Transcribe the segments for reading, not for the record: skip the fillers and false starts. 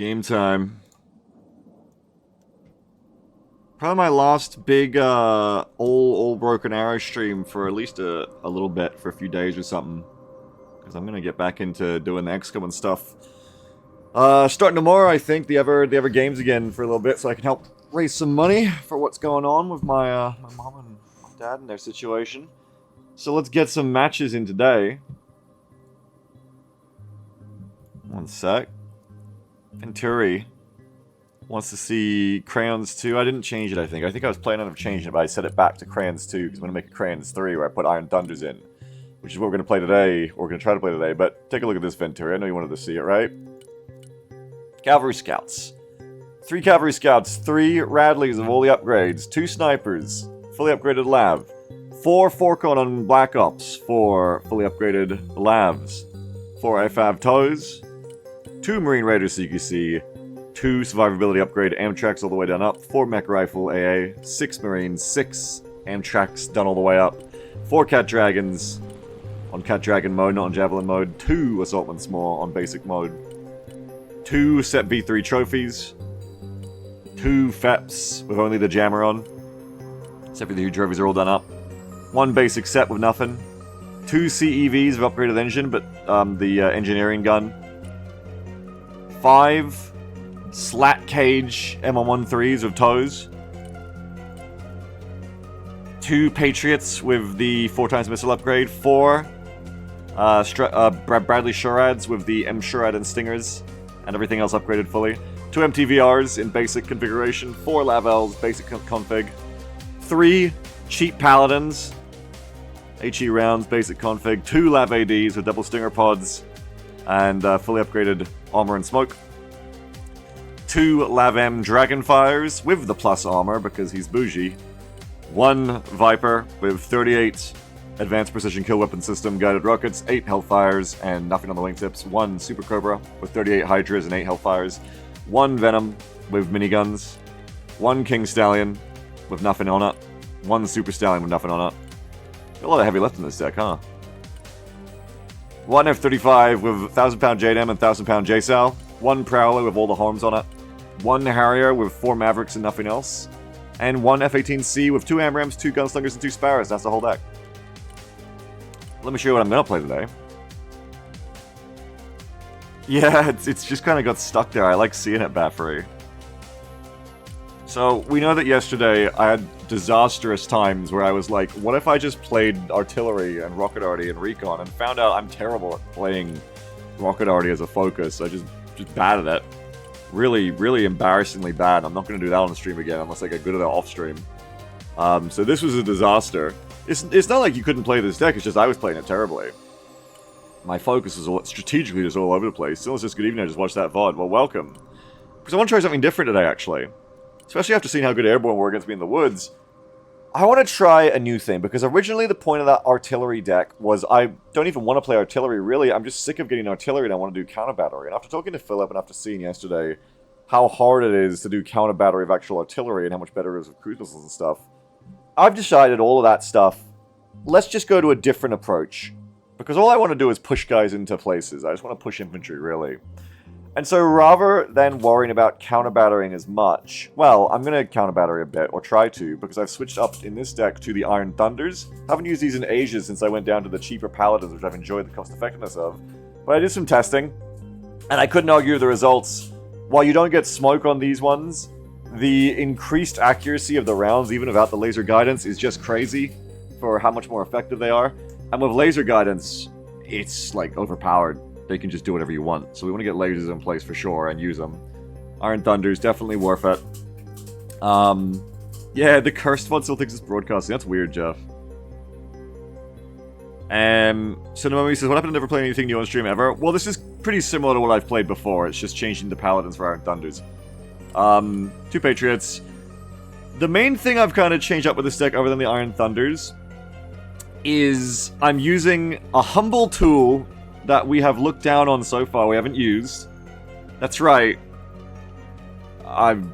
Game time. Probably my last big all Broken Arrow stream for at least a little bit, for a few days or something. Because I'm gonna get back into doing the XCOM and stuff. Starting tomorrow, I think, the other games again for a little bit, so I can help raise some money for what's going on with my my mom and dad and their situation. So let's get some matches in today. One sec. Venturi wants to see Crayons 2. I didn't change it, I think. I think I was planning on changing it, but I set it back to Crayons 2 because I'm going to make a Crayons 3 where I put Iron Thunders in. Which is what we're going to play today, or we're going to try to play today. But take a look at this Venturi. I know you wanted to see it, right? Cavalry Scouts. 3 Cavalry Scouts, 3 Radleys of all the upgrades, 2 Snipers, fully upgraded Lav, 4 Forcon on Black Ops, 4 fully upgraded Lavs, 4 FAV Toes, 2 Marine Raiders CQC, 2 Survivability Upgrade Amtracs all the way down up, 4 Mech Rifle AA, 6 Marines, 6 Amtracs done all the way up, 4 Cat Dragons on Cat Dragon mode, not on Javelin mode, 2 Assaultmen Small on basic mode, 2 Set V3 trophies, 2 FEPs with only the jammer on, except for the trophies are all done up, 1 basic set with nothing, 2 CEVs with upgraded engine, but the engineering gun, 5 Slat Cage M113s with toes, 2 Patriots with the 4x missile upgrade, 4 Bradley Shurads with the M Shurad and Stingers, and everything else upgraded fully, 2 MTVRs in basic configuration, 4 Lavels basic config, 3 cheap Paladins, HE rounds basic config, 2 Lav ADs with double Stinger pods, and fully upgraded armor and smoke, 2 Lav M Dragonfires with the plus armor because he's bougie, 1 Viper with 38 advanced precision kill weapon system guided rockets, 8 Hellfires and nothing on the wingtips, 1 Super Cobra with 38 Hydras and 8 Hellfires, 1 Venom with miniguns, 1 King Stallion with nothing on it, 1 Super Stallion with nothing on it. A lot of heavy lift in this deck, huh? 1 F-35 with 1,000-pound JDM and 1,000-pound JSAL, 1 Prowler with all the harms on it, 1 Harrier with 4 Mavericks and nothing else, and 1 F-18C with 2 AMRAAMs, 2 Gunslingers, and 2 Sparrows. That's the whole deck. Let me show you what I'm going to play today. Yeah, it's just kind of got stuck there. I like seeing it, Battery. So, we know that yesterday I had disastrous times where I was like, what if I just played Artillery and Rocket Arty and Recon, and found out I'm terrible at playing Rocket Arty as a focus. I just bad at it. Really, really embarrassingly bad. I'm not going to do that on the stream again unless I get good at it off stream. So this was a disaster. It's not like you couldn't play this deck, it's just I was playing it terribly. My focus was strategically just all over the place. Still, it's just good evening, I just watched that VOD. Well, welcome. Because I want to try something different today, actually. Especially after seeing how good Airborne were against me in the woods. I want to try a new thing, because originally the point of that Artillery deck was I don't even want to play Artillery, really. I'm just sick of getting Artillery and I want to do Counter Battery. And after talking to Philip and after seeing yesterday how hard it is to do Counter Battery of actual Artillery and how much better it is with cruise missiles and stuff, I've decided all of that stuff, let's just go to a different approach. Because all I want to do is push guys into places. I just want to push infantry, really. And so rather than worrying about counter-battering as much, well, I'm going to counter-battery a bit, or try to, because I've switched up in this deck to the Iron Thunders. Haven't used these in ages since I went down to the cheaper Paladins, which I've enjoyed the cost-effectiveness of. But I did some testing, and I couldn't argue the results. While you don't get smoke on these ones, the increased accuracy of the rounds, even without the laser guidance, is just crazy for how much more effective they are. And with laser guidance, it's, like, overpowered. They can just do whatever you want. So we want to get lasers in place for sure and use them. Iron Thunder's definitely worth it. Yeah, the cursed one still thinks it's broadcasting. That's weird, Jeff. Cinnamommy says, what happened to never playing anything new on stream ever? Well, this is pretty similar to what I've played before. It's just changing the Paladins for Iron Thunders. 2 Patriots. The main thing I've kind of changed up with this deck, other than the Iron Thunders, is I'm using a humble tool that we have looked down on so far, we haven't used. That's right.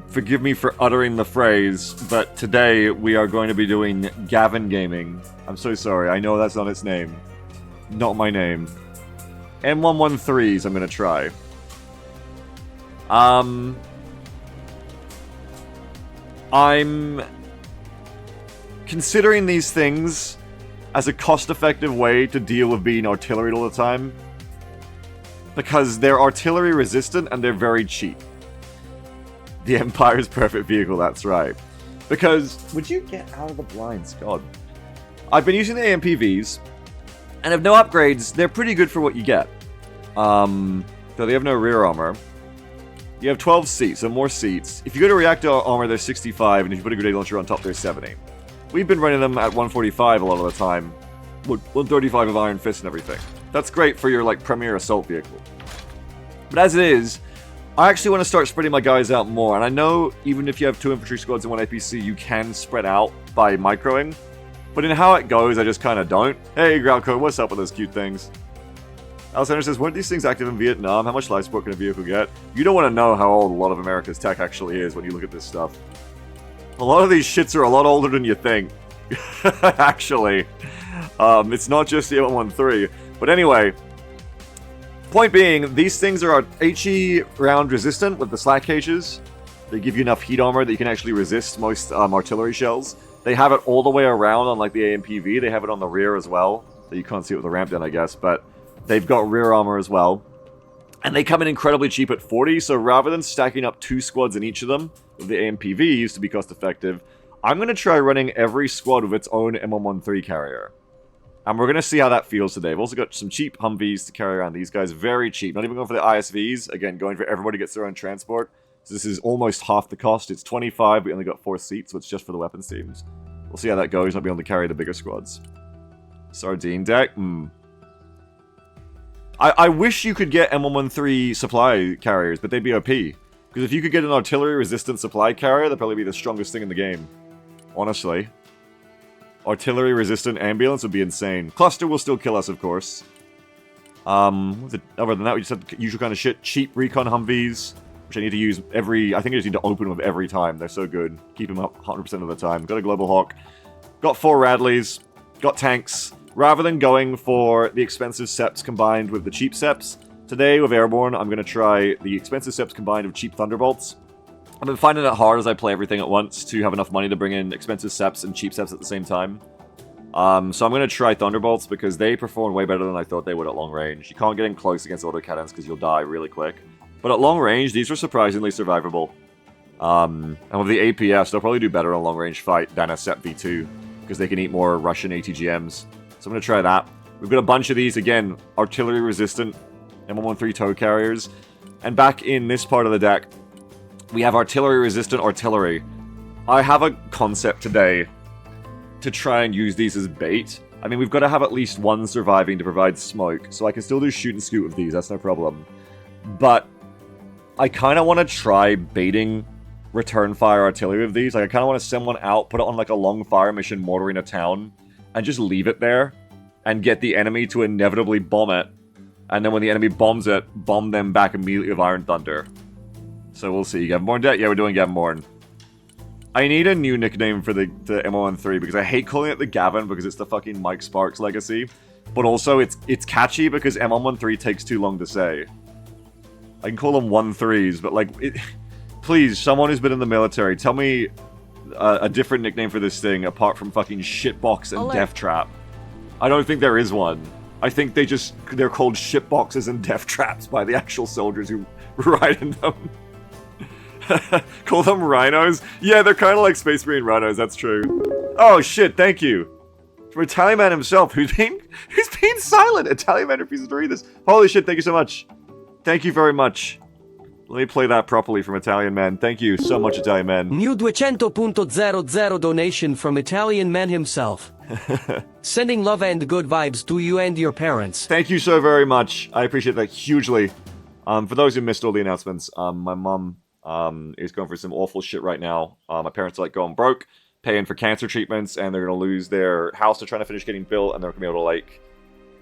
Forgive me for uttering the phrase, but today we are going to be doing Gavin Gaming. I'm so sorry, I know that's not its name. Not my name. M113s I'm going to try. I'm considering these things as a cost-effective way to deal with being artillery all the time, because they're artillery resistant and they're very cheap. The Empire's perfect vehicle, that's right. Because, would you get out of the blinds? God. I've been using the AMPVs, and if no upgrades, they're pretty good for what you get. Though they have no rear armor. You have 12 seats, so more seats. If you go to reactor armor, they're 65, and if you put a grenade launcher on top, they're 70. We've been running them at 145 a lot of the time. 135 of Iron Fist and everything. That's great for your, like, premier assault vehicle. But as it is, I actually want to start spreading my guys out more, and I know even if you have 2 infantry squads and 1 APC, you can spread out by microing. But in how it goes, I just kind of don't. Hey, Groundcode, what's up with those cute things? Alexander says, weren't these things active in Vietnam? How much life support can a vehicle get? You don't want to know how old a lot of America's tech actually is when you look at this stuff. A lot of these shits are a lot older than you think. Actually. It's not just the M113. But anyway, point being, these things are HE round resistant with the slack cages. They give you enough heat armor that you can actually resist most artillery shells. They have it all the way around on like the AMPV. They have it on the rear as well. So you can't see it with the ramp down, I guess, but they've got rear armor as well. And they come in incredibly cheap at 40, so rather than stacking up 2 squads in each of them, the AMPV used to be cost effective, I'm going to try running every squad with its own M113 carrier. And we're going to see how that feels today. I've also got some cheap Humvees to carry around these guys. Very cheap. Not even going for the ISVs. Again, going for everybody gets their own transport. So this is almost half the cost. It's 25, but we only got 4 seats, so it's just for the weapons teams. We'll see how that goes. I'll be able to carry the bigger squads. Sardine deck? I wish you could get M113 supply carriers, but they'd be OP. Because if you could get an artillery-resistant supply carrier, that'd probably be the strongest thing in the game. Honestly. Artillery-resistant ambulance would be insane. Cluster will still kill us, of course. Other than that, we just have the usual kind of shit. Cheap recon Humvees, which I need to use every... I think I just need to open with every time. They're so good. Keep them up 100% of the time. Got a Global Hawk. Got 4 Radleys. Got tanks. Rather than going for the expensive Seps combined with the cheap Seps, today with Airborne, I'm going to try the expensive Seps combined with cheap Thunderbolts. I've been finding it hard as I play everything at once to have enough money to bring in expensive Seps and cheap Seps at the same time. So I'm going to try Thunderbolts because they perform way better than I thought they would at long range. You can't get in close against autocannons because you'll die really quick. But at long range, these are surprisingly survivable. And with the APS, they'll probably do better in a long range fight than a Sep V2 because they can eat more Russian ATGMs. So I'm going to try that. We've got a bunch of these, again, artillery-resistant M113 tow carriers. And back in this part of the deck, we have artillery-resistant artillery. I have a concept today to try and use these as bait. I mean, we've got to have at least one surviving to provide smoke, so I can still do shoot and scoot with these, that's no problem. But I kind of want to try baiting return fire artillery with these. Like, I kind of want to send one out, put it on like a long fire mission mortaring a town, and just leave it there, and get the enemy to inevitably bomb it, and then when the enemy bombs it, bomb them back immediately with Iron Thunder. So we'll see. Gavenborn deck? Yeah, we're doing Gavenborn. I need a new nickname for the M113, because I hate calling it the Gavin, because it's the fucking Mike Sparks legacy, but also it's catchy because M113 takes too long to say. I can call them 1-3s, but like, please, someone who's been in the military, tell me a different nickname for this thing apart from fucking Shitbox and Death Trap. I don't think there is one. I think they're called shitboxes and death traps by the actual soldiers who ride in them. Call them rhinos? Yeah, they're kind of like Space Marine rhinos, that's true. Oh shit, thank you. For Italian Man himself, who's been silent. Italian Man refuses to read this. Holy shit, thank you so much. Thank you very much. Let me play that properly from Italian Man. Thank you so much, Italian Man. New 200.00 donation from Italian Man himself. Sending love and good vibes to you and your parents. Thank you so very much. I appreciate that hugely. For those who missed all the announcements, my mom is going through some awful shit right now. My parents are like going broke, paying for cancer treatments, and they're going to lose their house they're trying to finish getting built, and they're going to be able to like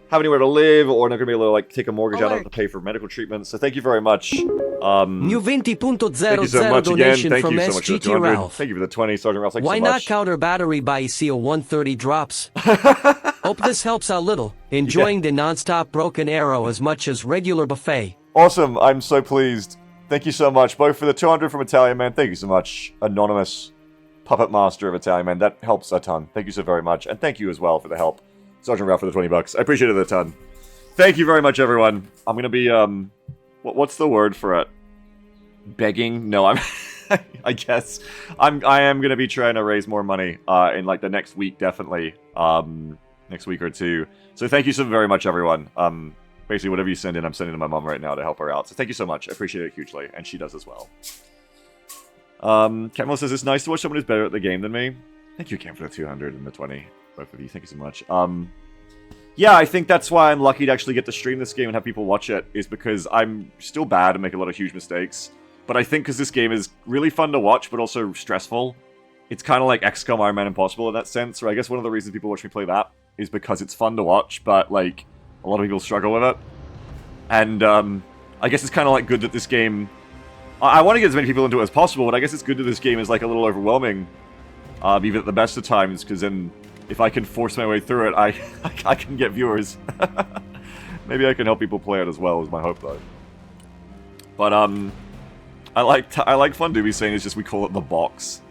have anywhere to live, or they're going to be able to like take a mortgage out to pay for medical treatment. So thank you very much. New 20.00 thank you so much donation again. Thank from you so much SGT Ralph. Thank you for the 20, Sergeant Ralph. Thank Why you so much. not counter battery by CO 130 drops? Hope this helps a little. Enjoying the non-stop Broken Arrow as much as regular buffet. Awesome. I'm so pleased. Thank you so much, both for the 200 from Italian Man. Thank you so much, Anonymous Puppet Master of Italian Man. That helps a ton. Thank you so very much. And thank you as well for the help. Sergeant Ralph for the 20 bucks. I appreciate it a ton. Thank you very much, everyone. I'm gonna be, what's the word for it? Begging? No, I'm... I guess. I am gonna be trying to raise more money, in, like, the next week, definitely. Next week or two. So thank you so very much, everyone. Basically, whatever you send in, I'm sending to my mom right now to help her out. So thank you so much. I appreciate it hugely. And she does as well. Camel says, it's nice to watch someone who's better at the game than me. Thank you, Cam, for the 200 and the 20. Both of you. Thank you so much. Yeah, I think that's why I'm lucky to actually get to stream this game and have people watch it, is because I'm still bad and make a lot of huge mistakes. But I think because this game is really fun to watch, but also stressful, it's kind of like XCOM Iron Man Impossible in that sense, or I guess one of the reasons people watch me play that is because it's fun to watch, but, like, a lot of people struggle with it. And, I guess it's kind of, like, good that this game... I want to get as many people into it as possible, but I guess it's good that this game is, like, a little overwhelming, even at the best of times, because then if I can force my way through it, I can get viewers. Maybe I can help people play it as well, is my hope, though. But, I like Fundoobie saying it's just we call it the box.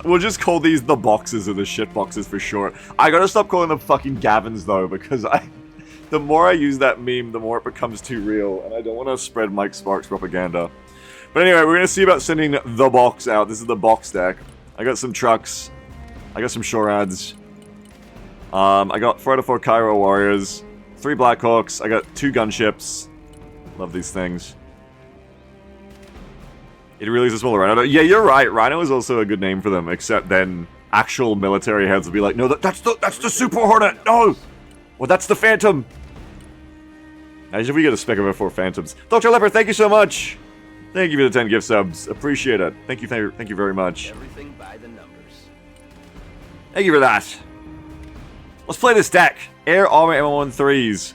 We'll just call these the boxes or the shit boxes for short. I gotta stop calling them fucking Gavins, though, because the more I use that meme, the more it becomes too real, and I don't want to spread Mike Sparks propaganda. But anyway, we're gonna see about sending the box out. This is the box deck. I got some trucks. I got some Shorads. I got 4 out of 4 Cairo Warriors. 3 Blackhawks. I got 2 gunships. Love these things. It really is a smaller Rhino. Yeah, you're right. Rhino is also a good name for them, except then actual military heads will be like, no, that's the Super Hornet! No! Well, that's the Phantom! Imagine if we get a spec of it for Phantoms. Dr. Leopard, thank you so much! Thank you for the 10 gift subs. Appreciate it. Thank you very much. Everything by the numbers. Thank you for that. Let's play this deck. Air Armor M13s.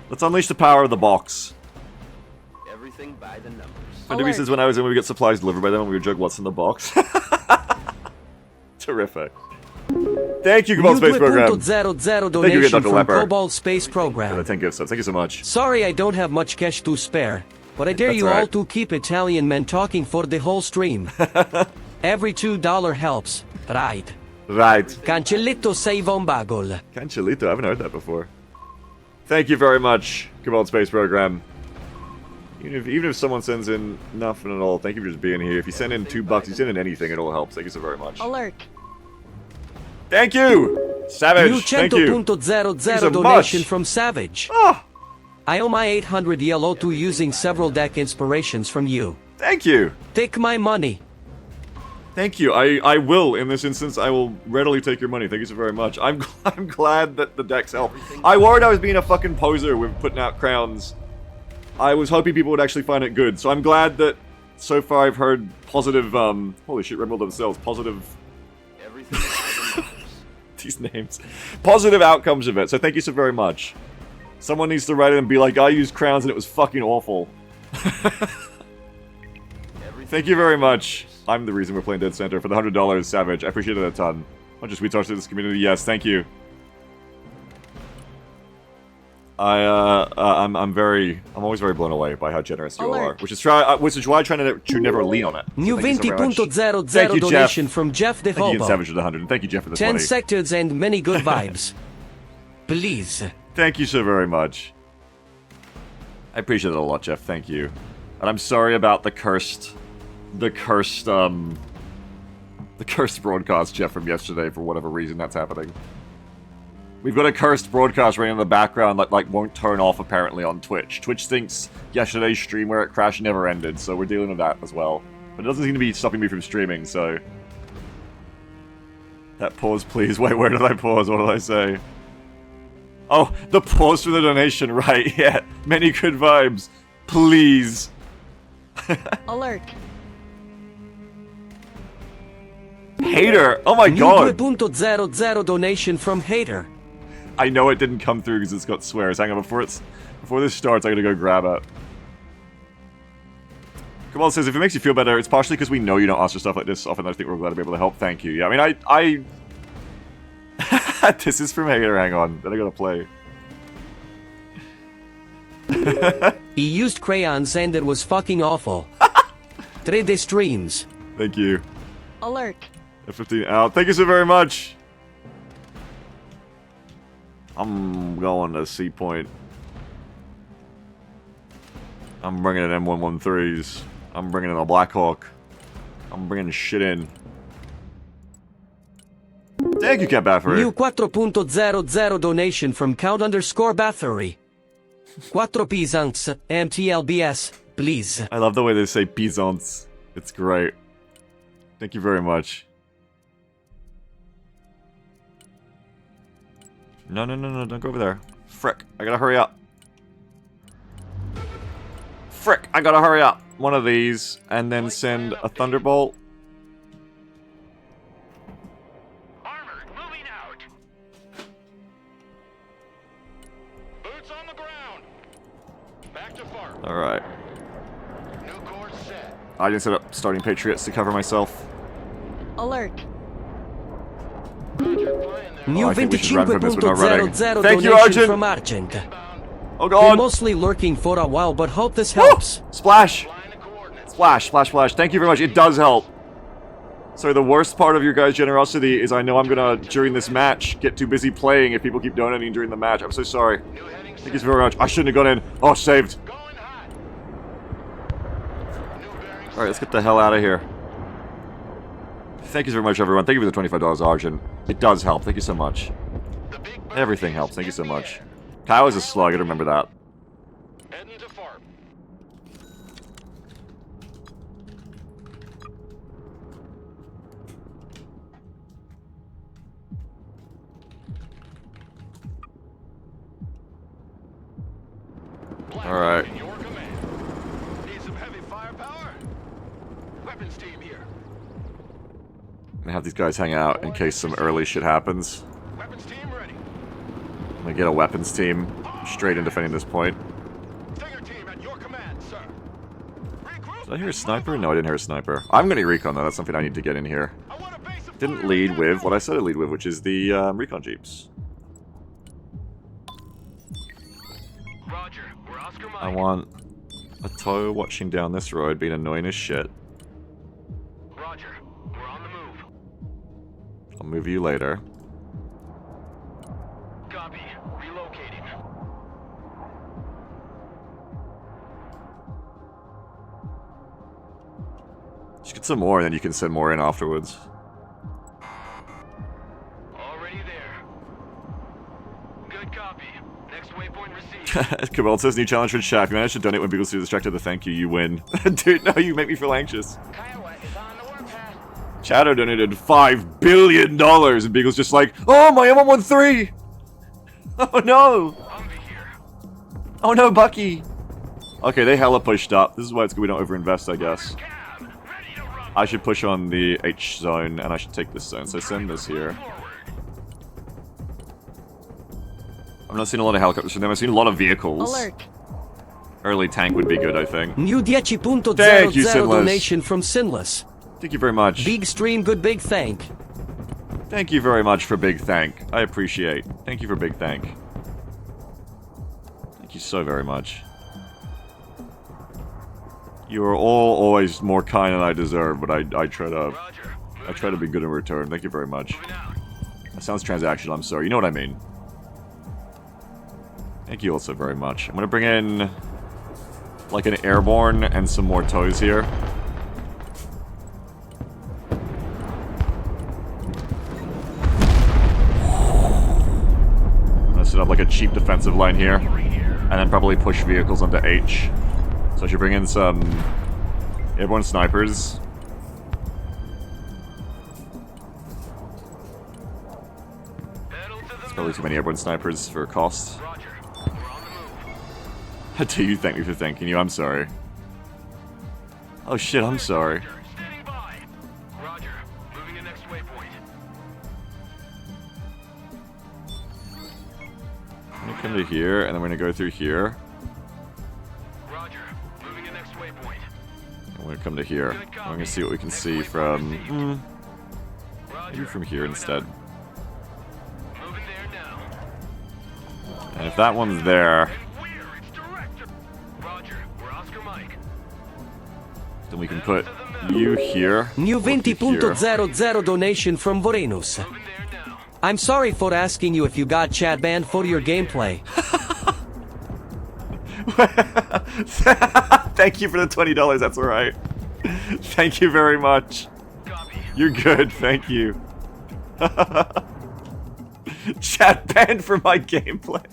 Let's unleash the power of the box. Everything by the numbers. Fundoobie says when I was in, we would get supplies delivered by them and we would joke what's in the box. Terrific. Thank you, Cobalt Space Program. 2.00 donation Dr. from Leper. Cobalt Space For the Program. 10 gift subs. Thank you so much. Sorry I don't have much cash to spare, but I dare That's you right. all to keep Italian men talking for the whole stream. Every $2 helps, right? Right. Cancelletto save on bagel. Cancelito, I haven't heard that before. Thank you very much, Cobalt Space Program. Even if someone sends in nothing at all, thank you for just being here. If you send in $2, you send in anything, it all helps. Thank you so very much. Alert. Thank you! Savage, thank you. 100.00 donation much. from Savage. Ah, I owe my 800 yellow to using several deck inspirations from you. thank you. Take my money. Thank you. I will, in this instance, I will readily take your money. Thank you so very much. I'm glad that the decks help. I worried I was being a fucking poser with putting out crowns. I was hoping people would actually find it good, so I'm glad that so far I've heard positive, holy shit, Rimble themselves, positive, Everything by the numbers. these names, positive outcomes of it, so thank you so very much. Someone needs to write it and be like, I used crowns and it was fucking awful. Thank you very much. I'm the reason we're playing Dead Center for the $100, Savage. I appreciate it a ton. Bunch of sweet talks to this community. Yes, thank you. I'm always very blown away by how generous you all are, Alert. which is why I try to never lean on it. So New thank you so very much. 20.00 Thank you, donation Jeff. from Jeff Thank you, and DeFobo. Savage for the 100, and thank you, Jeff, for the 10 20. sectors and many good vibes. Please. Thank you so very much. I appreciate it a lot, Jeff. Thank you. And I'm sorry about the cursed broadcast, Jeff, from yesterday, for whatever reason that's happening. We've got a cursed broadcast running in the background that, like, won't turn off, apparently, on Twitch. Twitch thinks yesterday's stream where it crashed never ended, so we're dealing with that as well. But it doesn't seem to be stopping me from streaming, so... That pause, please. Wait, where did I pause? What did I say? Oh, the pause for the donation, right, yeah. Many good vibes. Please. Alert. Hater! Oh my New god! 2.00 donation from Hater. I know it didn't come through because it's got swears. Hang on, before this starts, I gotta go grab it. Kamal says, if it makes you feel better, it's partially because we know you don't ask for stuff like this often. I think we're glad to be able to help. Thank you. Yeah, I mean, this is from Hater, hang on. Then I gotta play. He used crayons and it was fucking awful. 3D streams. Thank you. Alert. F15 out. Thank you so very much. I'm going to C point. I'm bringing in M113s. I'm bringing in a Blackhawk. I'm bringing shit in. Thank you, Cat Battery. New 4.00 donation from Count_Battery. 4 peasants, MTLBS, please. I love the way they say peasants. It's great. Thank you very much. No, don't go over there. Frick, I gotta hurry up. Frick, I gotta hurry up. One of these, and then send a Thunderbolt. Armored, moving out. Boots on the ground. Back to farm. Alright. New course set. I just set up starting Patriots to cover myself. Alert. Roger, flying there. New I think we should run from this without running. 25.00 Thank you, donation Argent. from Argent. Oh Been god! mostly lurking for a while, but hope this Woo! helps. Splash! Flying the coordinates. Splash, splash, splash. Thank you very much. It does help. Sorry, the worst part of your guys' generosity is I know I'm gonna, during this match, get too busy playing if people keep donating during the match. I'm so sorry. New heading Thank you set. very much. I shouldn't have gone in. Oh, saved. Going hot. New bearings. Alright, let's get the hell out of here. Thank you very much, everyone. Thank you for the $25, Argent. It does help. Thank you so much. The big bird Everything is helps. Thank you so in the much. air. Kyle is a slug. I gotta remember that. Heading to farm. Alright. In your command. Need some heavy firepower? Weapons team here. I'm gonna have these guys hang out in case some early shit happens. Weapons team ready. I'm gonna get a weapons team straight in defending this point. Stinger team at your command, sir. Regroup. Did I hear a sniper? No, I didn't hear a sniper. I'm gonna recon though. That's something I need to get in here. I want a base of Didn't fire lead down. with what I said I'd lead with, which is the recon jeeps. Roger. We're Oscar Mike. I want a tow watching down this road being annoying as shit. Roger. We're on the move. I'll move you later. Copy. Relocating. Just get some more and then you can send more in afterwards. Already there. Good copy. Next waypoint received. Cabal says new challenge for chat. If you manage to donate when people see distracted, the thank you, you win. Dude, no, you make me feel anxious. Kiowa is on the warpath. Chatter donated $5 billion and Beagle's just like, oh, my M113! Oh no! Humvee here. Oh no, Bucky! Okay, they hella pushed up. This is why it's good we don't overinvest, I guess. Cab. Ready to run. I should push on the H zone, and I should take this zone, so send this here. Forward. I've not seen a lot of helicopters from them, I've seen a lot of vehicles. Alert. Early tank would be good, I think. New Thank you, 10.00 Sinless. donation from Sinless. Thank you very much. Big stream, good big thank. Thank you very much for Big Thank. I appreciate. Thank you for Big Thank. Thank you so very much. You are all always more kind than I deserve, but I try to Roger. be good in return. Thank you very much. Moving out. That sounds transactional, I'm sorry. You know what I mean. Thank you also very much. I'm gonna bring in like an airborne and some more tows here. I'm gonna set up like a cheap defensive line here, and then probably push vehicles onto H. So I should bring in some airborne snipers. Pedal to the Probably too many airborne snipers for cost. Roger. We're on the move. Do you thank me for thanking you? I'm sorry. Oh shit, I'm sorry. Standing by. Roger. Moving to next waypoint. I'm gonna come to here, and then we're gonna go through here. Roger. Moving to next waypoint. And we're gonna come to here. I'm gonna see what we can see from... Roger. maybe from here instead. Moving there now. And if that one's there, And we're its director. Then we can put you here. New you here. 20.00 donation from Vorenus. I'm sorry for asking you if you got chat banned for your gameplay. Thank you for the $20, that's alright. Thank you very much. You're good, thank you. Chat banned for my gameplay.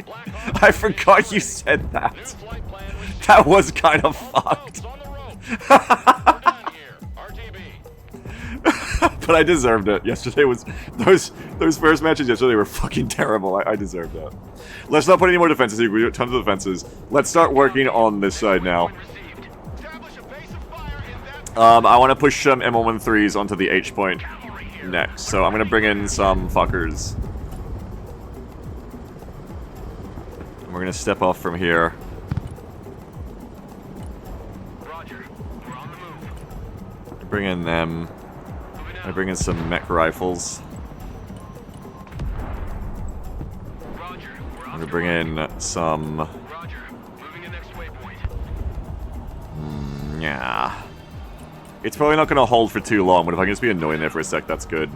I forgot you said that. That was kind of fucked. But I deserved it. Yesterday was those first matches yesterday were fucking terrible. I deserved that. Let's not put any more defenses here. We got tons of defenses. Let's start working on this side now. I want to push some M113s onto the H point next. So I'm gonna bring in some fuckers. And we're gonna step off from here. Bring in them. I bring in some mech rifles. I'm gonna bring in some. Yeah. It's probably not gonna hold for too long, but if I can just be annoying there for a sec, that's good.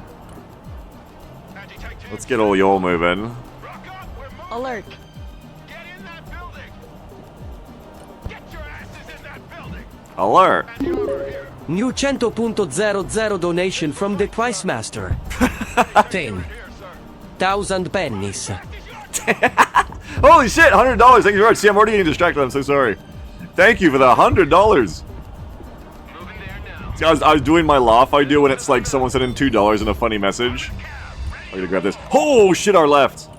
Let's get all y'all moving. Alert. Alert! New 100.00 donation from the Price Master. 10,000 pennies. Holy shit, $100! Thank you very much. See, I'm already getting distracted. I'm so sorry. Thank you for the $100. See, I was doing my laugh I do when it's like someone sent in $2 in a funny message. I'm gonna grab this. Oh shit, our left.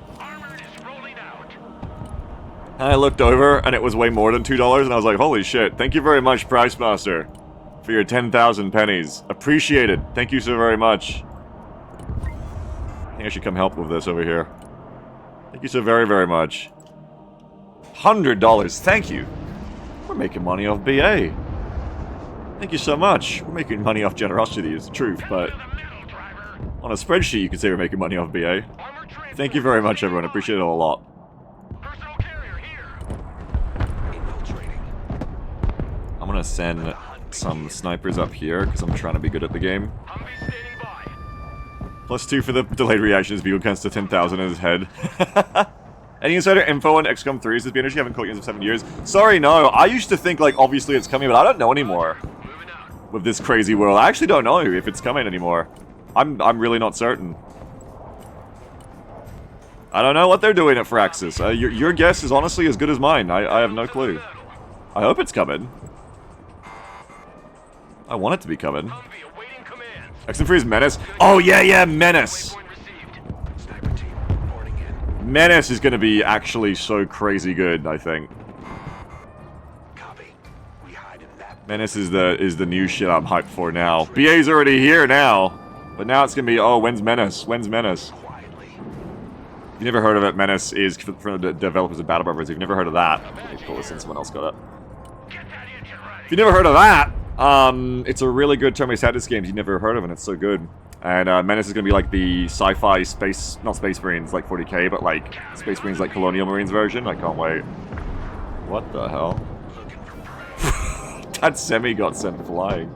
And I looked over and it was way more than $2, and I was like, holy shit! Thank you very much, Price Master, for your 10,000 pennies. Appreciated. Thank you so very much. I think I should come help with this over here. Thank you so very, very much. $100. Thank you. We're making money off BA. Thank you so much. We're making money off generosity, is the truth, but on a spreadsheet you can say we're making money off BA. Thank you very much, everyone. I appreciate it a lot. I'm gonna send some snipers up here because I'm trying to be good at the game. +2 for the delayed reactions. Beagle counts to 10,000 in his head. Any insider info on XCOM 3? Is this energy? I haven't caught you in 7 years. Sorry, no. I used to think, like, obviously it's coming, but I don't know anymore. With this crazy world. I actually don't know if it's coming anymore. I'm really not certain. I don't know what they're doing at Firaxis. Your guess is honestly as good as mine. I have no clue. I hope it's coming. I want it to be coming. XCOM 3 is Menace. Oh, yeah, Menace! Menace is gonna be actually so crazy good, I think. Menace is the new shit I'm hyped for now. BA's already here now. But now it's gonna be, oh, when's Menace? When's Menace? If you've never heard of it, Menace is from the developers of Battle Brothers. If you've never heard of that, let's call this in, someone else got it. If you've never heard of that, it's a really good turn-based tactics game you've never heard of, and it's so good. And Menace is gonna be like the sci-fi space, not Space Marines like 40k, but like Space Marines like Colonial Marines version. I can't wait. What the hell? That semi got sent flying.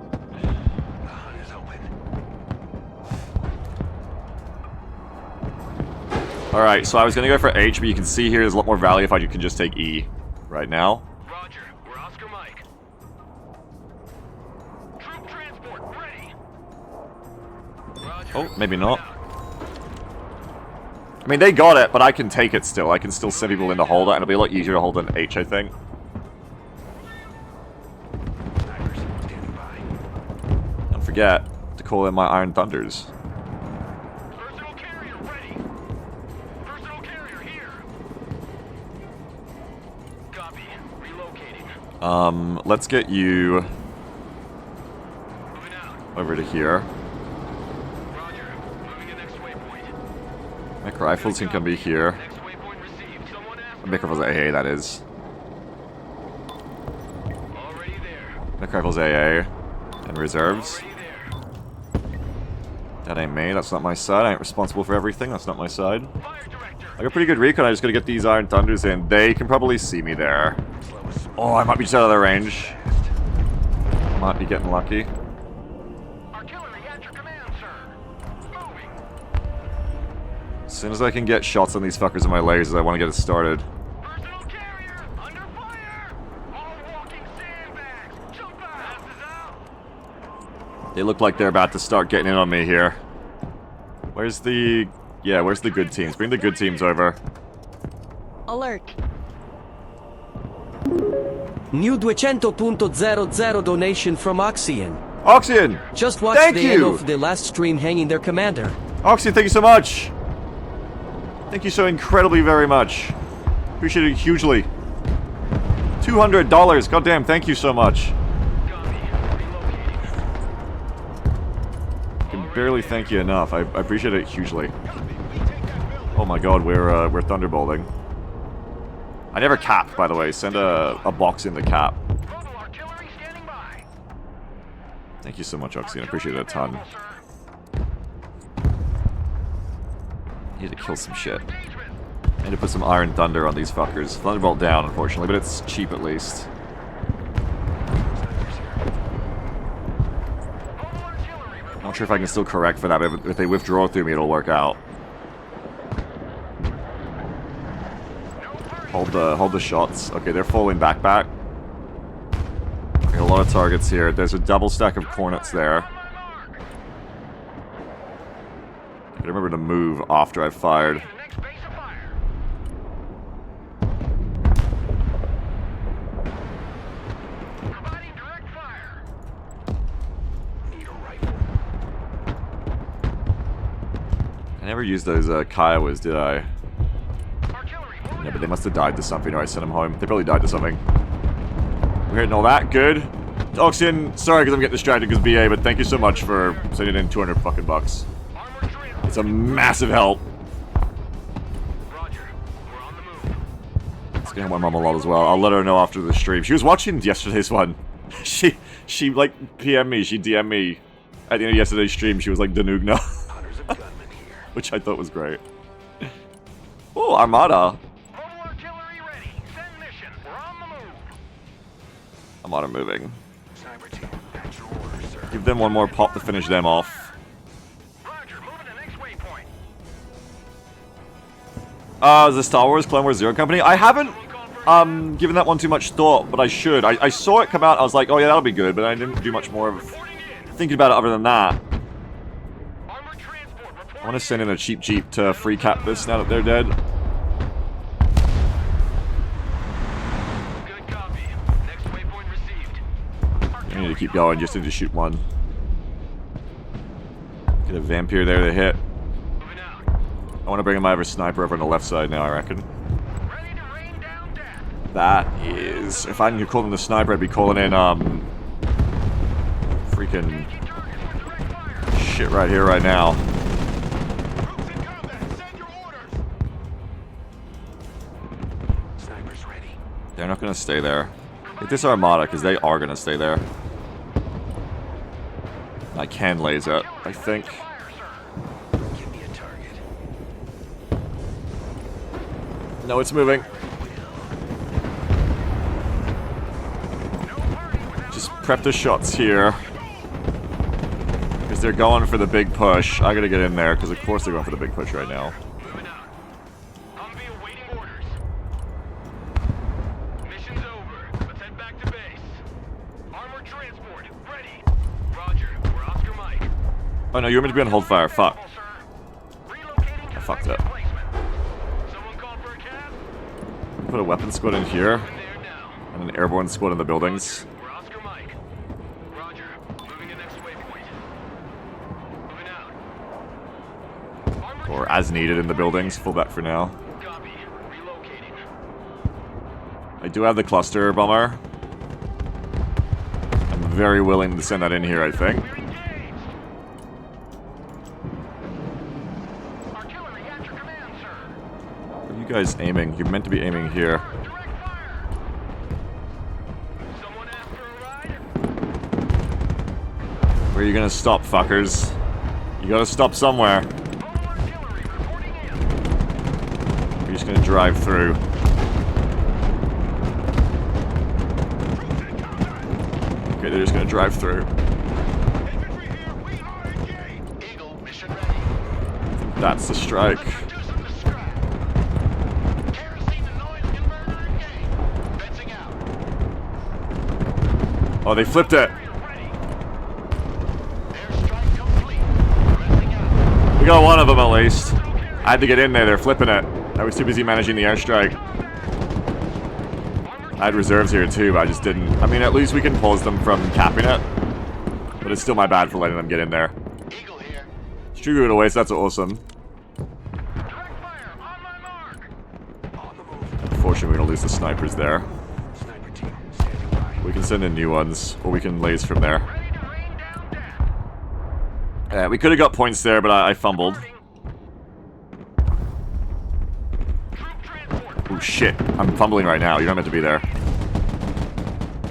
Alright, so I was gonna go for H, but you can see here there's a lot more value if I can just take E right now. Roger, we're Oscar Mike. Troop transport ready. Roger. Oh, maybe not. I mean, they got it, but I can take it still. I can still send people in to hold it, and it'll be a lot easier to hold than H, I think. Don't forget to call in my Iron Thunders. Personal carrier ready. Personal carrier here. Copy. Relocating. Let's get you Moving out. over to here. Roger. Moving to next waypoint. Mech rifles can come be here. Next waypoint received. Someone asked. Mech rifles AA, that is. Already there. Mech rifles AA. And reserves. Already there. That ain't me, that's not my side. I ain't responsible for everything, that's not my side. Fire director. I got pretty good recon, I just gotta get these Iron Thunders in. They can probably see me there. Oh, I might be just out of their range. Might be getting lucky. Artillery at your command, sir. Moving. As soon as I can get shots on these fuckers in my lasers, I want to get it started. Personal carrier under fire. All walking sandbags. Jump out. Passes out. They look like they're about to start getting in on me here. Where's the... Yeah, where's the good teams? Bring the good teams over. Alert. New 200.00 donation from Oxian. Oxian! Just watched Thank the you! end of the last stream hanging their commander. Oxian, thank you so much! Thank you so incredibly very much. Appreciate it hugely. $200. Goddamn, thank you so much. I can barely thank you enough. I appreciate it hugely. Oh my god, we're thunderbolting. I never cap, by the way. Send a box in the cap. Mobile artillery standing by. Thank you so much, Oxian. I appreciate it a ton. Need to kill some shit. I need to put some Iron Thunder on these fuckers. Thunderbolt down, unfortunately, but it's cheap at least. I'm not sure if I can still correct for that, but if they withdraw through me, it'll work out. Hold the shots. Okay, they're falling back. Okay, a lot of targets here. There's a double stack of Cornets there. I remember to move after I've fired. Next base of fire. Providing direct fire. Need a rifle. I never used those Kiowas, did I? Artillery. No, but they must have died to something, or I sent them home. They probably died to something. We're hitting all that. Good. Oxian, sorry because I'm getting distracted because BA, but thank you so much for sending in 200 fucking bucks. Armored train. It's a massive help. Roger. We're on the move. It's gonna help my mom a lot as well. I'll let her know after the stream. She was watching yesterday's one. She like PM me, she DM me at the end of yesterday's stream. She was like, Danugna. Hunters of gunmen here. Which I thought was great. Oh, Armada. Mobile artillery ready. Send mission. We're on the move. Armada moving. Cyber team, at your orders, sir. Give them one more pop to finish them off. Roger. Moving to next waypoint. The Star Wars Clone Wars Zero Company. I haven't given that one too much thought, but I should. I saw it come out. I was like, oh yeah, that'll be good, but I didn't do much more of thinking about it other than that. Armored transport. I want to send in a cheap Jeep to free cap this now that they're dead. Good copy. Next waypoint received. I need to keep going just to shoot one. Get a Vampire there to hit. Moving out. I want to bring my other sniper over on the left side now, I reckon. Ready to rain down death. That is... If I didn't call them the sniper, I'd be calling in, freaking shit right here, right now. Troops in combat. Send your orders. Snipers ready. They're not going to stay there. Get this Armada, because they are going to stay there. I can laser, I think. Give me a target. No, it's moving. Just prep the shots here. Because they're going for the big push. I gotta get in there, because of course they're going for the big push right now. Moving out. Humvee awaiting orders. Mission's over. Let's head back to base. Armored transport ready. Roger. We're Oscar Mike. Oh no, you were meant to be on hold fire. Fuck. All, sir. Relocating to fucked next up. placement. Someone called for a cab? Put a weapon squad in here, There now. and an airborne squad in the buildings. We're Oscar Mike. Roger. Moving to next waypoint. Moving out. Armored Or as needed in the buildings. Full back for now. copy. Relocating. I do have the cluster bomber. I'm very willing to send that in here, I think. We're engaged. Artillery at your command, sir. Where are you guys aiming? You're meant to be aiming here. Direct fire. Someone asked for a ride? Where are you gonna stop, fuckers? You gotta stop somewhere. Mobile artillery reporting in. You're just gonna drive through. Okay, Okay, they're just gonna drive through. Infantry here, we are engaged. Eagle, mission ready. That's the strike. Do some to scrap. Kerosene and noise converter engaged. Fencing out. Oh, they flipped it. Ready. Airstrike complete. Fencing out. We got one of them at least. I had to get in there, they're flipping it. I was too busy managing the airstrike. I had reserves here too, but I just didn't. I mean, at least we can pause them from capping it. But it's still my bad for letting them get in there. Eagle here. Strugu it away, so that's awesome. Direct fire on my mark. On the move. Unfortunately, we're gonna lose the snipers there. Sniper team standing by. We can send in new ones, or we can laze from there. Ready to rain down death. Yeah, we could have got points there, but I fumbled. Troop transport. Oh shit, I'm fumbling right now. You're not meant to be there.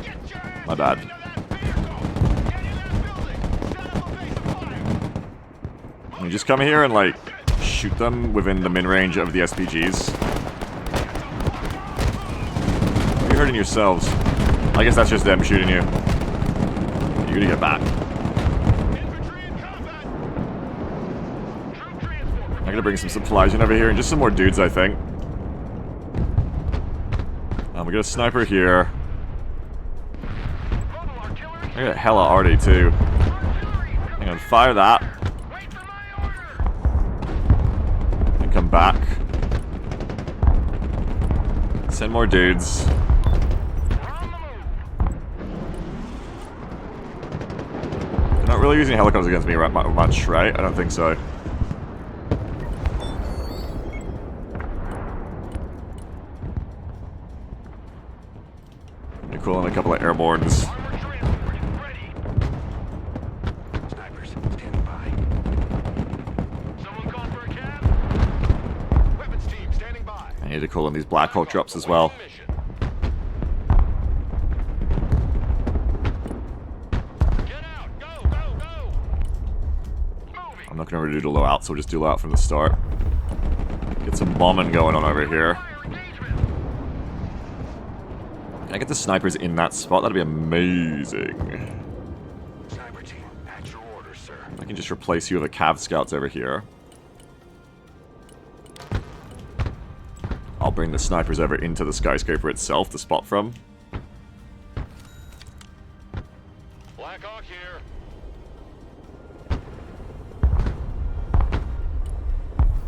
Get your ass My bad. into that vehicle. Get in that building. Set up a base of fire. You just come here and like shoot them within the min range of the SPGs. You're hurting yourselves. I guess that's just them shooting you. You're gonna get back. Infantry in combat. Troop transport. I'm gonna bring some supplies in over here and just some more dudes, I think. We got a sniper here. Mobile artillery. I got hella arty too. Artillery. Hang on, fire that. Wait for my order. And come back. Send more dudes. We're on the move. They're not really using helicopters against me much, right? I don't think so. Be cool on a couple of airbornes. Armored transport ready. Snipers standing by. Someone call for a cab. Weapons team standing by. I need to call on these Black Hawk drops as well. Mission. Get out. Go, go, go. Moving. I'm not going to really do low out, so we'll just do low out from the start. Get some bombing going on over here. Fire engagement. Can I get the snipers in that spot? That'd be amazing. Sniper team, at your orders, sir. I can just replace you with a Cav Scouts over here. I'll bring the snipers over into the skyscraper itself to spot from. Black Hawk here.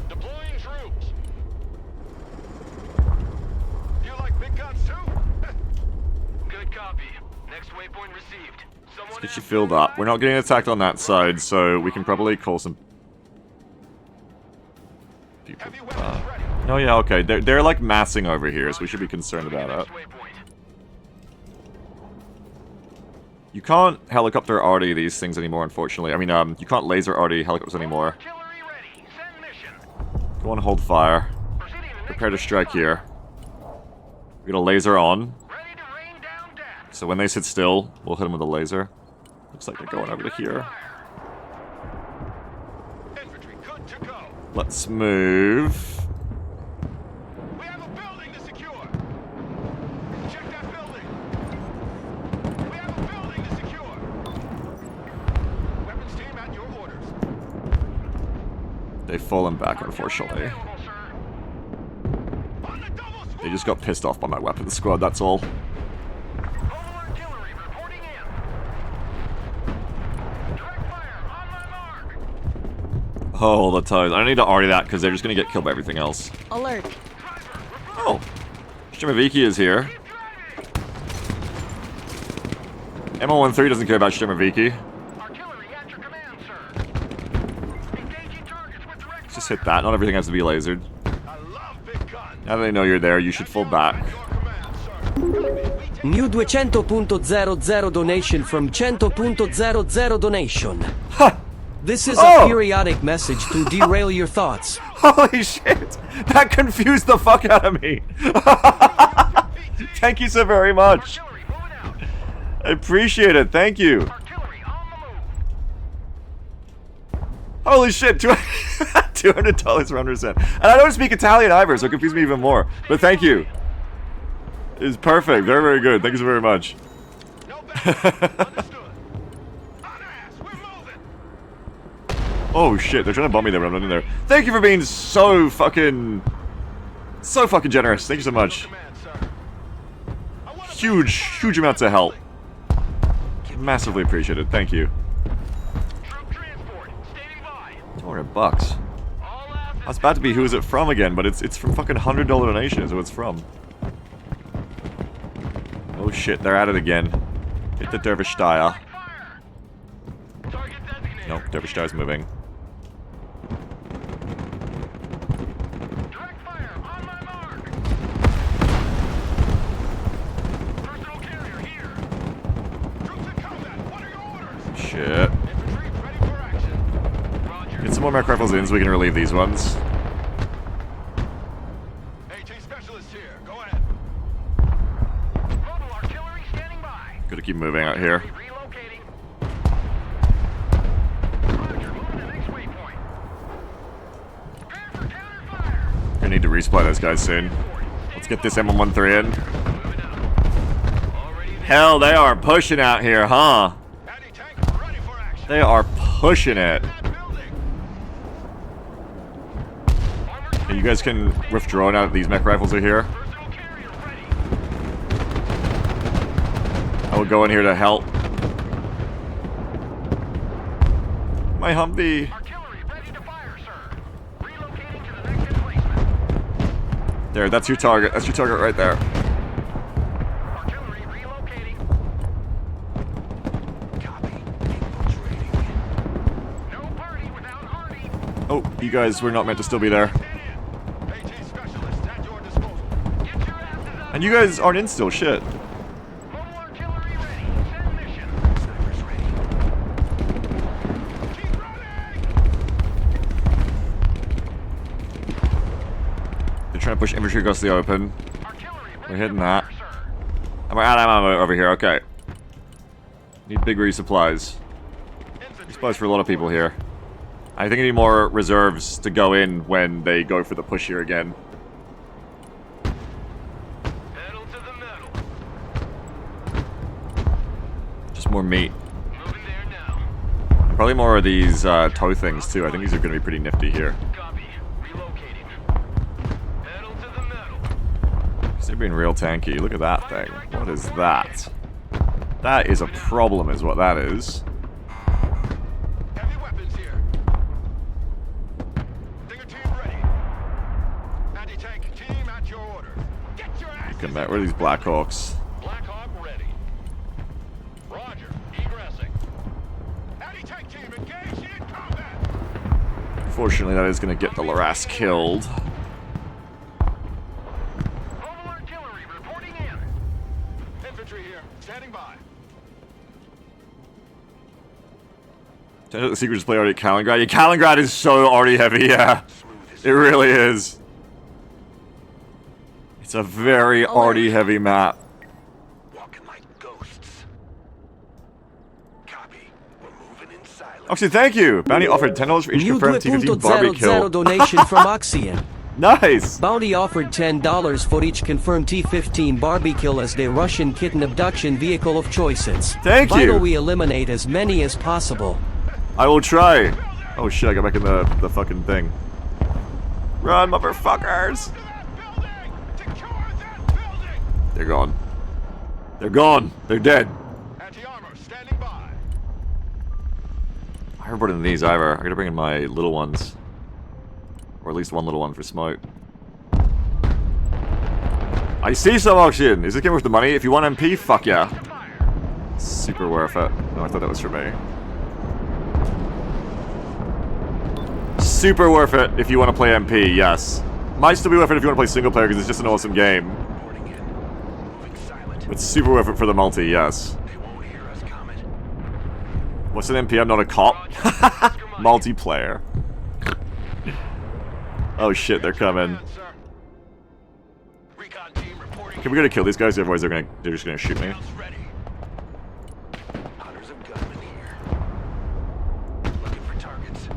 Deploying troops. You like big guns too? Good copy. Next waypoint received. Someone Get you filled up. We're not getting attacked on that side, so we can probably call some people. Heavy weapons ready. Oh yeah, okay. They're like massing over here, so we should be concerned about it. Next waypoint. You can't helicopter arty these things anymore, unfortunately. I mean, you can't laser arty helicopters anymore. Artillery ready. Send mission. Go on, hold fire. Proceeding to next Prepare to strike waypoint. here. We're gonna laser on. Ready to rain down death. So when they sit still, we'll hit them with a laser. Looks like they're going over to here. Infantry good to go. Let's move. We have a building to secure. Check that building. We have a building to secure. Weapons team at your orders. They've fallen back, unfortunately. Available, sir. On the double They smoke. just got pissed off by my weapons squad, that's all. Mobile artillery reporting in. Direct fire on my mark. Oh, the toes. I don't need to arty that because they're just gonna get killed by everything else. Alert. Oh, Sturmoviki is here. ML13 doesn't care about Sturmoviki. Artillery at your command, sir. Engaging targets with direct Just hit that. Not everything has to be lasered. I love big guns. Now that they know you're there, you should fall back. Your command, sir. We take New 200.00 donation from 100.00 donation. This is Oh! a periodic message to derail your thoughts. Holy shit! That confused the fuck out of me! Thank you so very much! artillery moving out. I appreciate it, thank you! Artillery on the move. Holy shit, $200 round percent. And I don't speak Italian either, so it confused me even more. But thank you. It's perfect, very, very good. Thank you so very much. No Understood. On ass, we're moving. Oh shit, they're trying to bomb me there, but I'm not in there. Thank you for being so fucking generous. Thank you so much. Command, sir. I want Huge amounts of help. Massively appreciated. Thank you. troop transport. Standing by. $200 bucks. All assets. I was about to be who is it from again, but it's from fucking $100 donation is who it's from. Oh shit, they're at it again. Hit the Dervish Dyer. Fire. Target designated. Nope, Dervish Dyer's moving. Direct fire. On my mark. Personal carrier here. Troops in combat. What are your orders? Shit. Infantry ready for action. Roger. Get some more mech rifles in so we can relieve these ones. AT specialist here. Go ahead. Mobile artillery standing by. Gotta keep moving out here. Relocating. Roger. Moving to the next waypoint. Prepare for counterfire. Gonna need to resupply those guys soon. Let's get this M113 in. Moving out. Already there. Hell, they are pushing out here, huh? Anti-tank ready for action. They are pushing it. That building. Armored And you guys can withdraw now that these mech rifles are here. personal carrier ready. I will go in here to help. My Humvee. Artillery ready to fire, sir. Relocating to the next emplacement. There, that's your target. That's your target right there. Artillery relocating. Copy. Infiltrating. No party without Hardy. Oh, you guys were not meant to still be there. AT specialist at your disposal. Get your asses out. And you guys aren't in still, shit. Mobile artillery ready. Send mission. Snipers ready. Keep running. They're trying to push infantry across the open. Artillery ready We're hitting to that. fire, sir. I'm out of ammo over here, okay. Need big resupplies. Infantry Supplies for a lot of people here. I think I need more reserves to go in when they go for the push here again. pedal to the metal. Just more meat. Moving there now. Probably more of these tow things too. I think these are going to be pretty nifty here. Copy. Relocating. Pedal to the metal. They're being real tanky. Look at that thing. What is that? That is a problem is what that is. Heavy weapons here. Stinger team ready. Anti-tank team at your order. Get your asses. Look at that. Where are these Black Hawks? Black Hawk ready. Roger. Egressing. Anti-tank team engaged in combat. Fortunately, that is going to get the Laras killed. Mobile artillery reporting in. Infantry here. Standing by. Turns out the secret display already at Kaliningrad. Yeah, Kaliningrad is so already heavy, yeah. It really is. It's a very already heavy map. Walking like ghosts. Copy. We're moving in silence. Actually, thank you. Bounty offered $10 for each New confirmed T-15 Barbie 2.00 kill. donation from Oxian. Nice. Bounty offered $10 for each confirmed T-15 Barbie kill as their Russian kitten abduction vehicle of choices. Thank you. Vital we eliminate as many as possible. I will try. Oh shit, I got back in the fucking thing. Run, motherfuckers. That building! Secure that building! They're gone. They're gone. They're dead. Anti-armor standing by. I haven't brought in these either. I gotta bring in my little ones. Or at least one little one for smoke. I see some auction! Is it getting worth the money? If you want MP, fuck yeah. Fire. Super worth it. No, I thought that was for me. Super worth it if you want to play MP, yes. Might still be worth it if you want to play single player because it's just an awesome game. Reporting in. Moving silent. But super worth it for the multi, yes. They won't hear us coming. What's an MP? I'm not a cop. Multiplayer. Oh shit, they're coming. Command, sir. Recon team reporting. Okay, we gotta kill these guys, otherwise they're just gonna shoot me. Scouts ready. Hunters of gunmen here. Looking for targets.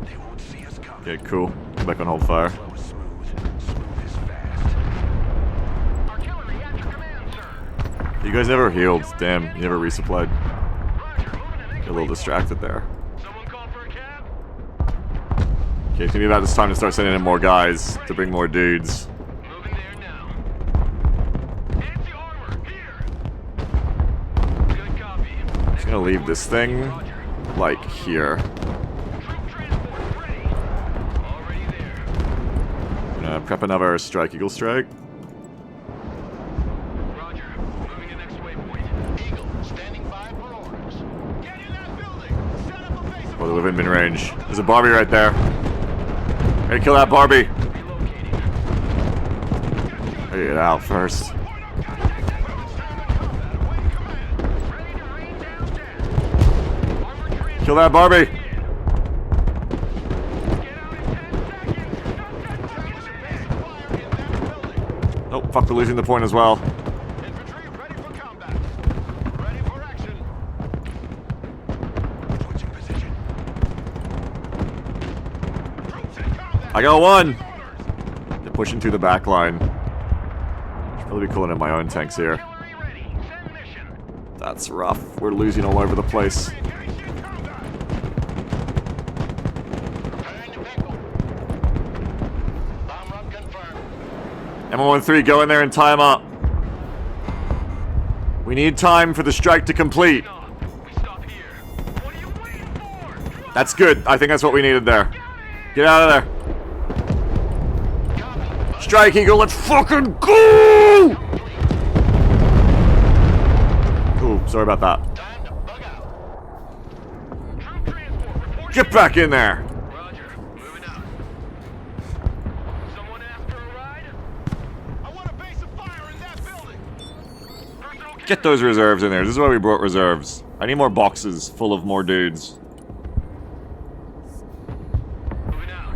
They won't see us coming. Okay, cool. Come back on hold fire. Flow is smooth. Smooth is fast. Artillery at your command, sir. You guys never healed. Damn, you never resupplied. Get a little distracted there. Someone call for a cab? Okay, it's gonna be about this time to start sending in more guys to bring more dudes. Moving there now. Anti-armor, here! Good copy. Just gonna leave this thing, like, here. Troop transport ready. Already there. Gonna prep another Strike Eagle strike. Roger. Moving to next waypoint. Eagle, standing by for orders. Get in that building! Set up a base of Or within min range. There's a Barbie right there. Hey, kill that Barbie! relocating. Hey, get out first. Point on contact. Weapons down in combat. Awaiting command. Ready to rain down death. Armor transport. Kill that Barbie! Get out in 10 seconds. Establish a base of fire in that building. Oh, fuck, we're losing the point as well. Infantry ready for combat. Ready for action. Switching position. Troops in combat. I got one! Orders. They're pushing through the back line. Should probably be calling in my own tanks here. Artillery ready. Send mission. That's rough. We're losing all over the place. Engaged in combat. Turn to vehicle. Bomb run confirmed. M113, go in there and tie him up. We need time for the strike to complete. Stop. We stop here. What are you waiting for? Drop. That's good. I think that's what we needed there. Get out of there. Copy. Strike Eagle, let's fucking go! Ooh, sorry about that. Time to bug out. Troop transport reporting. Get back in there. Roger. Moving out. Someone after a ride? I want a base of fire in that building. Personal Get those reserves in there. This is why we brought reserves. I need more boxes full of more dudes. moving out.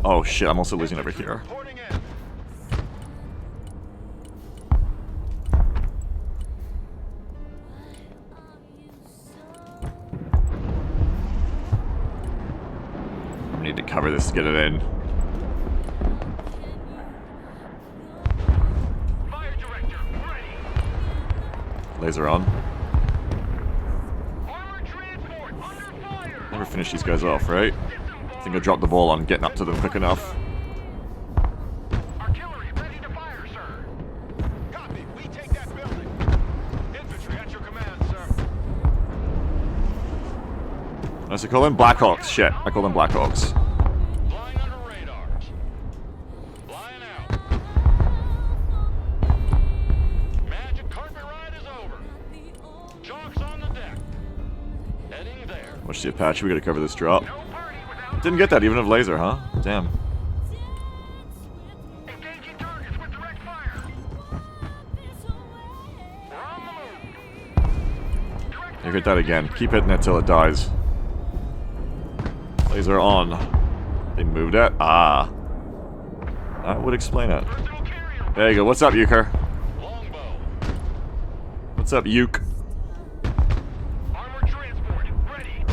Oh shit, I'm also losing over here. Reporting in. I need to cover this to get it in. Fire director ready. Laser on. Armor transport under fire. Never finish these guys off, right? I think I dropped the ball on getting up to them quick enough. Artillery ready to fire, sir. Copy. We take that building. Infantry at your command, sir. I should call them Blackhawks. Shit, I call them Blackhawks. Flying under radars. Flying out. Magic carpet ride is over. Chalk's on the deck. Heading there. Watch the Apache, we gotta cover this drop. No party without Didn't get that, even of laser, huh? Damn. engaging targets with direct fire. We're on the move. Direct You hit that again. Keep hitting it till it dies. Laser on. They moved it? Ah. That would explain it. personal carrier. There you go. What's up, Euchre? Longbow. What's up, Uke? Armor transport ready.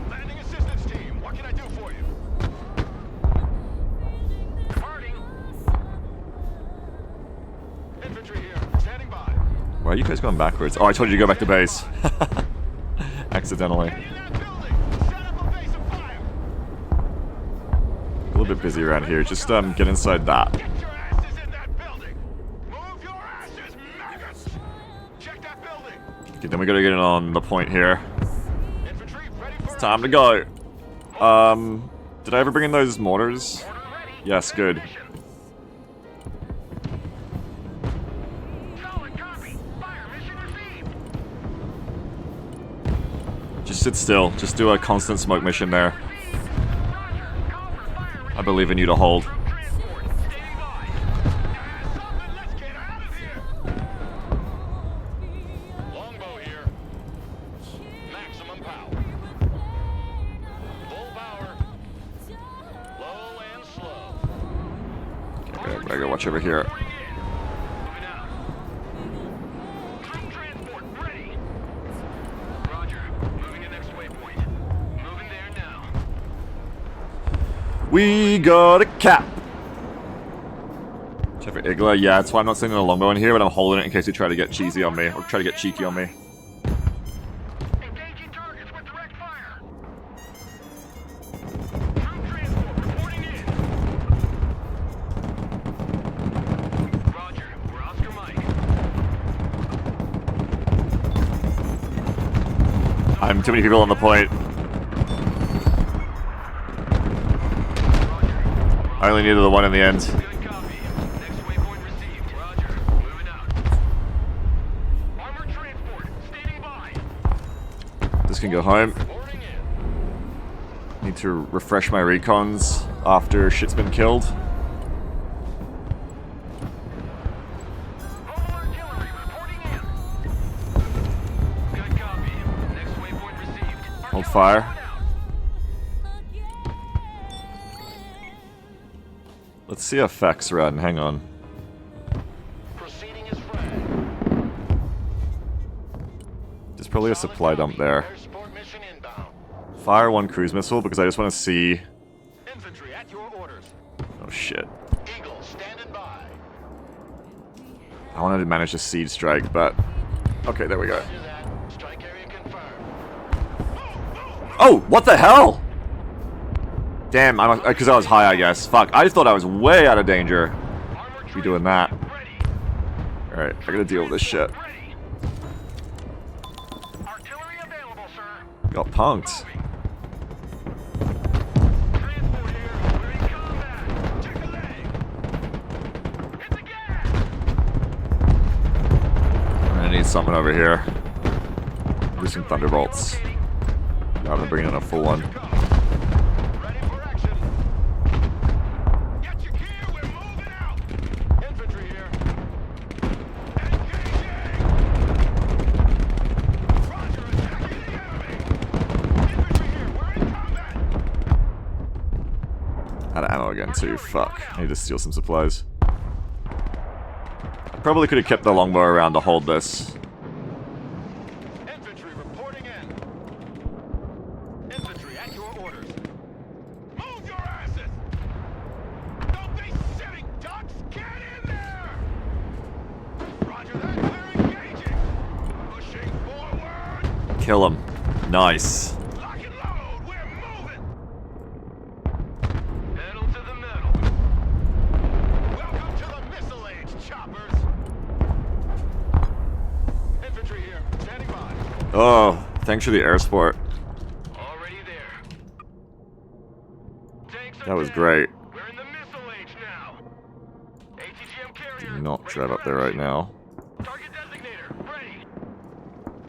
Landing assistance team. What can I do for you? Departing. Infantry here. Standing by. Why are you guys going backwards? Oh, I told you to go back to base. Accidentally. In that building. Set up a base of fire. A little bit busy around here. Just get inside that. Get your asses in that building. Move your asses, maggots. Check that building. Okay, then we gotta get it on the point here. Infantry ready for Time to go. Did I ever bring in those mortars? order ready. Yes, good. Mission. Solid copy. Fire mission received. Just sit still. Just do a constant smoke mission there. Roger. Call for fire. I believe in you to hold. Transport. Standing by. Something. Let's get out of here. Longbow here. Maximum power. Full power. Low and slow. Okay, I gotta watch over here. Moving out. Troop transport ready. Roger. Moving to next waypoint. Moving there now. We got a cap. Whichever for Igla. Yeah, that's why I'm not sending a longbow in here, but I'm holding it in case they try to get cheesy on me, or try to get cheeky on me. Engaging targets with direct fire. Troop transport reporting in. Roger. We're Oscar Mike. I'm too many people on the point. I only needed the one in the end. Good copy. Next waypoint received. Roger. Moving out. Armored transport standing by. This can go home. Boarding in. Need to refresh my recons after shit's been killed. Mobile artillery reporting in. Good copy. Next waypoint received. Hold fire. Let's see effects run. Hang on. Proceeding as flag. There's probably a supply dump there. Air support mission inbound. Fire one cruise missile because I just want to see. Infantry at your orders. Oh shit. Eagle standing by. I wanted to manage a seed strike, but okay, there we go. Do that. Strike area confirmed. Oh, what the hell? Damn, because I was high, I guess. Fuck, I just thought I was way out of danger. Armored Be doing that. ready. Alright, I gotta deal with this shit. Ready. Artillery available, sir. Got punked. Transport here. We're in combat. Check a leg. Hit the gas. I'm gonna need something over here. Do some thunderbolts. No, I'm gonna bring in a full one. Ready for action. Get your gear. We're moving out. Infantry here. Engaging. Roger, attacking the enemy. Infantry here. We're in combat. Out of ammo again too, fuck. I need to steal some supplies. I probably could have kept the longbow around to hold this. Infantry reporting in. Infantry at your orders. Move your asses! Don't be sitting ducks! Get in there! Roger that, we're engaging! Pushing forward! Kill him. Nice. Lock and load! We're moving! Pedal to the metal. Welcome to the missile age, choppers! Infantry here, standing by. Oh, thanks for the air support. Already there. Tanks are That was down. great. We're in the missile age now. ATGM carrier. Do not ready drive for up there right action. now. Target designator, ready.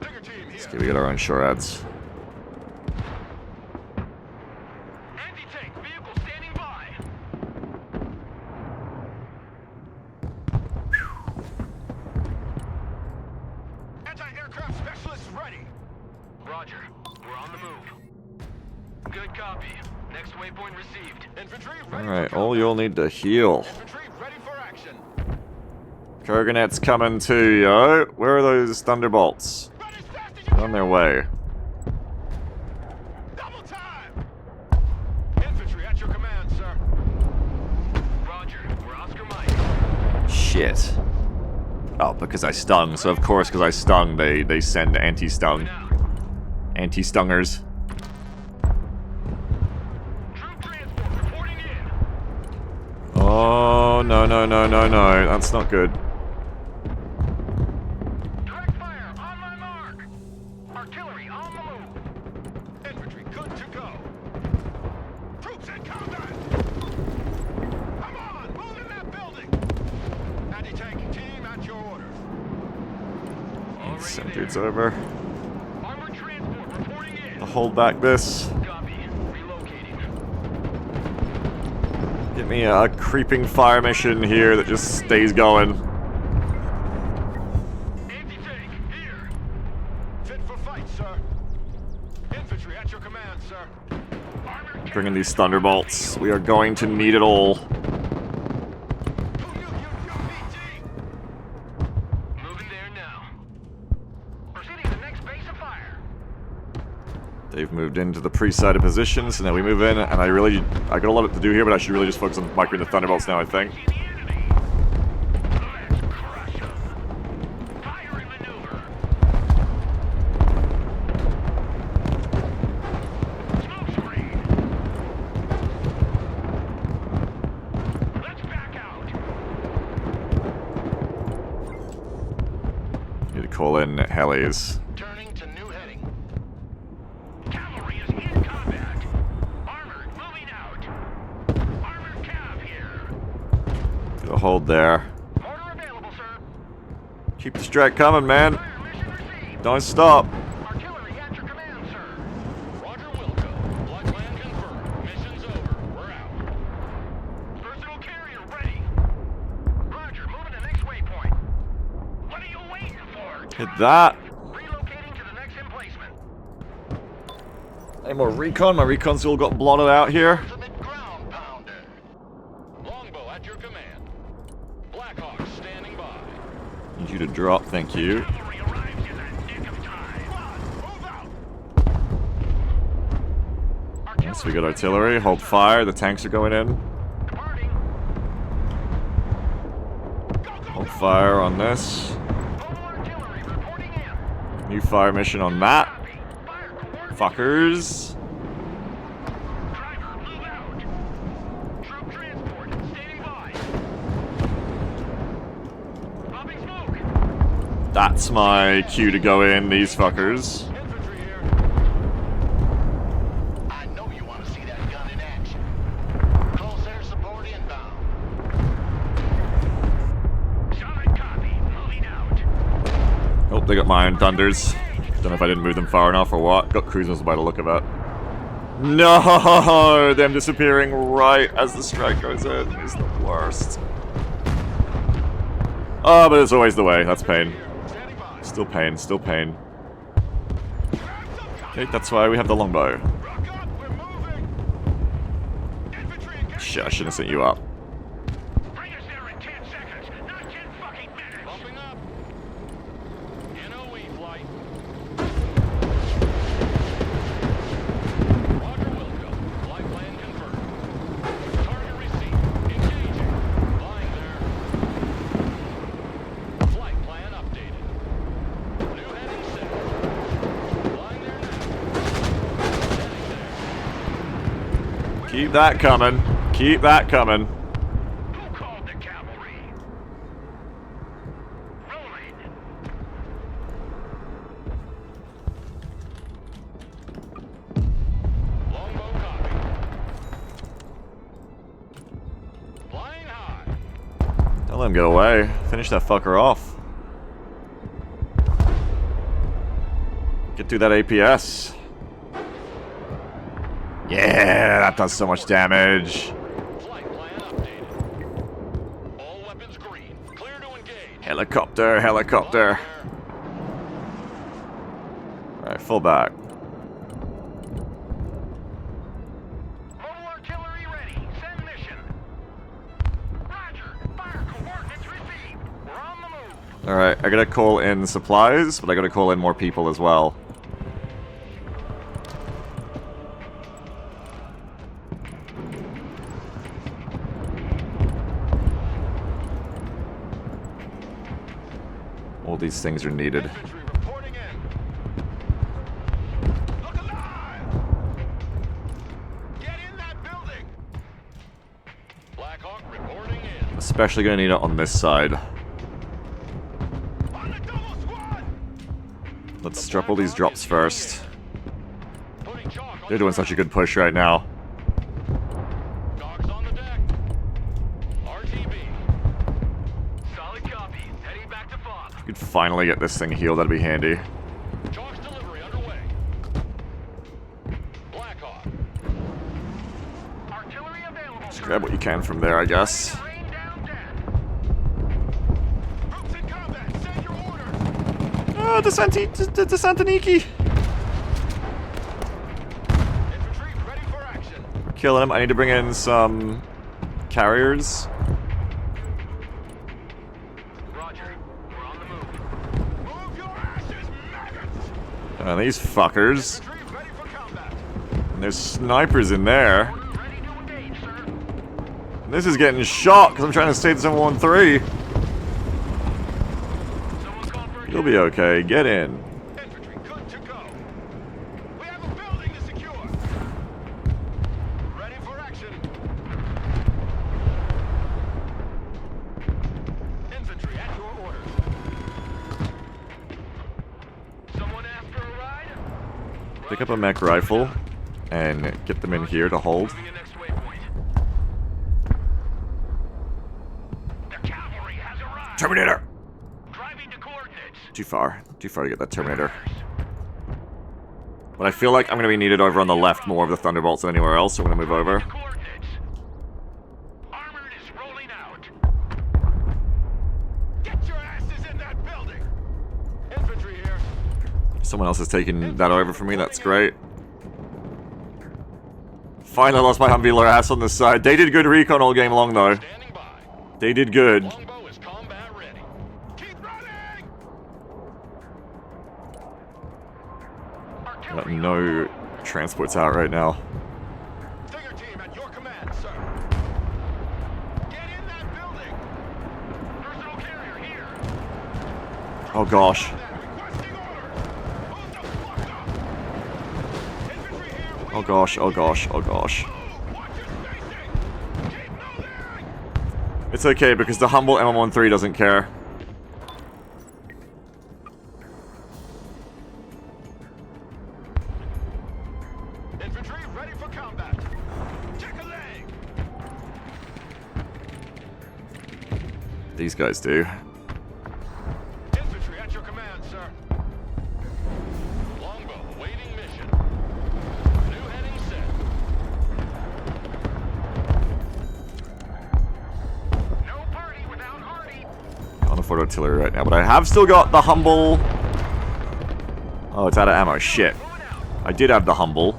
Bigger team here. Okay, we got our own shore ads. Anti-tank vehicle standing by. Anti-aircraft specialists ready. Roger. We're on the move. Good copy. Next waypoint received. Infantry ready. Alright, for all combat. you'll need to heal. Infantry ready for action. Koganet's coming too, yo. Where are those thunderbolts? Run as fast as you They're can. on their way. Double time! Infantry at your command, sir. Roger. We're Oscar Mike. Shit. Oh, because I stung. So of course, because I stung, they send anti-stung. Now. Anti-stungers. Troop transport reporting in. Oh, no, no, no, no, no. That's not good. Direct fire on my mark. Artillery on the move. Infantry good to go. Troops in combat. Come on, move in that building. Anti-tank team at your orders. Already Send there. dudes over. Armored transport reporting in. I'll hold back this. Copy. Relocating. Get me a creeping fire mission here that just stays going. Anti-tank here. Fit for fight, sir. Infantry at your command, sir. Armored Bringing these thunderbolts. We are going to need it all. Moving there now. Proceeding to the next base of fire. They've moved into the pre-sighted position, so now we move in, and I got a lot to do here, but I should really just focus on microing the thunderbolts now, I think. See the enemy. should call in helis. Turning to new heading. Cavalry is in combat. Armored moving out. Armored cav here. Get a hold there. Order available, sir. Keep the strike coming, man. Fire mission received. Don't stop. Artillery at your command, sir. Roger, Wilco. Flight plan confirmed. Mission's over. We're out. Personal carrier ready. Roger, moving to next waypoint. What are you waiting for? Hit that. Relocating to the next emplacement. Any more recon? My recon's all got blotted out here. Ultimate ground pounder. Longbow at your command. Blackhawk standing by. Need you to drop, thank you. Cavalry arrives in the nick of time. Move out. Yes, we got artillery. Hold fire. The tanks are going in. Departing. Hold fire on this. Mobile artillery reporting in. New fire mission on that. Copy. Fire coordinates. Fuckers. Driver, move out. Troop transport standing by. Popping smoke. That's my cue to go in, these fuckers. Infantry here. I know you want to see that gun in action. Close air support inbound. Solid copy. Moving out. Oh, they got my Iron Thunders. Don't know if I didn't move them far enough or what. Got cruise missiles by the look of it. No! Them disappearing right as the strike goes in is the worst. Oh, but it's always the way. That's pain. Standing by. Still pain, still pain. Okay, that's why we have the longbow. Rock up. We're moving. Infantry engaged. Shit, I shouldn't have sent you up. Bring us there in 10 seconds, not 10 fucking minutes. Bumping up. NOE flight. Roger, Wilco. Flight plan confirmed. Target received. Engaging. Flying there. Flight plan updated. New heading set. Flying there now. Heading there. Keep that coming. Keep that coming. Who called the cavalry? Rolling. Longbow copy. Flying high. Don't let him get away. Finish that fucker off. Get through that APS. Yeah, that does so much damage. Flight plan updated. All weapons green. Clear to engage. Helicopter, helicopter. Alright, full back. Mobile artillery ready. Send mission. Roger. Fire coordinates received. We're on the move. Alright, I gotta call in supplies, but I gotta call in more people as well. All these things are needed. Infantry reporting in. Look alive! Get in that building! Blackhawk reporting in. Especially gonna need it on this side. On the double squad! Let's drop all these drops first. Putting chalk on They're doing such a good push right now. Dogs on the deck. RTB. Solid copy. Heading back to FOB. We could finally get this thing healed, that'd be handy. Chalk's delivery underway. Blackhawk. Artillery available. Just grab what you can from there, I guess. Rain down dead. Troops in combat. Send your orders. Ah, Desantaniki! Infantry ready for action. We're killing him. I need to bring in some carriers. Roger. We're on the move. Move your asses, maggots! These fuckers. Infantry ready for combat. And there's snipers in there. Order ready to engage, sir. And this is getting shot because I'm trying to stay at 713. Someone call for You'll be okay. Get in. Infantry good to go. We have a building to secure. Ready for action. Infantry at your orders. Pick up a mech rifle and get them in here to hold. Moving to next waypoint. The cavalry has arrived. Terminator! Driving to coordinates. Too far to get that Terminator. But I feel like I'm going to be needed over on the left more of the Thunderbolts than anywhere else, so I'm going to move over. Coordinates. Armored is rolling out. Get your asses in that building. Infantry here. Someone else has taken that over from me, that's great. Finally lost my Humvee ass on this side. They did good recon all game long, though. Standing by. They did good. Longbow is combat ready. Keep running. Got no transports out right now. Stinger team at your command, sir. Get in that building. Personal carrier here. Oh gosh. Requesting order. Move the fuck up. Infantry here. Oh gosh, oh gosh, oh gosh. Watch your spacing. Keep moving. It's okay because the humble MM13 doesn't care. Infantry ready for combat. Check a leg. These guys do. Infantry at your command, sir. Longbow awaiting mission. New heading set. No party without Hardy. Can't afford artillery right now, but I have still got the humble. Oh, it's out of ammo. Shit. Moving out. I did have the humble.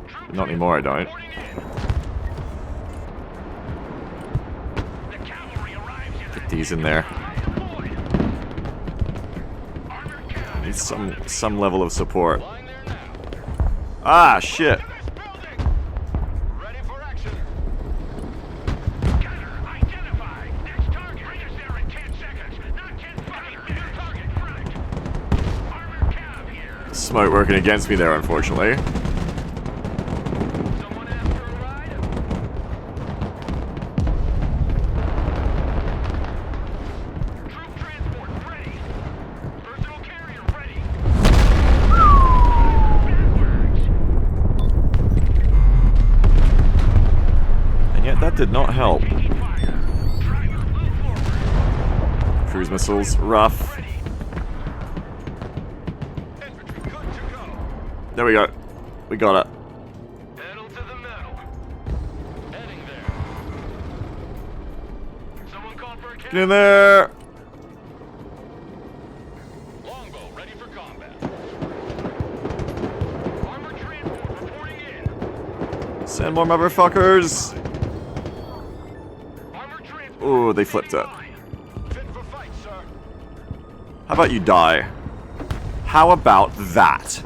Troop Not anymore, I don't. reporting in. The cavalry arrives in Get these in there. deployed. Armored cannon Need some level of support. flying there now. Ah, shit. To this building. Ready for action. Gunner identified. Next target. Bring us there in 10 seconds. Not 10 fucking minutes. Target front. Armored cav here. Smoke working against me there, unfortunately. Someone after a ride? Troop transport ready. Personal carrier ready. Backwards. And yet that did not help. Taking fire. Driver, move forward. Cruise missiles, rough. Ready. Infantry good to go. There we go. We got it. Pedal to the metal. Heading there. Someone called for a Get in cannon. there! Longbow ready for combat. Armored transport reporting in. Send more motherfuckers! Armored transport. Ooh, they flipped it. Fit for fight, sir. How about you die? How about that?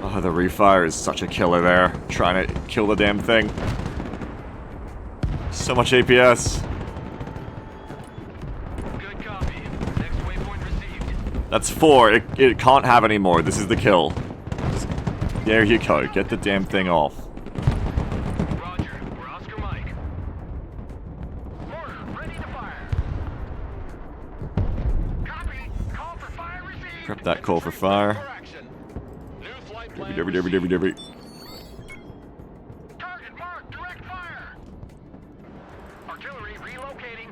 Oh, the refire is such a killer there. Trying to kill the damn thing. So much APS. Good copy. Next waypoint received. That's 4. It can't have any more. This is the kill. There you go. Get the damn thing off. Roger. We're Oscar Mike. Mortar ready to fire. Copy. Call for fire received. Prep that call for fire. For action. New flight plan. Derby. Target marked. Direct fire. Artillery relocating.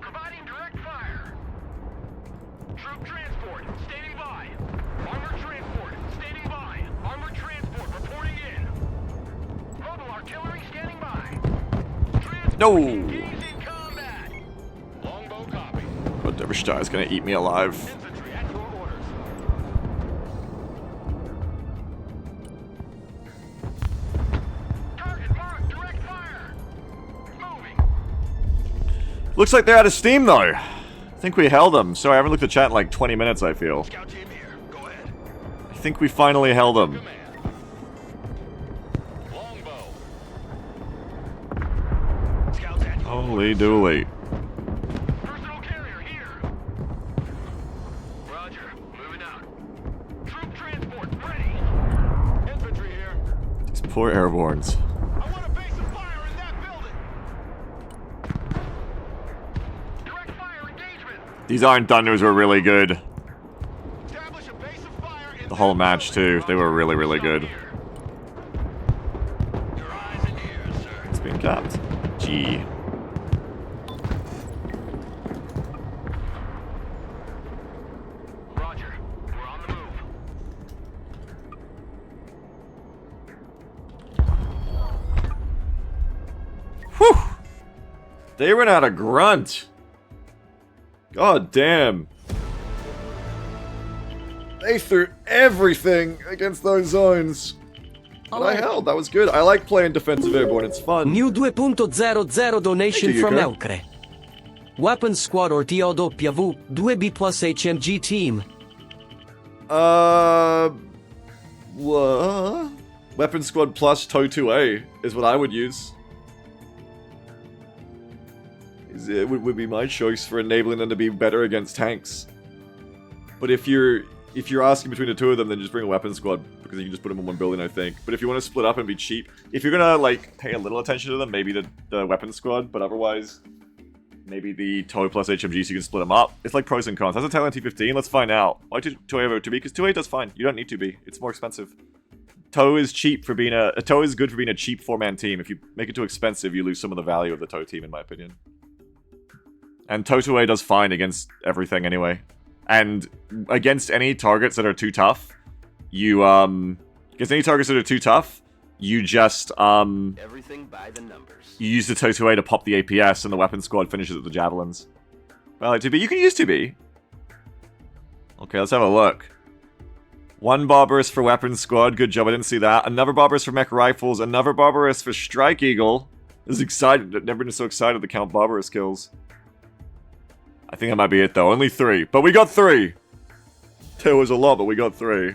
Providing direct fire. Troop transport standing by. Armored transport standing by. Armored transport reporting in. Mobile artillery standing by. Transport No. engaged in combat. Longbow copy. But Derbyshire is gonna eat me alive. Infantry at your orders. Target marked. Direct fire. Moving. Looks like they're out of steam though. I think we held them. Sorry, I haven't looked at chat in like 20 minutes, I feel. Scout team here. Go ahead. I think we finally held them. Command. Longbow. Scouts at your Holy dooly. personal carrier here. Roger. Moving out. Troop transport ready. Infantry here. These poor airborns. I want a base of fire in that building. These Iron Thunders were really good. Establish a base of fire in The whole that match, building. too. They were really, really good. Your eyes and ears, sir. It's being capped. Gee. Roger. We're on the move. Whew! They ran out of grunt. God damn. They threw everything against those zones. But I held. That was good. I like playing defensive airborne. It's fun. New 2.00 donation Thank you, from Yuko. Elcre. Weapons Squad or TOW 2B plus HMG team. What? Weapon Squad plus TOW 2A is what I would use. It would be my choice for enabling them to be better against tanks. But if you're asking between the two of them, then just bring a Weapon Squad, because you can just put them in one building, I think. But if you want to split up and be cheap, if you're gonna like pay a little attention to them, maybe the Weapon Squad, but otherwise, maybe the TOW plus HMG so you can split them up. It's like pros and cons. That's a Thailand T15, let's find out. Why 2A over 2B? Because 2A does fine. You don't need 2B. It's more expensive. TOW is cheap for being a TOW is good for being a cheap 4-man team. If you make it too expensive, you lose some of the value of the TOW team, in my opinion. And TOW 2A does fine against everything anyway. And against any targets that are too tough, you just Everything by the numbers. you use the TOW 2A to pop the APS, and the Weapon Squad finishes with the javelins. Well, like 2B, you can use 2B. Okay, let's have a look. One Barbarous for Weapon Squad, good job, I didn't see that. Another Barbarous for Mech Rifles, another Barbarous for Strike Eagle. This is excited, I've never been so excited to count Barbarous kills. I think that might be it though, only 3. But we got 3! 2 was a lot, but we got 3.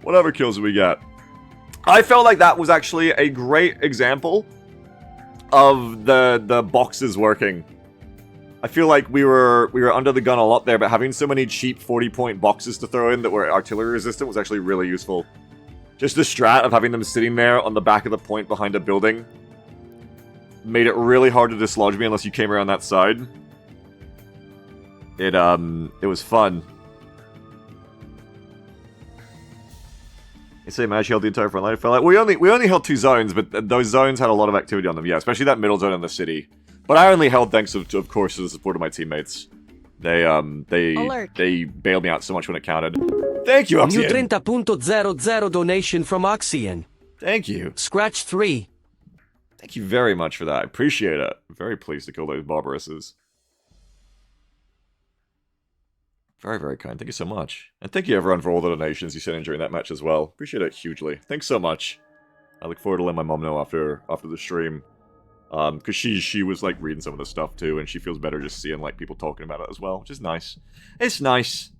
What other kills did we get? I felt like that was actually a great example of the boxes working. I feel like we were under the gun a lot there, but having so many cheap 40-point boxes to throw in that were artillery resistant was actually really useful. Just the strat of having them sitting there on the back of the point behind a building made it really hard to dislodge me unless you came around that side. It was fun. You say Maj held the entire front line. It felt like we only held 2 zones, but those zones had a lot of activity on them. Yeah, especially that middle zone in the city. But I only held thanks of course to the support of my teammates. They bailed me out so much when it counted. Thank you, New Oxyan. 30.00 donation from Oxyan. Thank you. Scratch 3. Thank you very much for that. I appreciate it. I'm very pleased to kill those Barbarouses. Very, very kind. Thank you so much. And thank you everyone for all the donations you sent in during that match as well. Appreciate it hugely. Thanks so much. I look forward to letting my mom know after the stream. Because she was like reading some of the stuff too, and she feels better just seeing like people talking about it as well, which is nice. It's nice.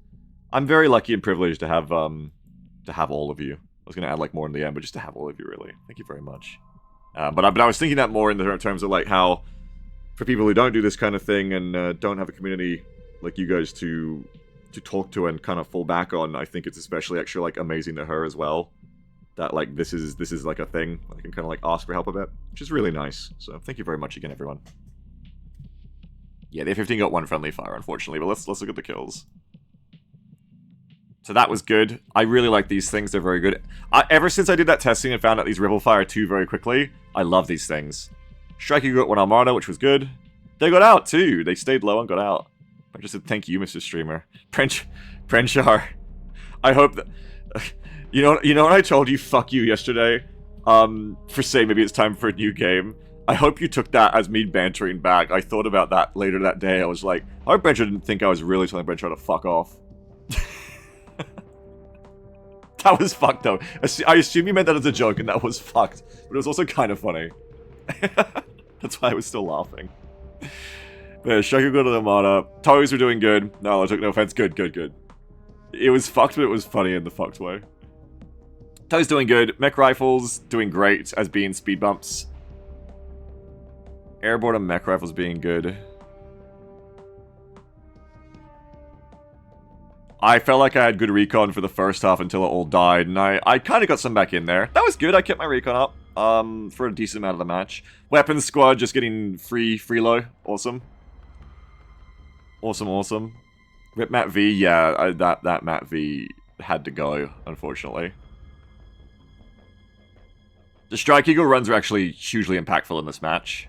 I'm very lucky and privileged to have all of you. I was gonna add like more in the end, but just to have all of you really. Thank you very much. But I was thinking that more in the terms of like how for people who don't do this kind of thing and don't have a community like you guys to talk to and kind of fall back on, I think it's especially actually like amazing to her as well. That like this is like a thing. I can kind of like ask for help a bit, which is really nice. So thank you very much again, everyone. Yeah, the A-15 got 1 friendly fire, unfortunately, but let's look at the kills. So that was good. I really like these things. They're very good. Ever since I did that testing and found out these ripple fire 2 very quickly, I love these things. Striking got 1 Armada, which was good. They got out too. They stayed low and got out. I just said thank you, Mr. Streamer. Prenchar. I hope that. You know what I told you, fuck you, yesterday? For saying maybe it's time for a new game. I hope you took that as me bantering back. I thought about that later that day. I was like, I hope Brenchar didn't think I was really telling Brenchar to fuck off. That was fucked though. I assume you meant that as a joke, and that was fucked. But it was also kind of funny. That's why I was still laughing. But yeah, Shaku go to the Armada. Toes were doing good. No, I took no offense. Good. It was fucked, but it was funny in the fucked way. Toes doing good. Mech Rifles doing great as being speed bumps. Airborne and Mech Rifles being good. I felt like I had good recon for the first half until it all died, and I kind of got some back in there. That was good. I kept my recon up for a decent amount of the match. Weapons Squad just getting free low. Awesome. Awesome. Rip Matt V, yeah, that Matt V had to go, unfortunately. The Strike Eagle runs are actually hugely impactful in this match.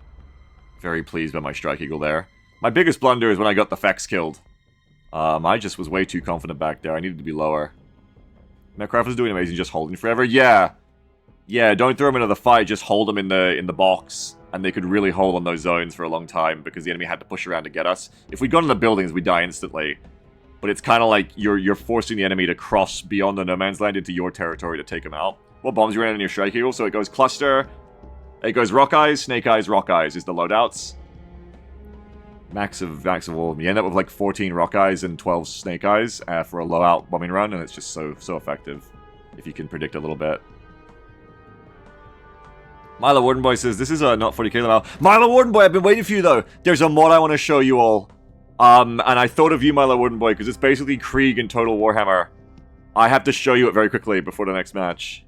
Very pleased by my Strike Eagle there. My biggest blunder is when I got the Fex killed. I just was way too confident back there. I needed to be lower. Metcraft was doing amazing, just holding forever. Yeah. Yeah, don't throw him into the fight, just hold him in the box. And they could really hold on those zones for a long time because the enemy had to push around to get us. If we'd gone in the buildings, we'd die instantly. But it's kind of like you're forcing the enemy to cross beyond the no man's land into your territory to take him out. What bombs you ran in your Strike Eagle? So it goes Cluster, it goes Rock Eyes, Snake Eyes, Rock Eyes is the loadouts. Max of all of them. You end up with like 14 Rock Eyes and 12 Snake Eyes for a low-out bombing run, and it's just so effective if you can predict a little bit. Milo Wardenboy says, this is not 40k level. Milo Wardenboy, I've been waiting for you though. There's a mod I want to show you all. And I thought of you, Milo Wardenboy, because it's basically Krieg in Total Warhammer. I have to show you it very quickly before the next match.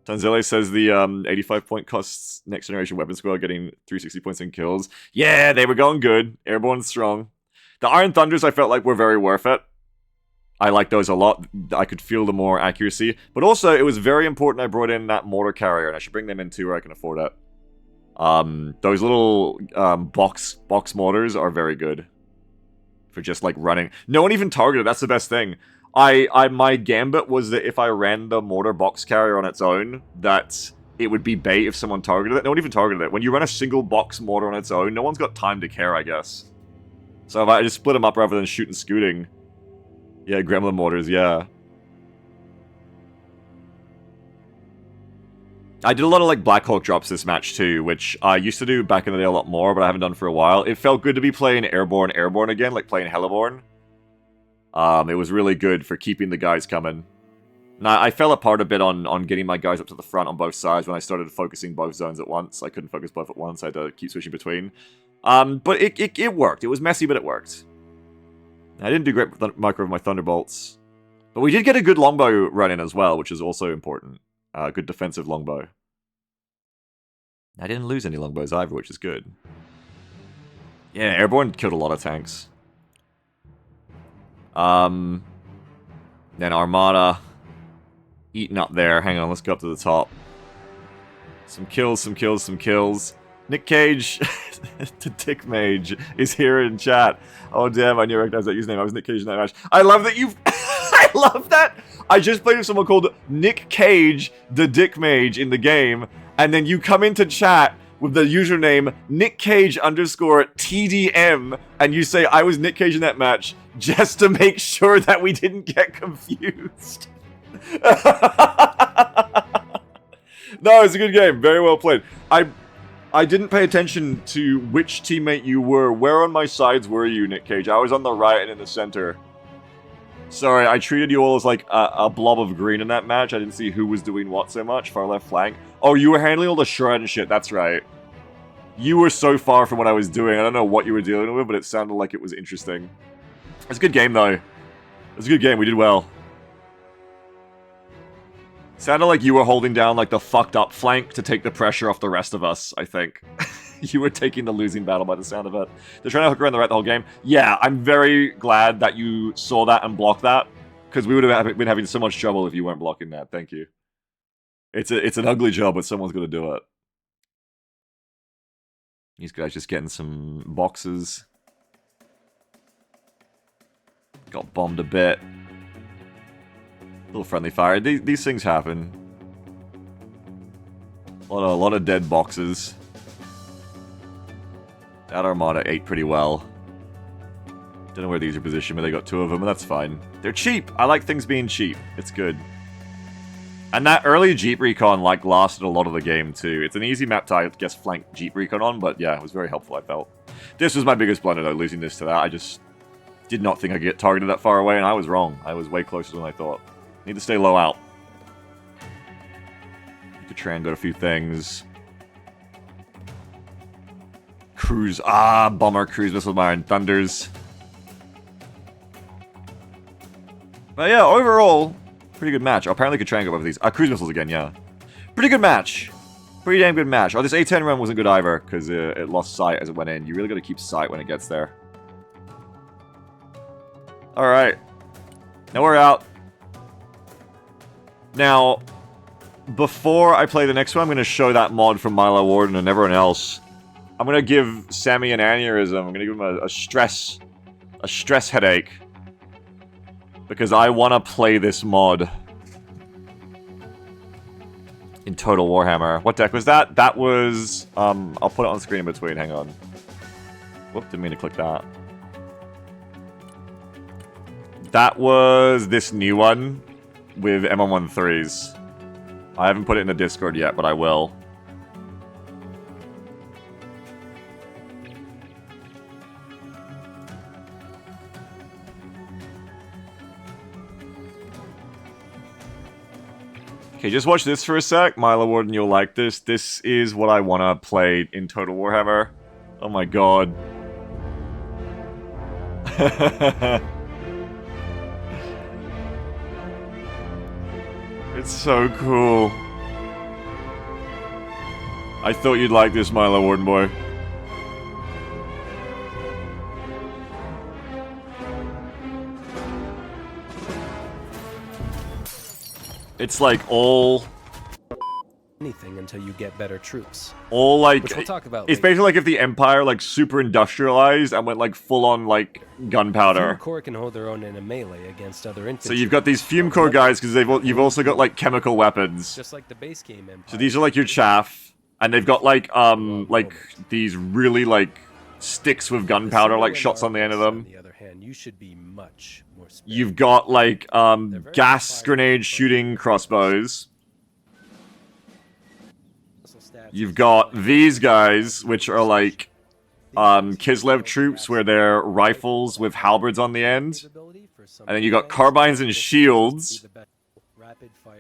Tanzele says the 85 point costs next generation weapon squad getting 360 points in kills. Yeah, they were going good. Airborne strong. The Iron Thunders I felt like were very worth it. I like those a lot. I could feel the more accuracy. But also, it was very important I brought in that mortar carrier, and I should bring them in too where I can afford it. Those little box mortars are very good. For just like running. No one even targeted, that's the best thing. My gambit was that if I ran the mortar box carrier on its own, that it would be bait if someone targeted it. No one even targeted it. When you run a single box mortar on its own, no one's got time to care, I guess. So if I just split them up rather than shoot and scooting. Yeah, Gremlin mortars, yeah. I did a lot of like Black Hawk drops this match too, which I used to do back in the day a lot more, but I haven't done for a while. It felt good to be playing Airborne again, like playing Heliborn. It was really good for keeping the guys coming. Now, I fell apart a bit on getting my guys up to the front on both sides when I started focusing both zones at once. I couldn't focus both at once, I had to keep switching between. But it worked. It was messy, but it worked. I didn't do great with micro of my Thunderbolts. But we did get a good longbow run in as well, which is also important. Good defensive longbow. I didn't lose any longbows either, which is good. Yeah, Airborne killed a lot of tanks. Then Armada. Eating up there. Hang on, let's go up to the top. Some kills. Nick Cage, the Dick Mage, is here in chat. Oh damn, I knew I recognized that username. I was Nick Cage in that match. I love that you've... I love that! I just played with someone called Nick Cage, the Dick Mage, in the game, and then you come into chat with the username NickCage_TDM, and you say, I was Nick Cage in that match, just to make sure that we didn't get confused. No, it's a good game. Very well played. I didn't pay attention to which teammate you were. Where on my sides were you, Nick Cage? I was on the right and in the center. Sorry, I treated you all as like a blob of green in that match. I didn't see who was doing what so much. Far left flank. Oh, you were handling all the shred and shit. That's right. You were so far from what I was doing. I don't know what you were dealing with, but it sounded like it was interesting. It's a good game, though. It was a good game. We did well. Sounded like you were holding down like the fucked up flank to take the pressure off the rest of us, I think. You were taking the losing battle by the sound of it. They're trying to hook around the right the whole game. Yeah, I'm very glad that you saw that and blocked that, because we would have been having so much trouble if you weren't blocking that. Thank you. It's an ugly job, but someone's going to do it. These guys just getting some boxes. Got bombed a bit. Little friendly fire. These things happen. A lot of dead boxes. That Armada ate pretty well. Don't know where these are positioned, but they got two of them, and that's fine. They're cheap! I like things being cheap. It's good. And that early Jeep Recon, like, lasted a lot of the game, too. It's an easy map to, I guess, flank Jeep Recon on, but yeah, it was very helpful, I felt. This was my biggest blunder, though, losing this to that. I just did not think I could get targeted that far away, and I was wrong. I was way closer than I thought. Need to stay low out. You could try and go to a few things. Cruise. Bomber, cruise missile, Iron Thunders. But yeah, overall, pretty good match. Apparently could try and go over these. Cruise missiles again, yeah. Pretty good match. Pretty damn good match. Oh, this A10 run wasn't good either, because it lost sight as it went in. You really got to keep sight when it gets there. Alright. Now we're out. Now, before I play the next one, I'm going to show that mod from Milo Warden and everyone else. I'm going to give Sammy an aneurysm. I'm going to give him a stress headache. Because I want to play this mod. In Total Warhammer. What deck was that? That was, I'll put it on screen in between, hang on. Whoop, didn't mean to click that. That was this new one with MM13s. I haven't put it in the Discord yet, but I will. Okay, just watch this for a sec. Milo Warden, you'll like this. This is what I want to play in Total Warhammer. Oh my god. It's so cool. I thought you'd like this, Milo Warden boy. It's like all anything until you get better troops. all like Which we'll talk about it's later. basically like if the Empire like super industrialized and went like full on like gunpowder. Fume Corps can hold their own in a melee against other infantry. So you've got these fume core guys because you've also got like chemical weapons. just like the base game Empire. So these are like your chaff, and they've got like these really like sticks with gunpowder like shots on the end of them. On the other hand, you should be much more spared. You've got like gas grenade shooting crossbows. You've got these guys, which are like Kislev troops, where they're rifles with halberds on the end. And then you've got carbines and shields.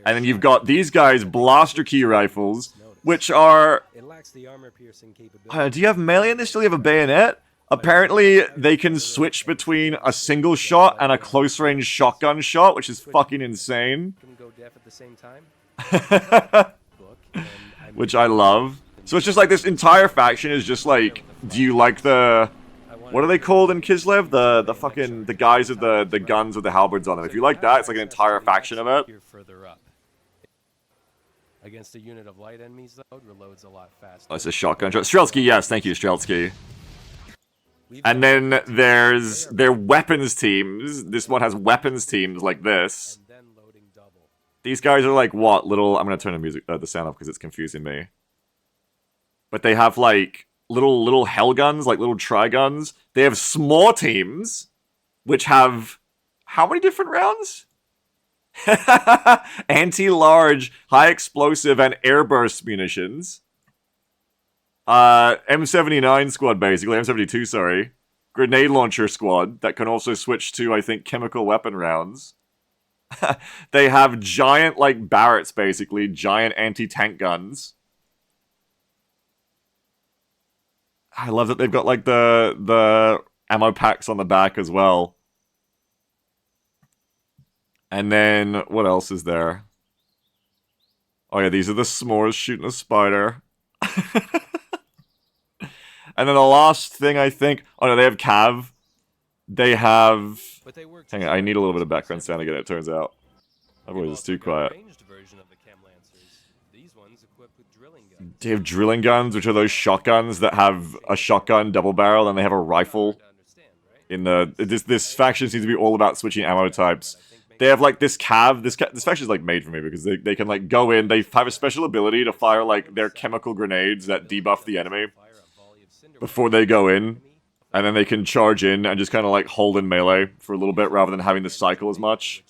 And then you've got these guys, blaster key rifles, which are... It lacks the armor-piercing capability. do you have melee in this? Do you have a bayonet? Apparently, they can switch between a single shot and a close-range shotgun shot, which is fucking insane. Can go deaf at the same time. Book, and Which I love. So it's just like this entire faction is just like, do you like the... What are they called in Kislev? The guys with the guns with the halberds on them. If you like that, it's like an entire faction of it. You're further up. Against a unit of light enemies, though, it reloads a lot faster. Oh, it's a shotgun shot. Streltsky, yes, thank you, Streltsky. And then there's their weapons teams. This one has weapons teams like this. And then loading double. These guys are like what? Little... I'm gonna turn the sound off because it's confusing me. But they have like little hell guns, like little tri-guns. They have small teams, which have... How many different rounds? Anti-large, high explosive, and airburst munitions. M79 squad, basically. M72, sorry. Grenade launcher squad that can also switch to, I think, chemical weapon rounds. They have giant, like, Barretts, basically. Giant anti-tank guns. I love that they've got, like, the ammo packs on the back as well. And then, what else is there? Oh yeah, these are the s'mores shooting a spider. And then the last thing, I think... Oh no, they have Cav. They have... But they work Hang on, I need a little bit of background sound again, it turns out. Otherwise it's too quiet. Ranged version of the Chem Lancers. These ones equipped with drilling guns. They have drilling guns, which are those shotguns that have a shotgun double barrel, and they have a rifle. In the... This faction seems to be all about switching ammo types. They have, like, this Cav. This faction is, like, made for me because they can, like, go in. They have a special ability to fire, like, their chemical grenades that debuff the enemy before they go in. And then they can charge in and just kind of, like, hold in melee for a little bit rather than having to cycle as much.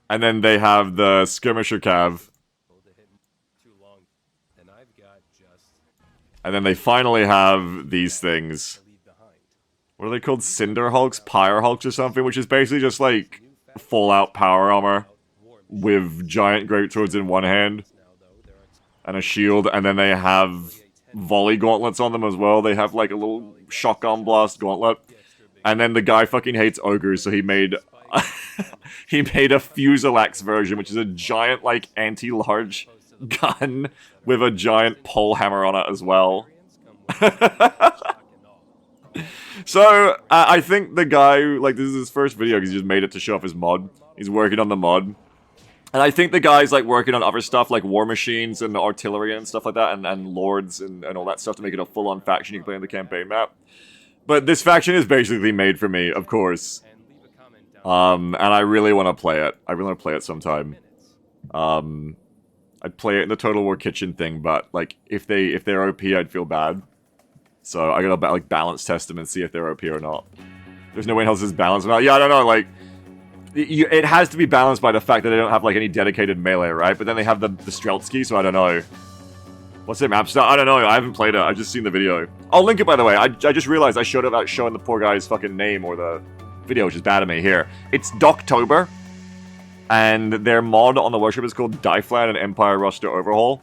And then they have the Skirmisher Cav. And then they finally have these things. What are they called? Cinder Hulks? Pyre Hulks or something? Which is basically just like Fallout power armor with giant great swords in one hand and a shield. And then they have volley gauntlets on them as well. They have like a little shotgun blast gauntlet. And then the guy fucking hates ogres, so he made he made a Fuselax version, which is a giant like anti-large gun with a giant pole hammer on it as well. So, I think the guy, like, this is his first video because he just made it to show off his mod. He's working on the mod. And I think the guy's, like, working on other stuff, like war machines and artillery and stuff like that, and lords and all that stuff to make it a full-on faction you can play in the campaign map. But this faction is basically made for me, of course. And leave a comment down And I really want to play it. I really want to play it sometime. I'd play it in the Total War Kitchen thing, but, like, if they're OP, I'd feel bad. So I gotta, like, balance test them and see if they're OP or not. There's no way else is balanced. Yeah, I don't know, like... it has to be balanced by the fact that they don't have, like, any dedicated melee, right? But then they have the Streltsky, so I don't know. What's their map style? I don't know. I haven't played it. I've just seen the video. I'll link it, by the way. I just realized I showed up showing the poor guy's fucking name or the video, which is bad of me here. It's Doctober, and their mod on the worship is called Diefland and Empire Roster Overhaul.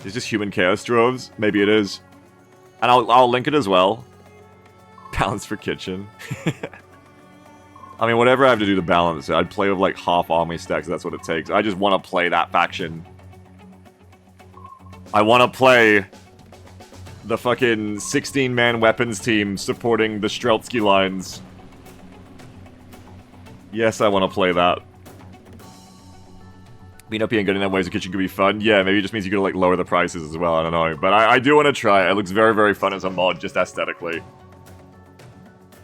Is this Human Chaos Droves? Maybe it is. And I'll link it as well. Balance for Kitchen. I mean, whatever I have to do to balance it, I'd play with, like, half army stacks, that's what it takes. I just want to play that faction. I want to play the fucking 16-man weapons team supporting the Streltsky lines. Yes, I want to play that. Being up here and getting that ways of kitchen could be fun. Yeah, maybe it just means you could, like, lower the prices as well, I don't know. But I do want to try it. It looks very, very fun as a mod, just aesthetically.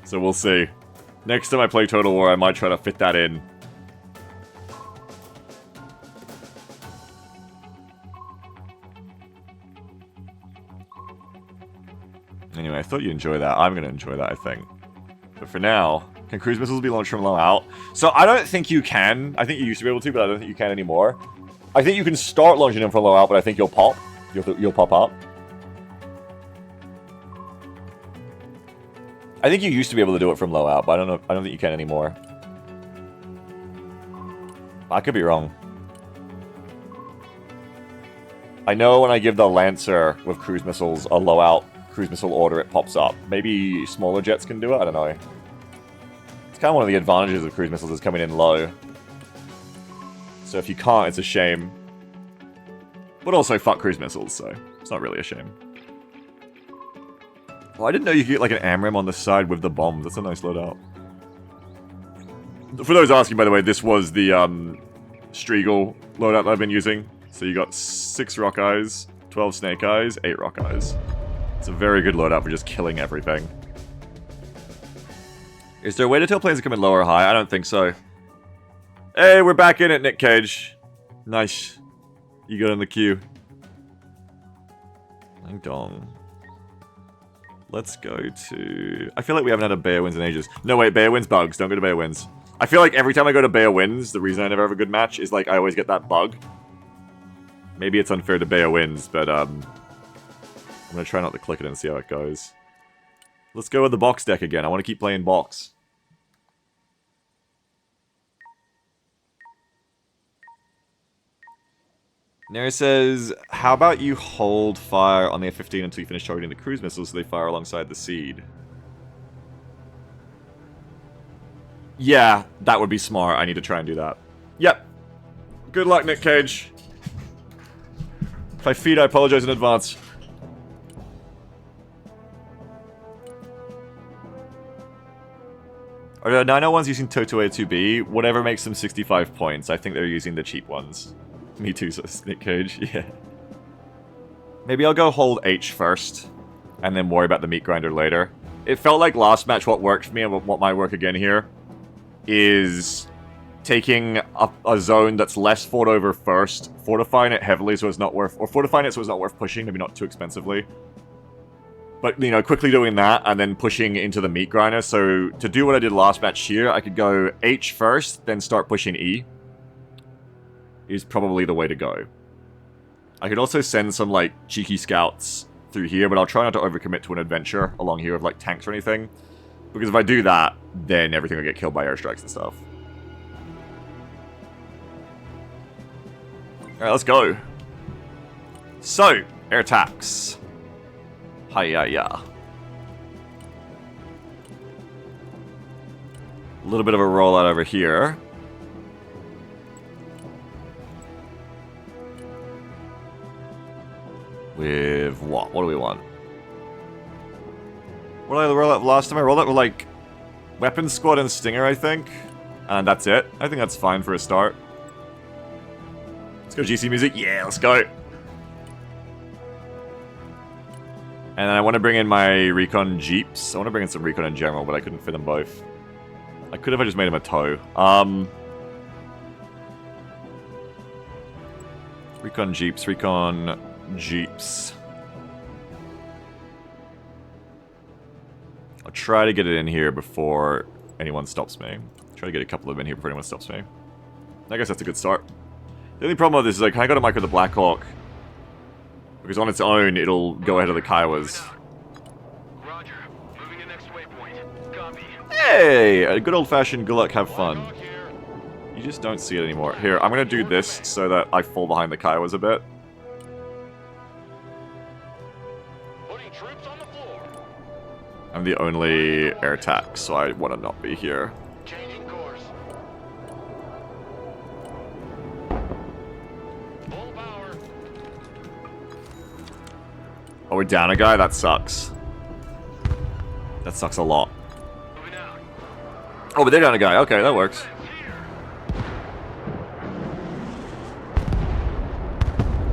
So we'll see. Next time I play Total War, I might try to fit that in. Anyway, I thought you'd enjoy that. I'm going to enjoy that, I think. But for now, can cruise missiles be launched from low out? So I don't think you can. I think you used to be able to, but I don't think you can anymore. I think you can start launching them from low out, but I think you'll pop. You'll pop up. I think you used to be able to do it from low out, but I don't know. I don't think you can anymore. I could be wrong. I know when I give the Lancer with cruise missiles a low out cruise missile order, it pops up. Maybe smaller jets can do it. I don't know. It's kind of one of the advantages of cruise missiles is coming in low. So if you can't, it's a shame. But also, fuck cruise missiles, so it's not really a shame. Well, I didn't know you could get, like, an AMRAAM on the side with the bombs. That's a nice loadout. For those asking, by the way, this was the, Striegel loadout that I've been using. So you got 6 Rock Eyes, 12 Snake Eyes, 8 Rock Eyes. It's a very good loadout for just killing everything. Is there a way to tell planes to come in low or high? I don't think so. Hey, we're back in it, Nick Cage. Nice. You got in the queue. Ding dong. Let's go to... I feel like we haven't had a Bear Wins in ages. No, wait, Bear Wins bugs. Don't go to Bear Wins. I feel like every time I go to Bear Wins, the reason I never have a good match is, like, I always get that bug. Maybe it's unfair to Bear Wins, but, I'm gonna try not to click it and see how it goes. Let's go with the box deck again. I want to keep playing box. Neri says, how about you hold fire on the F-15 until you finish targeting the cruise missiles so they fire alongside the seed? Yeah, that would be smart. I need to try and do that. Yep. Good luck, Nick Cage. If I feed, I apologize in advance. Are the 901s using Toto A2B? Whatever makes them 65 points. I think they're using the cheap ones. Me too, Nick Cage. Yeah. Maybe I'll go hold H first, and then worry about the meat grinder later. It felt like last match what worked for me, and what might work again here, is taking a zone that's less fought over first, fortifying it heavily so it's not worth, or fortifying it so it's not worth pushing, maybe not too expensively. But, you know, quickly doing that, and then pushing into the meat grinder. So, to do what I did last match here, I could go H first, then start pushing E. Is probably the way to go. I could also send some, like, cheeky scouts through here, but I'll try not to overcommit to an adventure along here with, like, tanks or anything. Because if I do that, then everything will get killed by airstrikes and stuff. Alright, let's go. So, air attacks. Hi-ya-ya. A little bit of a rollout over here. With what? What do we want? What did I roll out last time? I rolled out with, like, Weapon Squad and Stinger, I think. And that's it. I think that's fine for a start. Let's go GC music. Yeah, let's go. And then I want to bring in my Recon Jeeps. I want to bring in some Recon in general, but I couldn't fit them both. I could if I just made them a tow. Recon Jeeps, Recon Jeeps. I'll try to get it in here before anyone stops me. Try to get a couple of them in here before anyone stops me. I guess that's a good start. The only problem with this is, like, can I go to Micro the Blackhawk? Because on its own, it'll go ahead of the Kiowas. Roger. Moving to next waypoint. Copy. Hey! A good old-fashioned good luck, have fun. Blackhawk here. You just don't see it anymore. Here, I'm gonna do this so that I fall behind the Kiowas a bit. Putting troops on the floor. I'm the only air attack, so I want to not be here. Changing course. Full power. Oh, we're down a guy? That sucks. That sucks a lot. Moving out. Oh, but they're down a guy. Okay, that works. Here.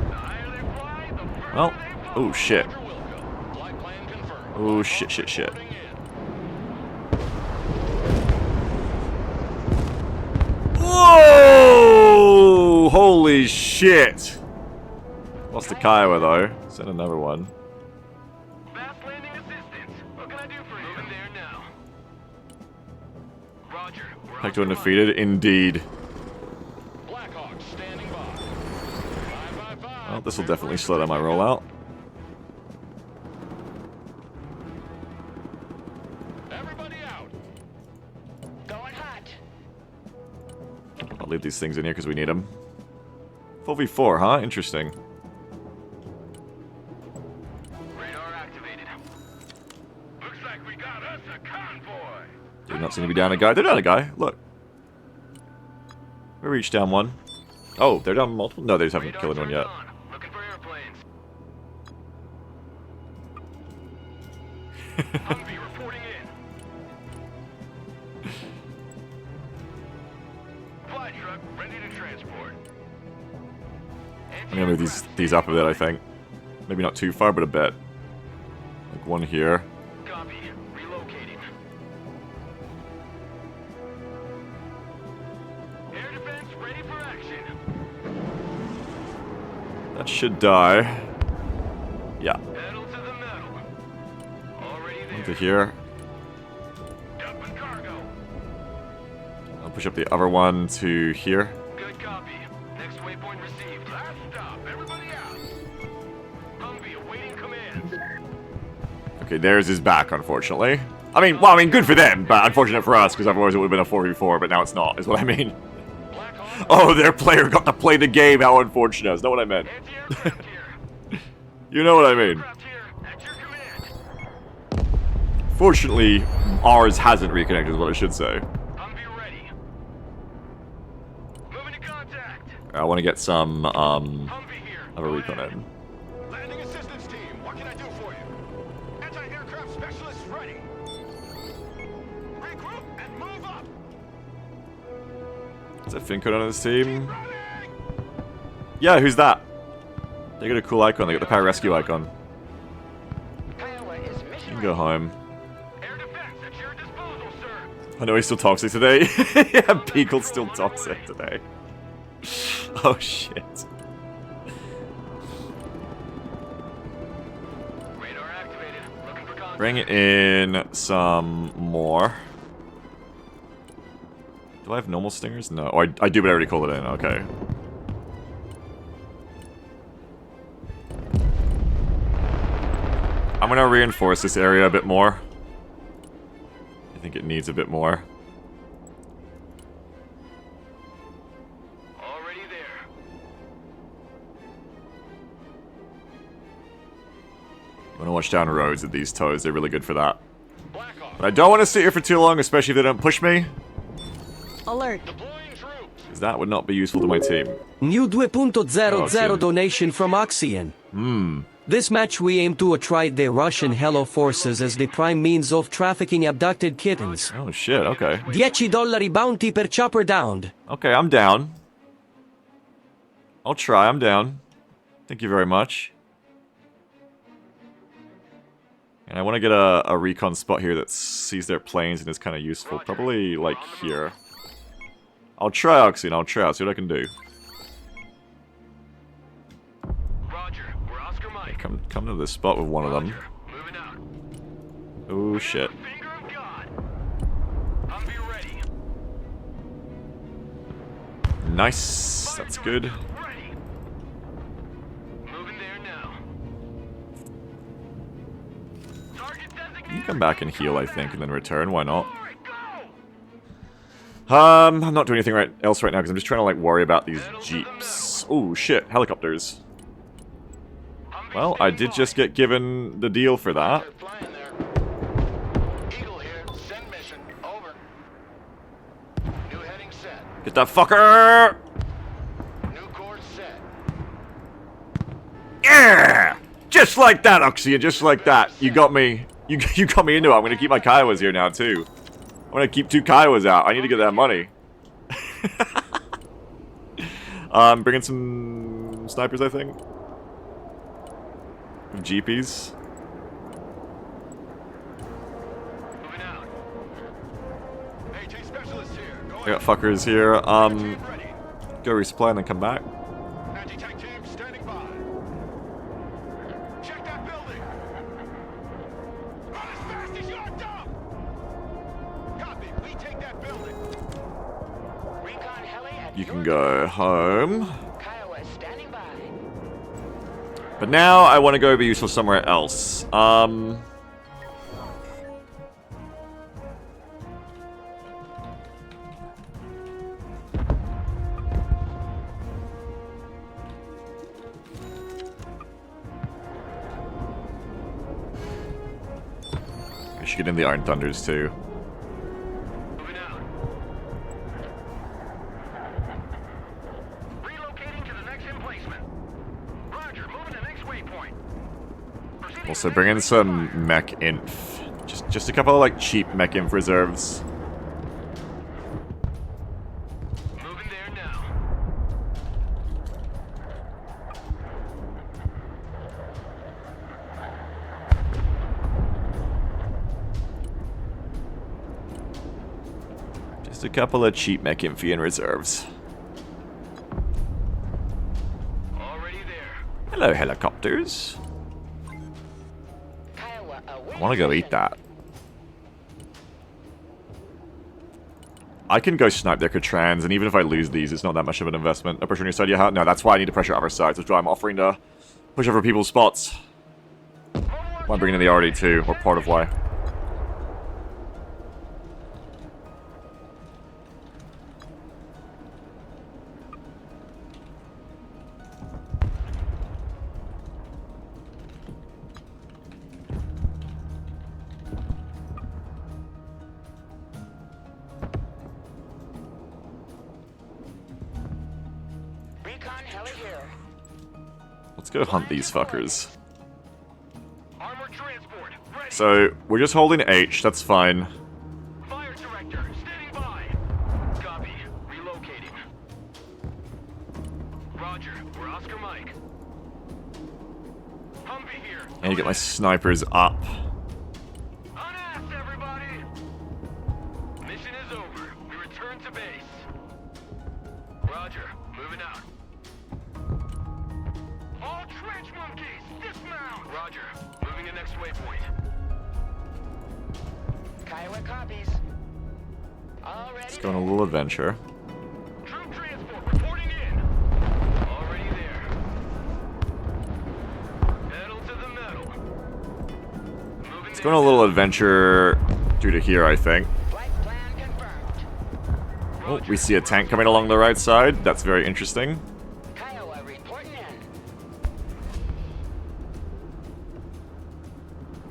The higher they fly, the further Well, they oh shit. Roger, Wilco. Flight plan confirmed. Oh shit, shit, shit. Moving in. Whoa! Holy shit! Lost a Kiowa though. Send another one. Fast landing assistance. What can I do for you? Moving there now. Roger. We're Hector on undefeated, indeed. Blackhawk standing by. 555. Well, this will definitely slow down my rollout. Everybody out. Going hot. I'll leave these things in here because we need them. 4v4, huh? Interesting. Radar activated. Looks like we got us a convoy. Do not seem to be down a guy. They're down a guy. Look. We reached down one. Oh, they're down multiple? No, they just haven't Radar killed anyone turned yet. on. Looking for airplanes. Humvee reporting in. Fly truck ready to transport. I'm gonna move these up a bit, I think. Maybe not too far, but a bit. Like one here. Copy. Relocating. Air defense ready for action. That should die. Yeah. Pedal to the metal. Already there. Into here. Dumping cargo. I'll push up the other one to here. Good copy. Next waypoint received. Last stop. Everybody out. Humvee awaiting commands. Okay, theirs is back, unfortunately. I mean, well, good for them, but unfortunate for us, because otherwise it would have been a 4v4, but now it's not, is what I mean. Blackhawk. Oh, their player got to play the game, how unfortunate. That's not what I meant. Anti-aircraft here. You know what I mean. Aircraft here. At your command. Fortunately, ours hasn't reconnected, is what I should say. Humvee ready. Moving to contact. I want to get some, Humvee here. other recon in. Landing assistance team. What can I do for you? Anti-aircraft specialists ready. Regroup and move up. Is that Finco on this team? Running. Yeah, who's that? They got a cool icon, they got the pararescue icon. You can go home. Air defense at your disposal, sir. I know he's still toxic today. Yeah, Beagle's still toxic today. Oh shit. Radar activated. Looking for contact. Bring in some more. Do I have normal stingers? No. Oh, I do, but I already called it in. Okay. I'm gonna reinforce this area a bit more. I think it needs a bit more. Already there. I'm gonna watch down roads at these tows. They're really good for that. Blackhawk. But I don't want to sit here for too long, especially if they don't push me, Alert. Deploying troops. because that would not be useful to my team. New 2.00 Oh, shit. donation from Oxian. This match we aim to attrite the Russian Hello Forces as the prime means of trafficking abducted kittens. Oh shit, okay. $10 bounty per chopper downed. Okay, I'm down. I'll try, I'm down. Thank you very much. And I want to get a recon spot here that sees their planes and is kind of useful. Probably, like, here. I'll try, Oxy, and I'll try. I'll see what I can do. Roger, we're Oscar Mike. Come to this spot with one of them. Moving out. Oh, shit. Finger of God. Humvee ready. Nice. That's good. Ready. Moving there now. Target designated. You can come back and heal, I think, and then return. Why not? All right, go. I'm not doing anything else right now because I'm just trying to, like, worry about these jeeps. Oh, shit. Helicopters. Well, I did just get given the deal for that. Flying there. Eagle here. Send mission. Over. New heading set. Get that fucker! New course set. Yeah! Just like that, Oxy, and just like that. You got me. You got me into it. I'm gonna keep my Kiowas here now, too. I'm gonna keep 2 Kiowas out. I need to get that money. Bringing some snipers, I think. GPs. Moving out. AT specialist here. Go I got fuckers here. Ready. Go resupply and then come back. Anti-tank team standing by. Check that building. Run as fast as you're dumb. Copy. We take that building. Recon heli at You can your go home. Kiowa standing by. But now I want to go be useful somewhere else. I should get in the Iron Thunders too. Moving out. Relocating to the next emplacement. Roger. Moving to next waypoint. Proceeding Also to bring in next some waypoint. mech inf. Just a couple of like cheap mech inf reserves. Moving there now. Just a couple of cheap mech inf in reserves. Already there. Hello, helicopters. Kiowa I want to go eat that. I can go snipe their Catrans, and even if I lose these, it's not that much of an investment. A pressure on your side, yeah? No, that's why I need to pressure other sides. That's why I'm offering to push over people's spots. Why I'm bringing in the RD2, or part of why. Recon heli here. Let's go hunt these fuckers. Armored transport. Ready. So, we're just holding H, that's fine. Fire director. Standing by. Copy. Relocating. Roger. We're Oscar Mike. Humvee here. I need to get my snipers up. Unasked, everybody. Mission is over. We return to base. Roger. Moving out. All trench monkeys, dismount. Roger. Moving to next waypoint. Kiowa copies. Already. Let's go on a little adventure. Troop transport reporting in. Already there. Pedal to the metal. Moving Let's go on a little adventure through to here, I think. Flight plan confirmed. Oh, we see a tank coming along the right side. That's very interesting. Kiowa reporting in.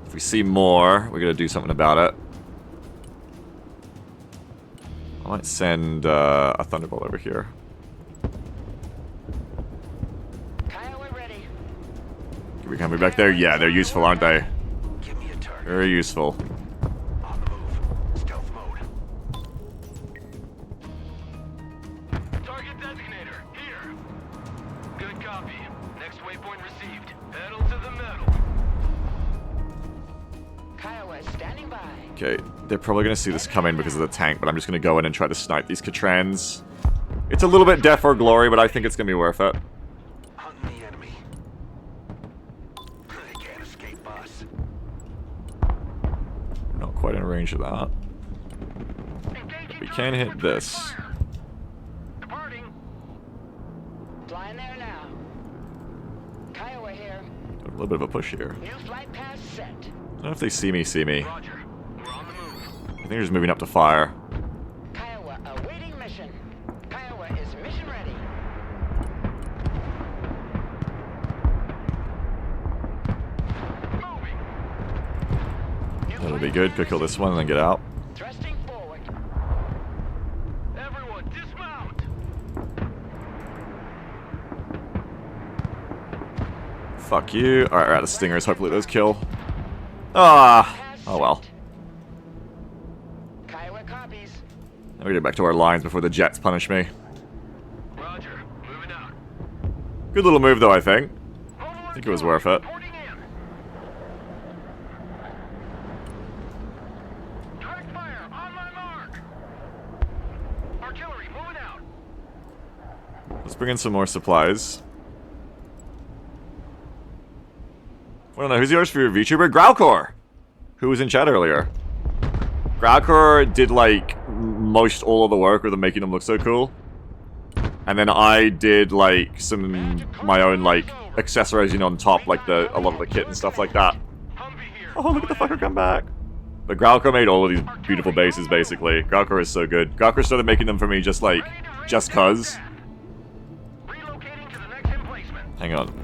If we see more, we're gonna do something about it. I might send a Thunderbolt over here. Kiowa ready. Can we move back there? Yeah, they're useful, aren't they? Give me a target. Very useful. On the move. Stealth mode. Target designator, here. Good copy. Next waypoint received. Pedal to the metal. Kiowa standing by. Okay, they're probably going to see this coming because of the tank, but I'm just going to go in and try to snipe these Catrans. It's a little bit death or glory, but I think it's going to be worth it. Hunting the enemy. They can't escape us. Not quite in range of that. We can hit this. Departing. Flying there now. Kiowa here. A little bit of a push here. New flight path set. I don't know if they see me. Roger. We're on the move. I think they're just moving up to fire. Kiowa awaiting mission. Kiowa is mission ready. Moving. That'll be good. Go kill this one and then get out. Thrusting forward. Everyone, dismount. Fuck you. Alright, we're out of stingers. Hopefully those kill. Ah. Oh well. Kiowa copies. Now we get back to our lines before the jets punish me. Roger. Moving out. Good little move though, I think. I think it was worth it. Reporting in. Direct fire on my mark. Artillery moving out. Let's bring in some more supplies. I don't know, who's yours for your VTuber? Growlcore! Who was in chat earlier. Growlcore did, like, most all of the work with them making them look so cool. And then I did, like, my own, like, accessorizing on top, like, a lot of the kit and stuff like that. Humvee here. Oh, look at the fucker come back! But Growlcore made all of these beautiful bases, basically. Growlcore is so good. Growlcore started making them for me just, like, just cuz. Relocating to the next emplacement. Hang on.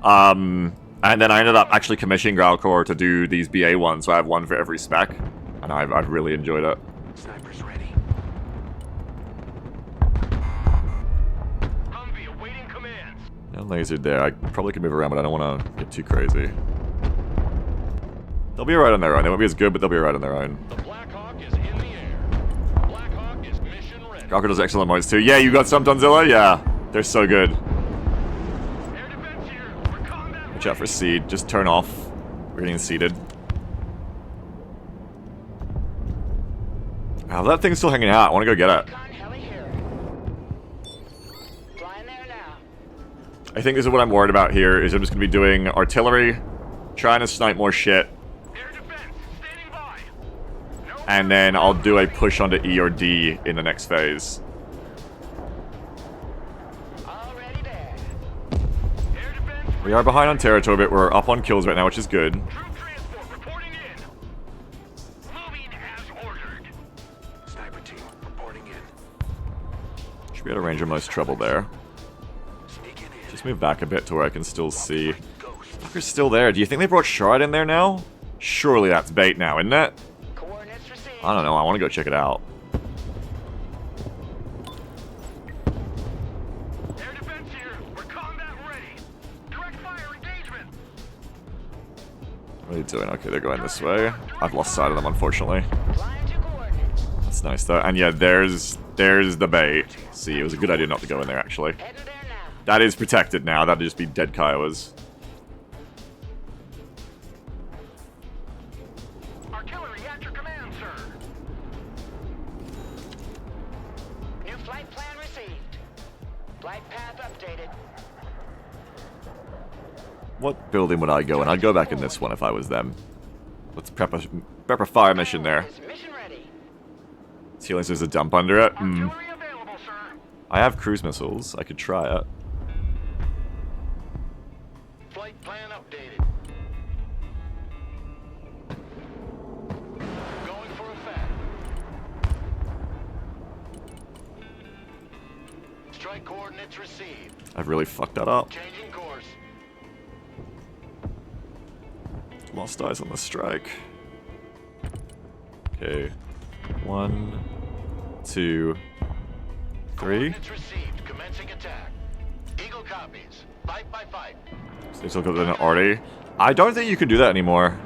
And then I ended up actually commissioning Growlcore to do these BA ones, so I have one for every spec. And I've really enjoyed it. Snipers ready. Humvee awaiting commands. No lasered there. I probably could move around, but I don't want to get too crazy. They'll be alright on their own. They won't be as good, but they'll be alright on their own. The Black Hawk is in the air. Black Hawk is mission ready. Growlcore does excellent modes too. Yeah, you got some, Donzilla? Yeah. They're so good. Air defense here. We're combat Watch out for seed. Just turn off. We're getting seeded. Oh, that thing's still hanging out. I want to go get it. Recon heli here. Flying there now. I think this is what I'm worried about here, is I'm just going to be doing artillery, trying to snipe more shit, Air defense standing by. No and then I'll do a push onto E or D in the next phase. Already there. air defense. We are behind on territory, but we're up on kills right now, which is good. Troop transport reporting in. Moving as ordered. Sniper team reporting in. Should be out of range of most trouble there. Sneaking in. Just move back a bit to where I can still see. Ghost. Fucker's still there. Do you think they brought Shard in there now? Surely that's bait now, isn't it? Coordinates received. I don't know. I want to go check it out. Air defense here. We're combat ready. Direct fire engagement. What are you doing? Okay, they're going this way. I've lost sight of them, unfortunately. Flying to coordinates. That's nice, though. And yeah, there's the bait. See, it was a good idea not to go in there, actually. Heading there now. That is protected now. That'd just be dead Kiowas. Artillery at your command, sir. New flight plan received. Flight path updated. What building would I go in? I'd go back in this one if I was them. Let's prep a fire mission there. Is mission ready. See, there's a dump under it. Hmm. Artillery available, sir. I have cruise missiles. I could try it. Flight plan updated. Going for a FAT. Strike coordinates received. I've really fucked that up. Changing course. Lost eyes on the strike. Okay. 1, 2, 3. Coordinates received. Commencing attack. Eagle copies. Fight by fight. So you still got an arty. I don't think you can do that anymore.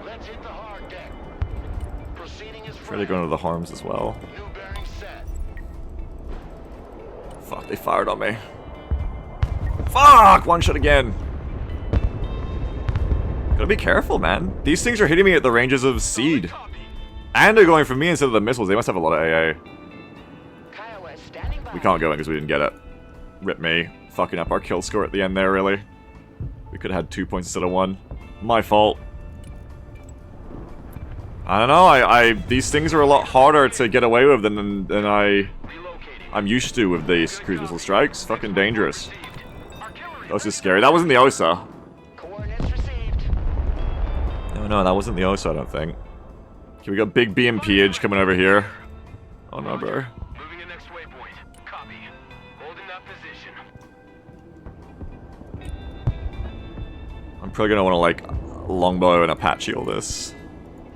Let's hit the hard deck. Proceeding is Try to go into the harms as well. New bearing set. Fuck, they fired on me. Fuck! One shot again. Gotta be careful, man. These things are hitting me at the ranges of Seed. And they're going for me instead of the missiles. They must have a lot of AA. Kiowa standing by. We can't go in because we didn't get it. Rip me. Fucking up our kill score at the end there, really. We could have had 2 points instead of 1. My fault. I don't know, these things are a lot harder to get away with than I'm used to with these cruise missile strikes. Fucking dangerous. That was just scary. That wasn't the OSA. Coordinates received. No, that wasn't the OSA, I don't think. Okay, we got big BMPage coming over here. Oh no, bro. Moving to next waypoint. Copy. Holding that position. I'm probably gonna want to, like, longbow and Apache all this.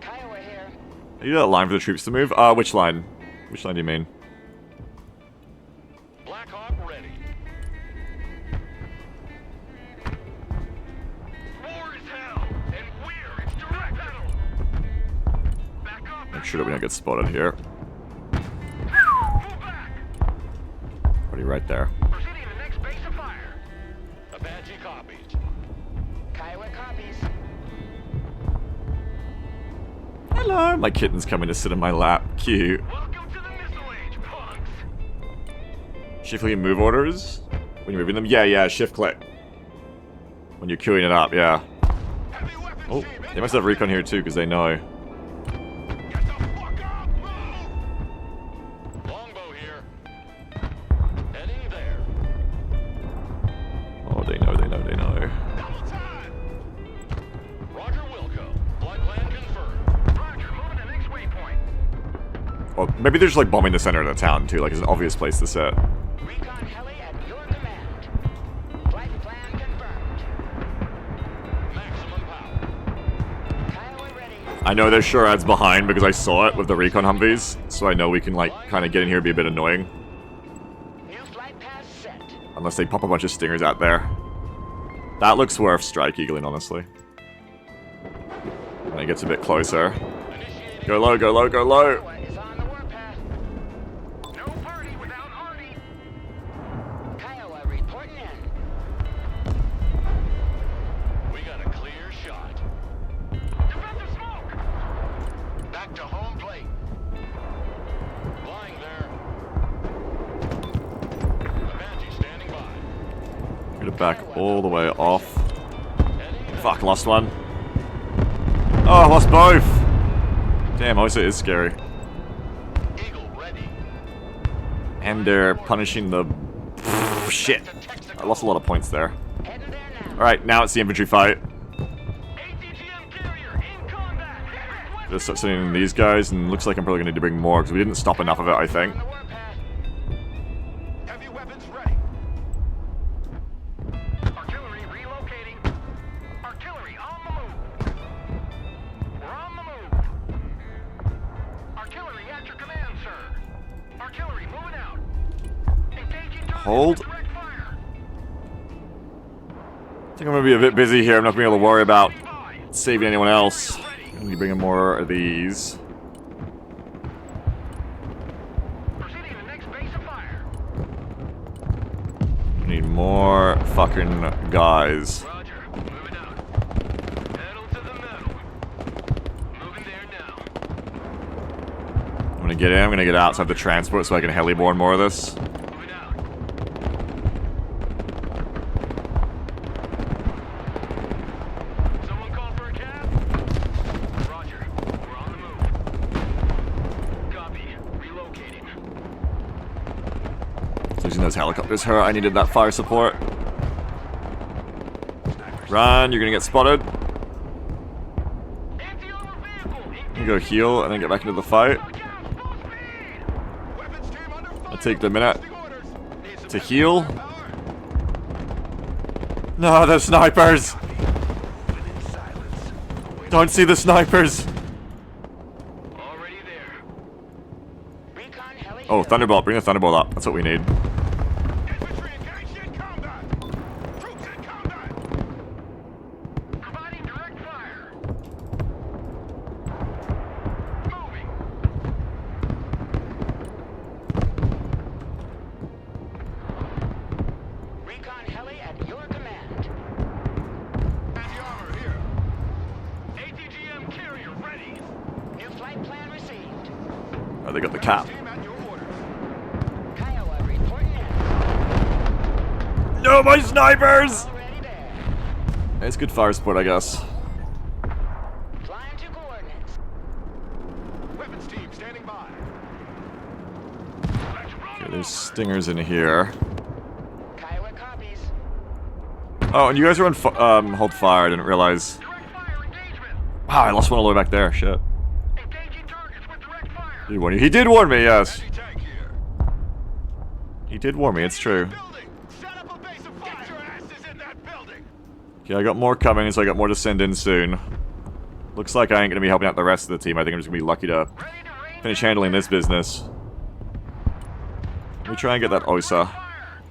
Kiowa here. You got a line for the troops to move? Which line? Which line do you mean? Black Hawk ready. War is hell, and we're its direct pedal. Back up. Make sure that we don't get spotted here. Move back. Already right there. Proceeding to the next base of fire. Apache copies. Kiowa copies. Hello! My kitten's coming to sit in my lap. Cute. Welcome to the missile age, punks. Shift click and move orders? When you're moving them? Yeah, shift click. When you're queuing it up, yeah. Heavy weapons Oh, team, they must have recon here too, because they know. Get the fuck up! Move! Longbow here. Heading there. Oh, they know. Double time! Roger Wilco. Flight plan confirmed. Roger, moving to next waypoint. Or maybe they're just like bombing the center of the town too, like it's an obvious place to sit. Recon heli at your command. Flight plan confirmed. Maximum power. Kiowa ready. I know there's SHORADs behind because I saw it with the recon Humvees, so I know we can like kind of get in here and be a bit annoying. New flight path set. Unless they pop a bunch of stingers out there. That looks worth strike eagling, honestly. When it gets a bit closer. Initiating. Go low, go low, go low! Kiowa is on the warpath. No party without Artie. Kiowa reporting in. We got a clear shot. Defensive smoke! Back to home plate. Flying there. Apache standing by. I'm gonna back all the way off. Heading there. Fuck, lost one. Oh, I lost both! Damn, OSA is scary. Eagle ready. And they're punishing the... shit. I lost a lot of points there. Heading there now. Alright, now it's the infantry fight. ATGM carrier in combat. Just start sending these guys, and looks like I'm probably gonna need to bring more, because we didn't stop enough of it, I think. On the warpath. Heavy weapons ready. Artillery relocating. Artillery on the move. We're on the move. Artillery at your command, sir. Artillery moving out. Engaging target Hold. with direct fire. I think I'm gonna be a bit busy here. I'm not gonna be able to worry about By. saving anyone else. I'm gonna be bringing more of these. Proceeding to the next base of fire. We need more fucking guys. Roger. Moving out. Pedal to the metal. Moving there now. I'm gonna get in, I'm gonna get outside the transport so I can heliborne more of this. Moving out. Someone call for a cab? Roger. We're on the move. Copy. Relocating. Losing those helicopters hurt. I needed that fire support. Run, you're gonna get spotted. Anti-armor vehicle. You go heal and then get back into the fight. Look out. Full speed. Weapons team under fire. I'll take the minute Orders. Need some to heal. power. No, the snipers! Within silence. Don't see the snipers! Already there. Recon Oh, Thunderbolt. Bring the Thunderbolt up. That's what we need. Infantry engaged in combat. Troops in combat. Providing direct fire. Moving. Recon heli at your command. Anti-armor here. ATGM carrier ready. New flight plan received. Oh, they got the cap. Team at your orders. Kiowa reporting in. No, my snipers! Already there. It's good fire support, I guess. Flying to coordinates. Weapons team standing by. Let's run. Okay, there's stingers in here. Kiowa copies. Oh, and you guys are on hold fire. I didn't realize. Direct fire engagement. Wow, I lost one all the way back there. Shit. Engaging targets with direct fire. He warned you. He did warn me, yes. Anti-tank here. He did warn me, it's true. Building. Set up a base of fire. Get your asses in that building. Okay, I got more coming, so I got more to send in soon. Looks like I ain't gonna be helping out the rest of the team. I think I'm just gonna be lucky to Ready to rain finish handling this business. Let me try and get that OSA. fire.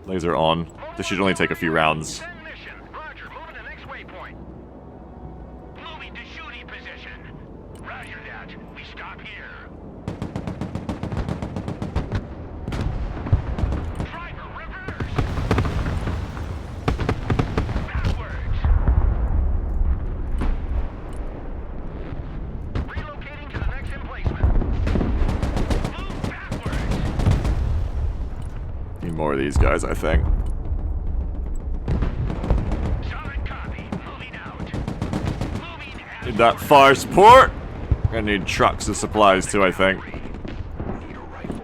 Laser on. This should only take a few rounds. Send mission. Roger. Moving to next waypoint. Moving to shooting position. Roger that. We stop here. Driver, reverse. Backwards. Relocating to the next emplacement. Move backwards. Need more of these guys, I think. Solid copy. Moving out. Moving out. Need that fire support. Gonna need trucks and supplies too, I think. Need a rifle.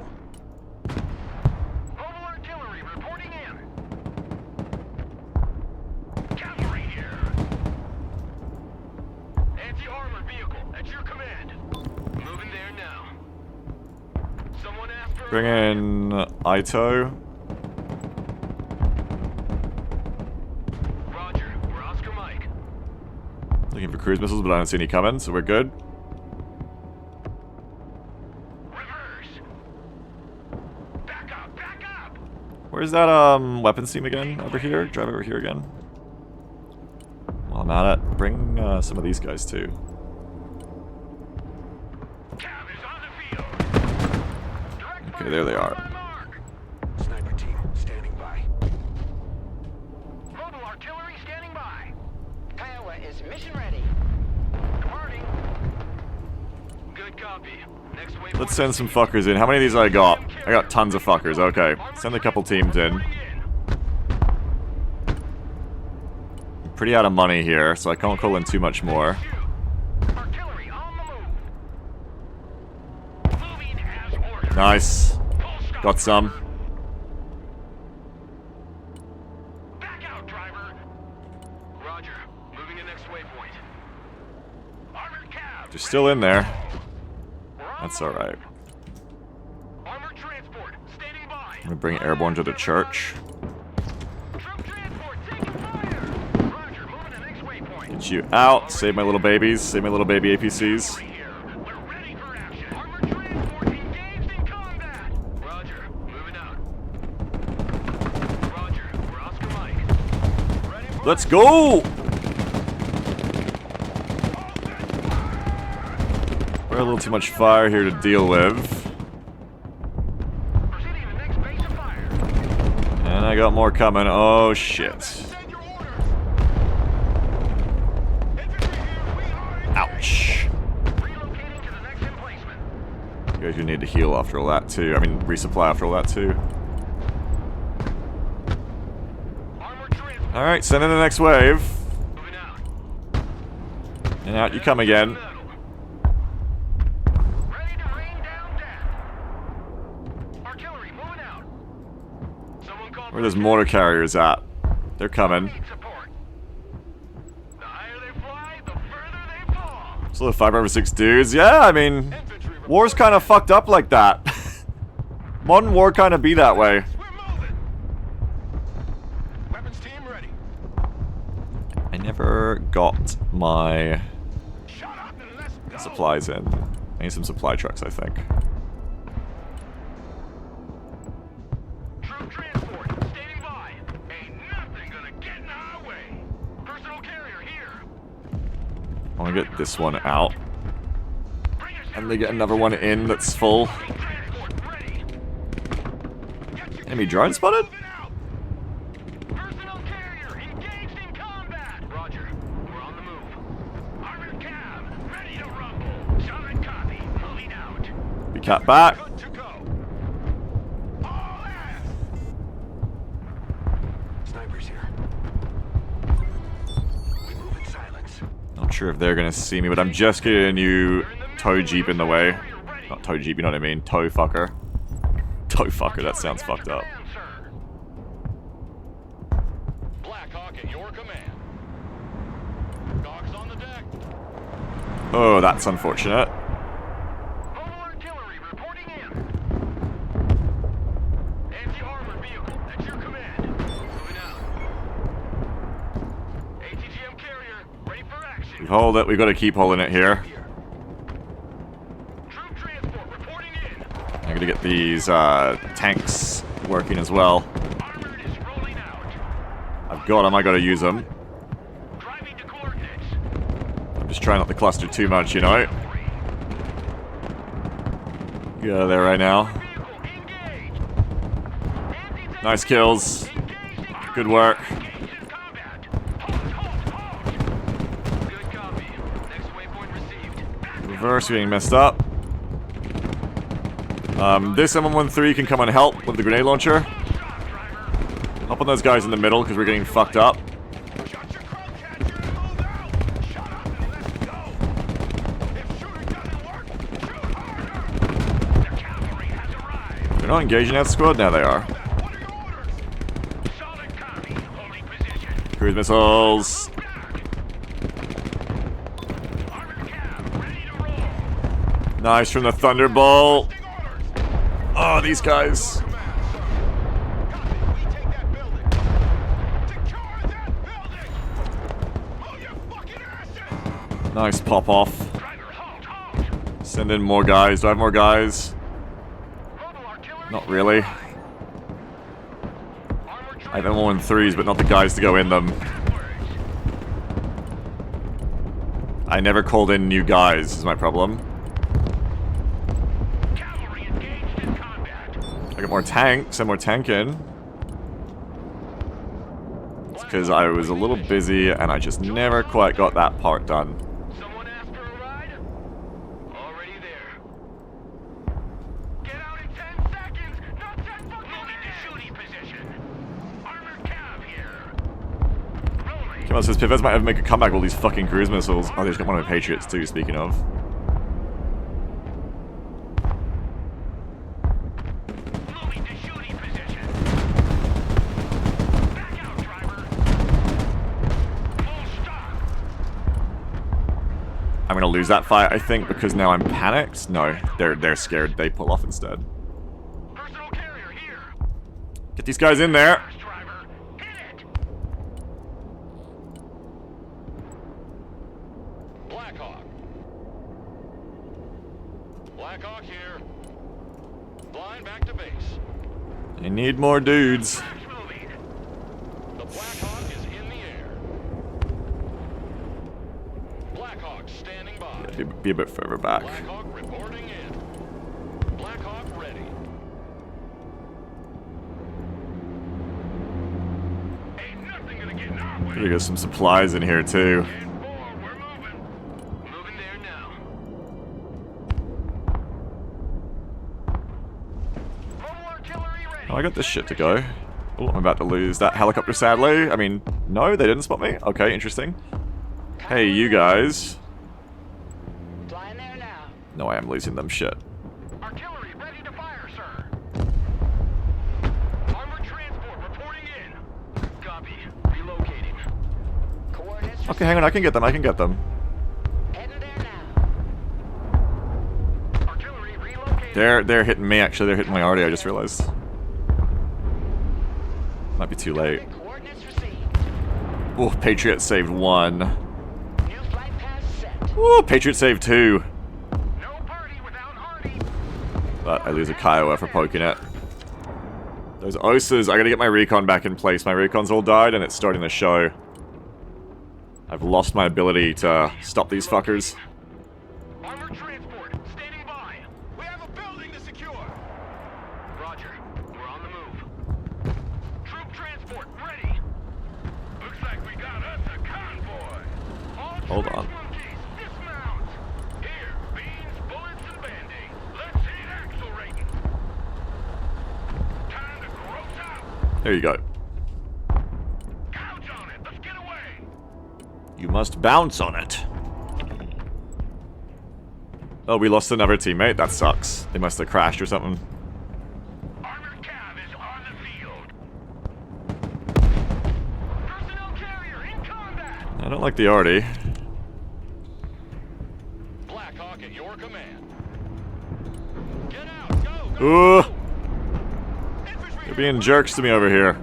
Mobile artillery reporting in. Cavalry here. Anti-armor vehicle at your command. Moving there now. Someone after. Bring in Ito. Roger. We're Oscar Mike. Looking for cruise missiles, but I don't see any coming, so we're good. Reverse. Back up. Back up. Where's that weapons team again? Over here? Drive over here again. While I'm at it, bring some of these guys too. Cav is on the field. Direct Okay, there they are. on mark. Sniper team, standing by. Mobile artillery standing by. Kiowa is mission ready. Departing. Good copy. Next waypoint. Let's send some fuckers in. How many of these I got? I got tons of fuckers. Okay, send a couple teams in. Reporting in. I'm pretty out of money here, so I can't call in too much more. Artillery on the move. Moving as ordered. Nice. Full stop. Got some. Back out, driver. Roger. Moving to next waypoint. Armored cab. They're still in there. We're on That's the move. alright. Armored transport standing by. I'm gonna bring Airborne to the church. Troop transport taking fire. Roger. Moving to next waypoint. Get you out. Save my little babies. Save my little baby APCs. Here. We're ready for action. Armored transport engaged in combat. Roger. Moving out. Roger. We're Oscar Mike. Ready for Let's go! We're a little too much fire here to deal with. proceeding to the next base of fire. And I got more coming. Oh shit. Send your orders. Infantry here. We are Ouch. relocating to the next emplacement. You guys, you need to heal after all that too. I mean, resupply after all that too. Armored transport Alright, send in the next wave. moving out. And out you come again. Metal. Ready to rain down death. Artillery moving out. Someone call Where are those mortar carriers at? They're coming. Need support. The higher they fly, the further they fall. So the 5/6 dudes. Yeah, I mean, Infantry war's kind of fucked up like that. Modern war kind of be that way. We're moving. Weapons team ready. I never got my Shut up and let's go. supplies in. I need some supply trucks, I think. want to get this one out. And they get another one in that's full. Enemy drone spotted? Personal carrier engaged in combat. Roger. We're on the move. Armored cab ready to rumble. Solid copy. Moving out. We cat back. Good to go. All hands. Snipers here. We move in silence. Not sure if they're gonna see me, but I'm just getting a new tow jeep in the way. Not tow jeep, you know what I mean? Tow fucker. Tow fucker, that sounds fucked up. Blackhawk at your command. Dogs on the deck. Oh, that's unfortunate. Mobile artillery reporting in. Anti-armored vehicle at your command. Moving out. ATGM carrier ready for action. Hold it, we've got to keep holding it here. Troop transport reporting in. I'm gonna get these tanks working as well. Armored is rolling out. I've got them, I gotta use them. Driving to coordinates. I'm just trying not to cluster too much, you know? Get out of there right now. Vehicle engaged. Anti-tank Nice kills. engaged. Good work. Engaged in combat. Halt. Good copy. Next waypoint received. Reverse getting messed up. This M113 can come and help with the grenade launcher. Help on those guys in the middle because we're getting fucked up. Shut your crow catcher and move out. Shut up and let's go. If shooting doesn't work, shoot harder. The cavalry has arrived. They're not engaging that squad? Now they are. What are your orders? Solid copy. Holding position. Cruise missiles. Armored cab ready to roll. Nice from the Thunderbolt. Orders. Oh, these guys. Copy. We take that building. Secure that building. Move your fucking asses. Nice pop off. Driver, halt. Send in more guys. Do I have more guys? Mobile artillery. Not really. Armored I have M113s, but not the guys to go in them. I never called in new guys, is my problem. Cavalry engaged in combat. I got more tanks and more tank in. It's because I was a little busy and I just never quite got that part done. Someone asked for a ride? Already there. Get out in 10 seconds! Not 10 fucking moving to shooting position. Armored cab here. Rolling. Come on, says Pivots might have to make a comeback with all these fucking cruise missiles. Oh, they just got one of the Patriots too, speaking of. Moving to shooting position. Back out, driver. Full stop. I'm gonna lose that fight, I think, because now I'm panicked. No, they're scared. They pull off instead. Personal carrier here. Get these guys in there. First driver. Hit it. Blackhawk. Blackhawk here. Flying back to base. I need more dudes. Flash moving. The Blackhawk is in the air. Blackhawk standing by. Be a bit further back. Blackhawk reporting in. Blackhawk ready. Ain't nothing gonna get in our way. Gotta get some supplies in here too. 10-4, we're moving. Moving there now. Mobile artillery ready. Oh, I got this shit to go. Oh, I'm about to lose that helicopter, sadly. I mean, no, they didn't spot me. Okay, interesting. Hey, you guys. Flying there now. No, I am losing them. Shit. Artillery ready to fire, sir. Armored transport reporting in. Copy. Relocating. Coordinates. Okay, hang on. I can get them. I can get them. Heading there now. Artillery relocating. They're hitting me. Actually, they're hitting my arty. I just realized. Might be too late. Coordinates received. Oh, Patriot saved one. New flight path set. Oh, Patriot saved two. No party without Hardy. But I lose a Kiowa for poking it. Those OSAs, I gotta get my recon back in place. My recon's all died and it's starting to show. I've lost my ability to stop these fuckers. Armored transport, standing by. We have a building to secure. Roger. We're on the move. Troop transport ready. Looks like we got us a convoy. All Hold on. monkeys, dismount. Here, beans, bullets, and band-aids. Let's hit axle rating. Time to gross out. There you go. Couch on it. Let's get away. You must bounce on it. Oh, we lost another teammate? That sucks. They must have crashed or something. Armored cav is on the field. Personnel carrier in combat. I don't like the arty. Black Hawk at your command. Get out. Go. Ooh! They're being jerks to me over here.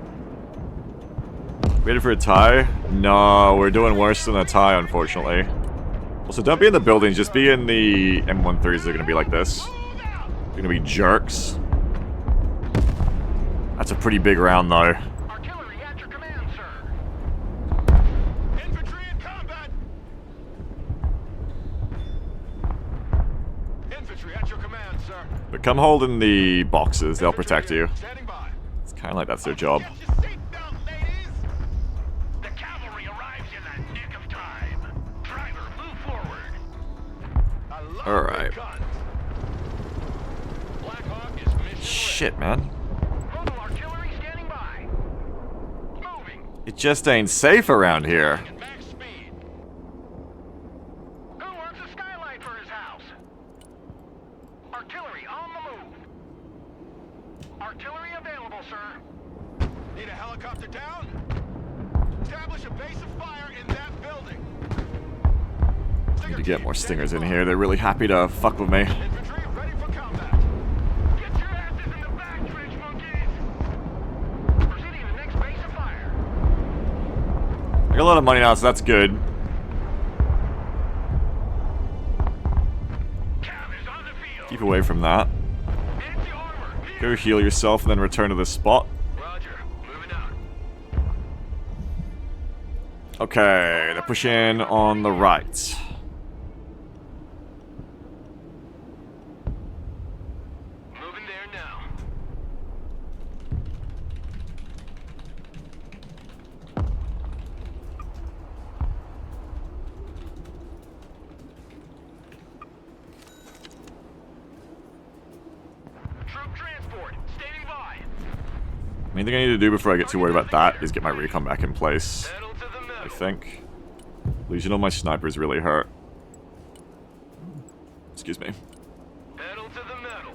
Ready for a tie? No, we're doing worse than a tie, unfortunately. Also, don't be in the buildings, just be in the M13s. They're gonna be like this. They're gonna be jerks. That's a pretty big round, though. Artillery at your command, sir. Infantry in combat. Infantry at your command, sir. But come hold in the boxes, they'll protect you. Standing by. It's kind of like that's their job. Get your seatbelt, ladies. The cavalry arrives in the nick of time. Driver, move forward. I love Alright. big guns. Black Hawk is mission Shit, man. ready. Mobile artillery standing by. Moving. It just ain't safe around here. At max speed. Who wants a skylight for his house? Artillery on the move. Artillery available, sir. Need a helicopter down? Establish a base of fire in that building. Need to get more stingers in here. They're really happy to fuck with me. Infantry ready for combat. Get your asses in the back trench, monkeys. Proceeding to the next base of fire. I got a lot of money now, so that's good. Cav is on the field. Keep away from that. Anti-armor. Go heal yourself and then return to the spot. Roger. Moving out. Okay, they're pushing on the right. Moving there now. Troop transport, standing by. Main thing I need to do before I get too worried about that is get my recon back in place. Pedal to the I metal. think. Losing all my snipers really hurt. Excuse me. Pedal to the metal.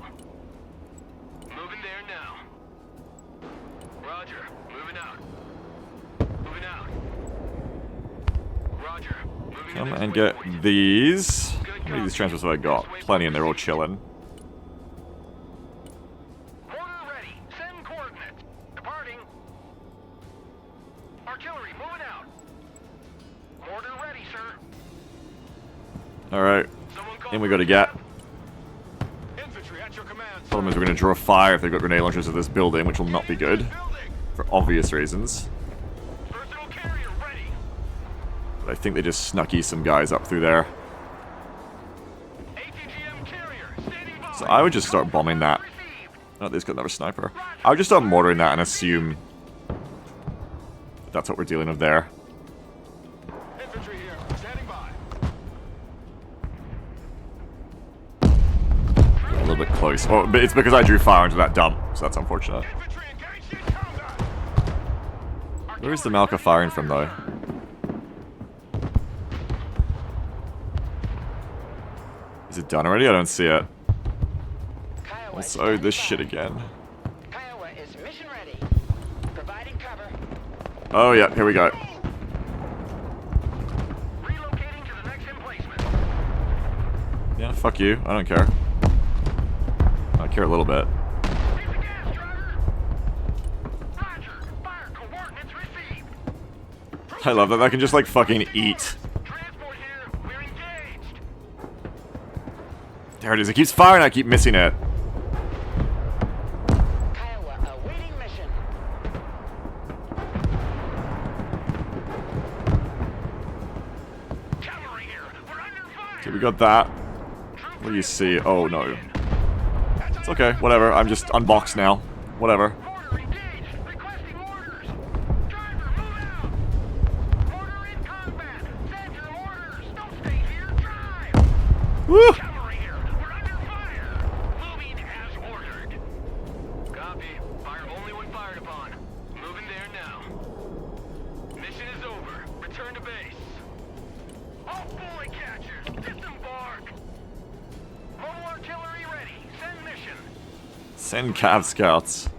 Moving there now. Roger. Moving out. Moving out. Roger. Moving Come to this and get waypoint. these. How many of these transfers have I got? Plenty, and they're all chilling. Mortar ready. Send coordinates. Departing. Artillery moving out. Mortar ready, sir. Alright. Someone call In we go to get. Infantry at your command, sir. Problem is we're going to draw fire if they've got grenade launchers at this building, which will not be good. Building. For obvious reasons. Personal carrier ready. But I think they just snucky some guys up through there. ATGM carrier standing by. So I would just start bombing that. Received. Oh, they've got another sniper. I would just start mortaring that and assume that's what we're dealing with there. Infantry here. Standing by. A little bit close. Oh, but it's because I drew fire into that dump, so that's unfortunate. Infantry engaged in combat. Where is the Malka firing from, though? Is it done already? I don't see it. Kiowa Also, standing this by. shit again. Kiowa is mission ready. Providing cover. Oh, yeah, here we go. Relocating to the next emplacement. Yeah, fuck you. I don't care. I care a little bit. Piece of gas, driver. Roger. Fire coordinates received. I love that I can just, like, fucking eat. Transport here. We're engaged. There it is. It keeps firing. I keep missing it. Kiowa awaiting mission. got that. What do you see? Oh, no. It's okay, whatever. I'm just unboxed now. Whatever. Mortar engaged. Requesting orders. Driver, move out. Mortar in combat. Send your orders. Don't stay here. Drive. Woo! Cavalry here. We're under fire. Moving as ordered. Copy. Fire only when fired upon. Moving there now. Mission is over. Return to base. All bullet catchers, disembark. Mobile artillery ready. Send mission. Send Cav Scouts.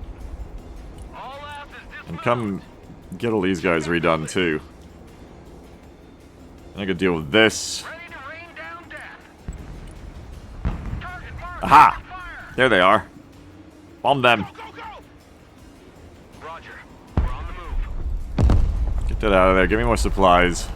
All asses And dismount. come get all these guys redone, too. I could deal with this. Ready to rain down death. Target marked. Aha! Fire. There they are. Bomb them. Go, go, go. Roger. We're on the move. Get that out of there. Give me more supplies.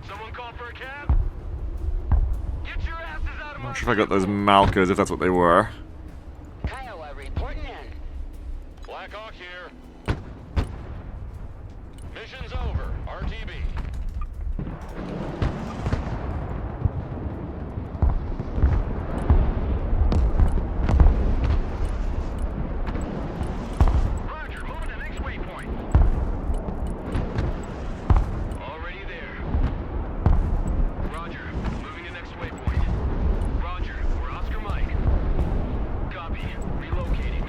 Someone call for a cab? Get your asses out of my Not sure if I got those Malkas, if that's what they were. Kiowa reporting in. Black Hawk here. Mission's over. RTB. Roger, moving to next waypoint. Already there. Roger, moving to next waypoint. Roger, we're Oscar Mike. Copy, relocating.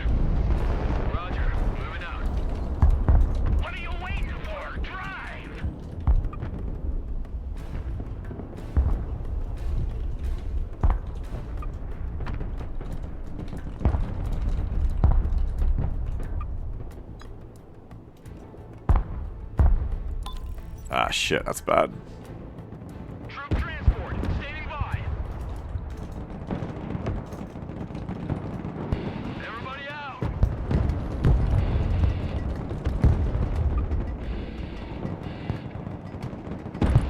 Roger, moving out. What are you waiting for? Drive! Ah, shit, that's bad. Troop transport, standing by. Everybody out.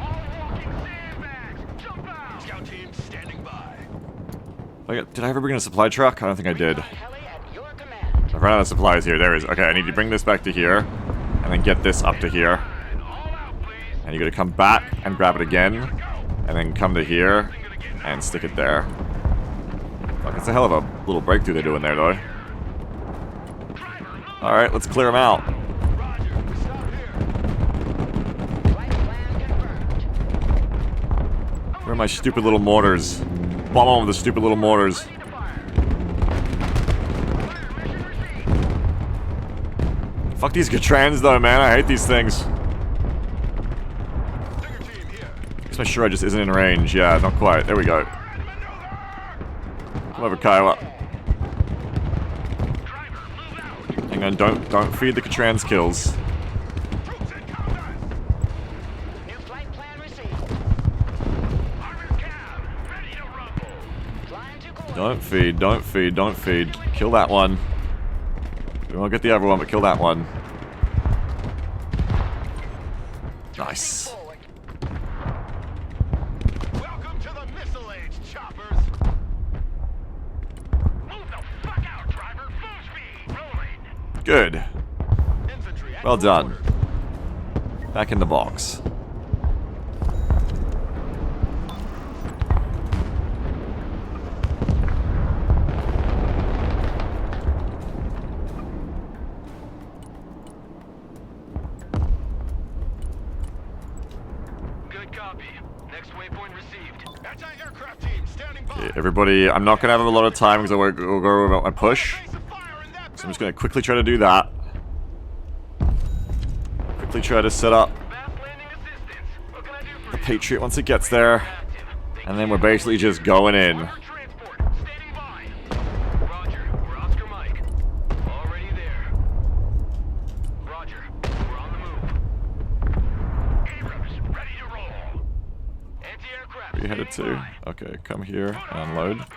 All walking sandbags, jump out. Scout team standing by. Did I ever bring in a supply truck? I don't think I did. Heli at your command. I've run out of supplies here. There is. Okay, I need to bring this back to here. And then get this up to here. And all out, please. And you gotta come back and grab it again. And then come to here. And stick it there. Fuck, it's a hell of a little breakthrough they're doing there, though. Alright, let's clear them out. Roger, stop here. Flight plan confirmed. Where are my stupid little mortars? Bomb on with the stupid little mortars. Ready to fire. Fire mission received. Fuck these Gatrans, though, man. I hate these things. Stinger team here. Just make sure I just isn't in range. Yeah, not quite. There we go. Come over, Kiowa. Driver, move out. Hang on, don't feed the Catrans kills. Troops in combat. New flight plan received. Armored cab, ready to rumble. Flying to coordinates. Don't feed, don't feed, don't feed. Kill that one. We won't get the other one, but kill that one. Nice. Forward. Welcome to the missile age, choppers. Move the fuck out, driver. Full speed. Rolling. Good. Infantry at Well your done. orders. Back in the box. Good copy. Next waypoint received. Anti-aircraft team standing by. Okay, everybody, I'm not gonna have a lot of time because I will go about my push. Base of fire in that So I'm just gonna quickly try to do that. Quickly try to set up fast landing assistance. What can I do for the you? Patriot once it gets there. Active. And then we're basically just going in. Armored transport, standing by. Roger, we're Oscar Mike. Already there. Roger, we're on the move. Abrams, ready to roll. Anti-aircraft. Where you headed standing to? by. Okay, come here Foot and on load. the pedal.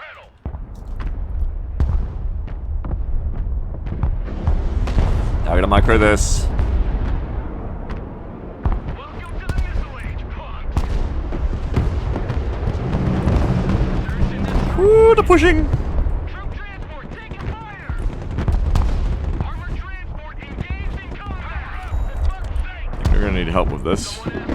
Now we're gonna micro this. Welcome to the missile age, punks. Ooh, the pushing! Troop transport taking fire! Armored transport engaged in combat! For fuck's sake! We're gonna need help with this. Personal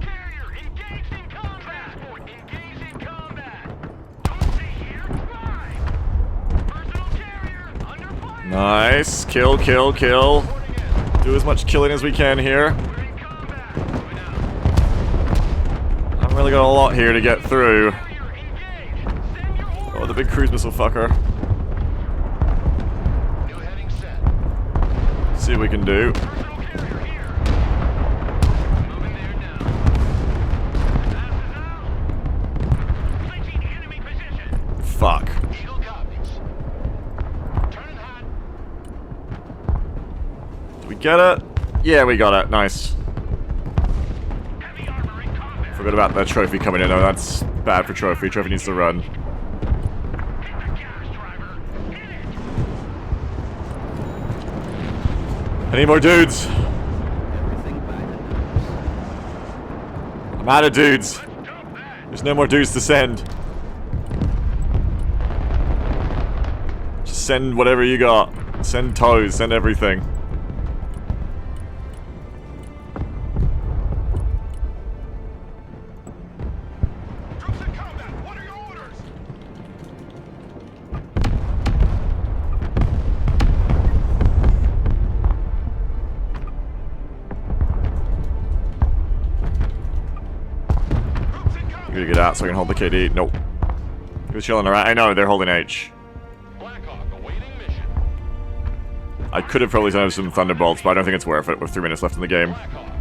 carrier engaged in combat! Transport engaged in combat! Don't stay here! Fly! Personal carrier under fire! Nice. Kill, kill, kill. Do as much killing as we can here. We're in combat! Moving out. I've really got a lot here to get through. Carrier engaged! Send your orders! Oh, the big cruise missile fucker. New heading set. See what we can do. Personal carrier here! Moving there now. Passes out! Switching enemy position! Fuck. Eagle copies. Turning hot. Did we get it? Yeah, we got it. Nice. Heavy armor in combat! Forgot about that trophy coming in. Oh, that's bad for trophy. Trophy needs to run. Hit the gas, driver! Hit it! Any more dudes? Everything by the numbers. I'm out of dudes. Dump that! There's no more dudes to send. Just send whatever you got. Send toes. Send everything. Troops in combat! What are your orders? Troops in I'm combat! gonna get out so I can hold the KD. Nope. He was chilling around. I know, they're holding H. Blackhawk awaiting mission. I could have probably done some Thunderbolts, but I don't think it's worth it with 3 minutes left in the game. Blackhawk.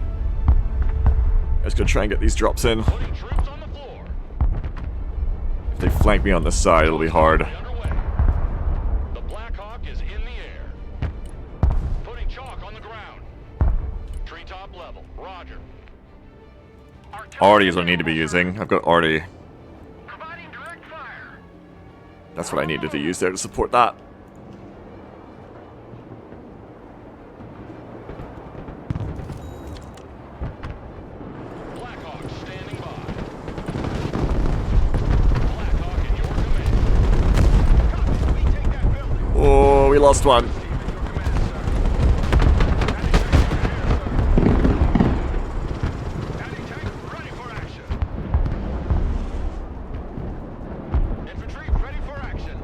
I'm just gonna try and get these drops in. Putting troops on the floor. If they flank me on this side, it'll be hard. Underway. The Blackhawk is in the air. Putting chalk on the ground. Treetop level. Roger. Artie is what I need to be using. I've got Artie. Providing direct fire! That's what I needed to use there to support that. Blackhawk standing by. Blackhawk in your command. Copy! We take that building! Oh, we lost one. Anti-tank ready for action! Infantry ready for action!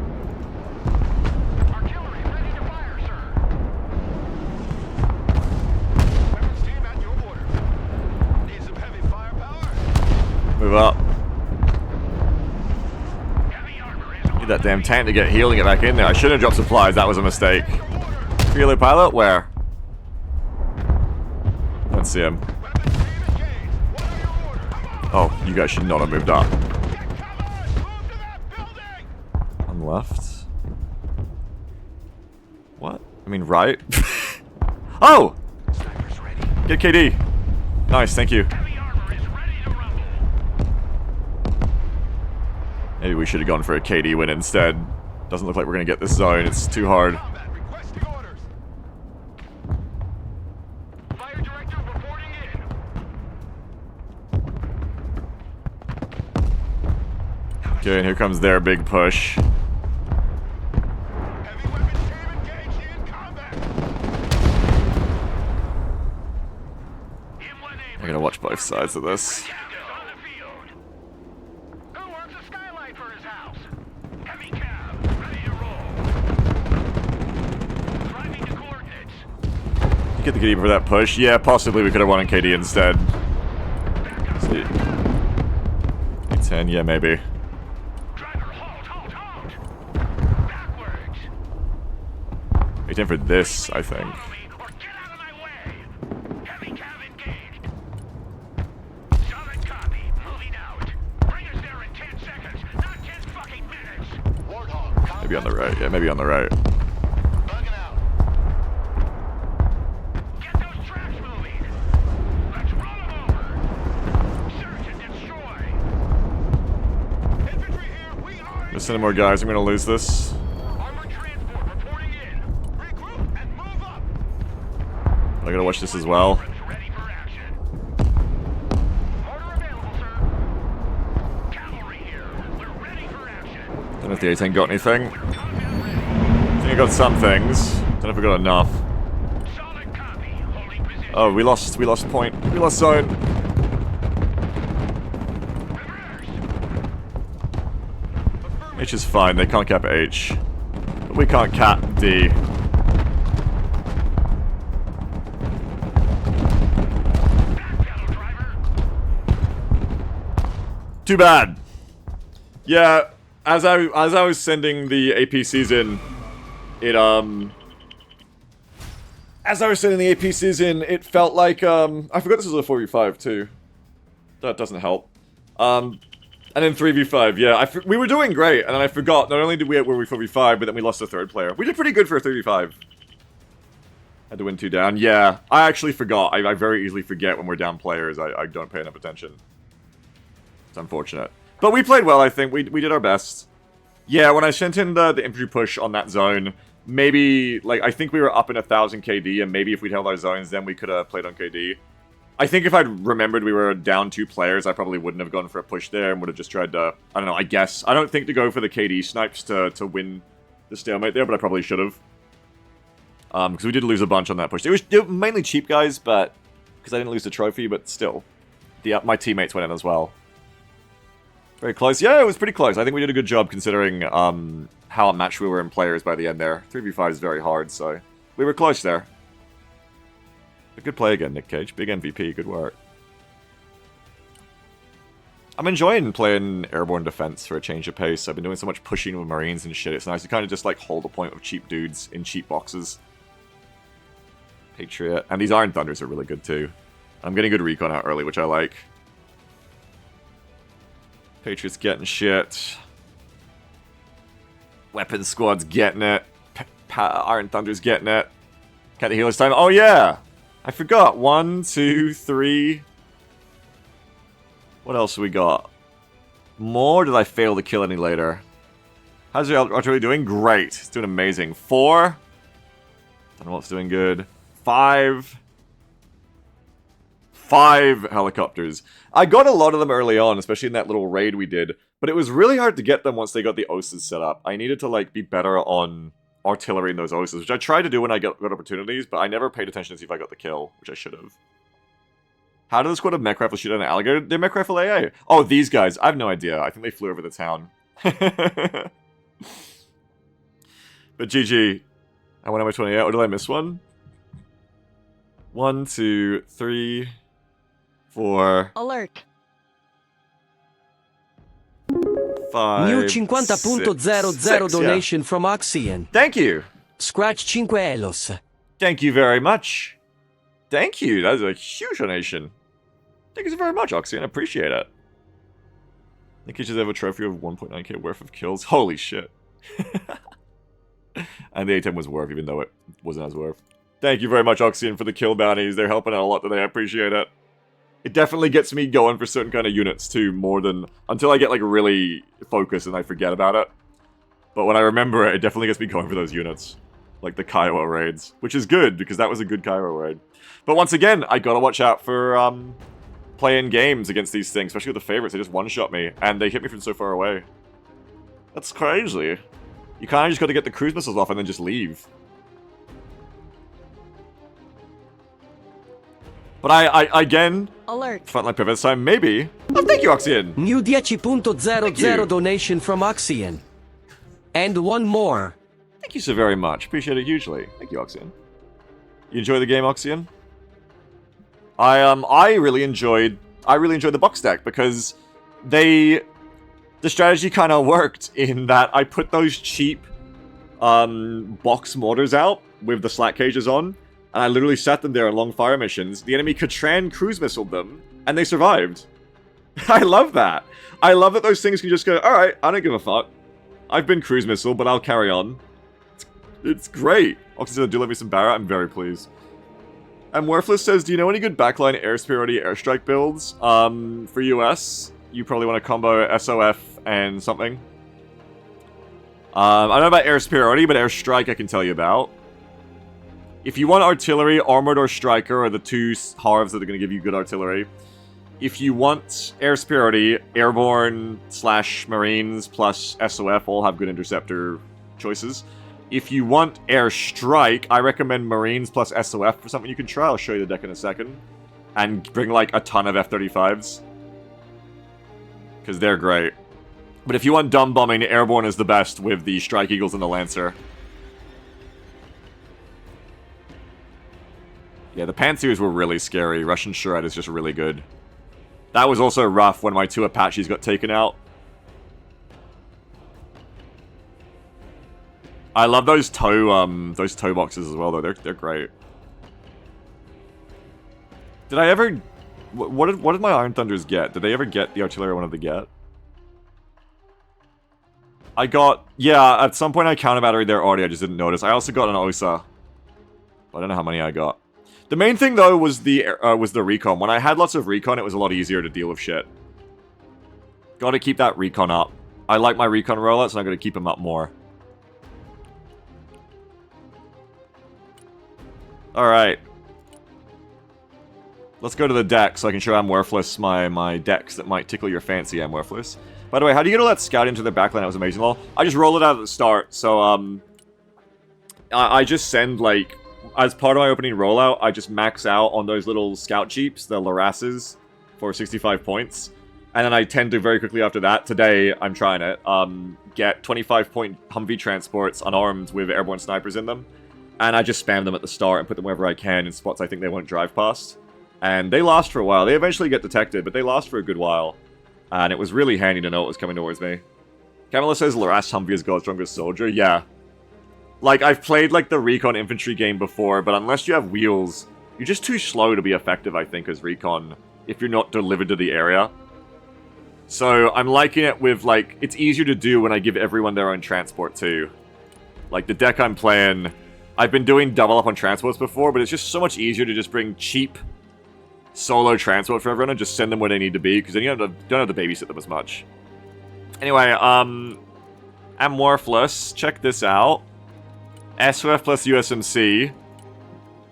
Artillery ready to fire, sir! Weapons team at your orders. Need some heavy firepower? Move up. Heavy armor is on Need that damn tank to get healed and get back in there. I shouldn't have dropped supplies. That was a mistake. Fearless pilot? Where? I don't see him. Weapons team engaged! What are your orders? Come on! Oh, you guys should not have moved up. Get covered! Move to that building! On left. What? I mean, right? Oh! Snipers ready. Get KD. Nice, thank you. Heavy armor is ready to rumble. Maybe we should have gone for a KD win instead. Doesn't look like we're gonna get this zone. It's too hard. Combat requesting orders. Fire director reporting in. Okay, and here comes their big push. Heavy weapons team engaged in combat. I gotta watch both sides of this. On the field. Who wants a skylight for his house? Heavy cab, ready to roll. Driving to coordinates. You get the KD for that push. Yeah, possibly we could have won on KD instead. See. 10, yeah, maybe. Driver, halt. Backwards. Wait in for this, I think. Or get out of my way. Heavy cab engaged. Solid copy. Moving out. Bring us there in 10 seconds, not 10 fucking minutes. Warthog. Maybe on the right. Yeah, maybe on the right. Bugging out. Get those tracks moving. Let's run them over. Search and destroy. Infantry here. We are in. Just sending more guys. I'm gonna lose this. Armored transport reporting in. Regroup and move up. I gotta watch this as well. Ready for action. Order available, sir. know if the A10 got anything. I think I got some things. Don't know if I got enough. Solid copy. Holding position. Oh, we lost point. We lost zone. H is fine, they can't cap H. But we can't cap D. Too bad. Yeah, as I was sending the AP season, it it felt like I forgot this was a 4v5 too. That doesn't help. And then 3v5, yeah, we were doing great, and then I forgot, not only were we 4v5, but then we lost the third player. We did pretty good for a 3v5. Had to win 2 down. Yeah, I actually forgot. I very easily forget when we're down players. I don't pay enough attention. It's unfortunate. But we played well, I think. We did our best. Yeah, when I sent in the infantry push on that zone, maybe, like, I think we were up in 1,000 KD, and maybe if we'd held our zones, then we could have played on KD. I think if I'd remembered we were down 2 players, I probably wouldn't have gone for a push there and would have just tried to, I don't know, I guess. I don't think to go for the KD snipes to win the stalemate there, but I probably should have. Because we did lose a bunch on that push. It was mainly cheap guys, but because I didn't lose the trophy, but still. My teammates went in as well. Very close. Yeah, it was pretty close. I think we did a good job considering how matched we were in players by the end there. 3v5 is very hard, so we were close there. A good play again, Nick Cage. Big MVP, good work. I'm enjoying playing airborne defense for a change of pace. I've been doing so much pushing with Marines and shit. It's nice to kind of just like hold a point with cheap dudes in cheap boxes. Patriot. And these Iron Thunders are really good too. I'm getting good recon out early, which I like. Patriot's getting shit. Weapon Squad's getting it. Iron Thunder's getting it. Can't the healers time? Oh yeah! I forgot. 1, 2, 3. What else we got? More? Did I fail to kill any later? How's the artillery doing? Great. It's doing amazing. 4. Don't know what's doing good. 5. 5 helicopters. I got a lot of them early on, especially in that little raid we did. But it was really hard to get them once they got the OSAs set up. I needed to like be better on artillery in those OSAs, which I tried to do when I got opportunities, but I never paid attention to see if I got the kill, which I should have. How did the squad of mech rifles shoot at an alligator? They're mech rifle AA. Oh, these guys. I have no idea. I think they flew over the town. But GG. I went on my 28. Or did I miss one? 1, 2, 3, 4. Alert. New New 50.00 donation from Oxian. Thank you. Scratch 5 elos. Thank you very much. Thank you. That is a huge donation. Thank you so very much, Oxy. I appreciate it. Nick Cage have a trophy of 1.9k worth of kills. Holy shit. And the A10 was worth, even though it wasn't as worth. Thank you very much, Oxyan, for the kill bounties. They're helping out a lot today. I appreciate it. It definitely gets me going for certain kind of units, too, more than... Until I get, like, really focused and I forget about it. But when I remember it, it definitely gets me going for those units. Like the Kiowa raids. Which is good, because that was a good Kiowa raid. But once again, I gotta watch out for, playing games against these things. Especially with the favorites. They just one-shot me, and they hit me from so far away. That's crazy. You kind of just gotta get the cruise missiles off and then just leave. But I again, Alert. frontline pivot this time, maybe. Oh, thank you, Oxian. New 10.00 Thank you. donation from Oxian. And one more. Thank you so very much. Appreciate it hugely. Thank you, Oxian. You enjoy the game, Oxian? I really enjoyed the box deck because the strategy kind of worked in that I put those cheap box mortars out with the slat cages on. And I literally sat them there on long fire missions. The enemy Katran cruise missiled them, and they survived. I love that. I love that those things can just go, alright, I don't give a fuck. I've been cruise missile, but I'll carry on. It's great. Oxygen, do let me some Barra. I'm very pleased. And Worthless says, do you know any good backline air superiority airstrike builds? For US, you probably want to combo SOF and something. I don't know about air superiority, but airstrike I can tell you about. If you want artillery, armored or striker are the two halves that are going to give you good artillery. if you want air superiority, airborne / marines plus SOF all have good interceptor choices. If you want air strike, I recommend marines plus SOF for something you can try. I'll show you the deck in a second. And bring like a ton of F-35s. Because they're great. But if you want dumb bombing, airborne is the best with the Strike Eagles and the Lancer. Yeah, the Panthers were really scary. Russian Shred is just really good. That was also rough when my 2 Apaches got taken out. I love those tow boxes as well, though. They're great. Did I ever... What did my Iron Thunders get? Did they ever get the artillery I wanted to get? I got... Yeah, at some point I counter-batteried there already, I just didn't notice. I also got an OSA. I don't know how many I got. The main thing, though, was the recon. When I had lots of recon, it was a lot easier to deal with shit. Gotta keep that recon up. I like my recon rollouts, and I'm gonna keep them up more. Alright. Let's go to the deck so I can show I'm worthless my decks that might tickle your fancy. I'm worthless. By the way, how do you get all that scout into the backline? That was amazing. Well, I just roll it out at the start. So, I just send, like, as part of my opening rollout, I just max out on those little scout jeeps, the Larasses, for 65 points. And then I tend to very quickly after that, today I'm trying it, get 25-point Humvee transports unarmed with airborne snipers in them. And I just spam them at the start and put them wherever I can in spots I think they won't drive past. And they last for a while. They eventually get detected, but they last for a good while. And it was really handy to know what was coming towards me. Kamala says Laras Humvee is God's strongest soldier. Yeah. Like, I've played, like, the recon infantry game before, but unless you have wheels, you're just too slow to be effective, I think, as recon, if you're not delivered to the area. So, I'm liking it with, like, it's easier to do when I give everyone their own transport, too. Like, the deck I'm playing, I've been doing double up on transports before, but it's just so much easier to just bring cheap solo transport for everyone and just send them where they need to be, because then you don't have to babysit them as much. Anyway, I'm worthless. Check this out. SOF plus USMC.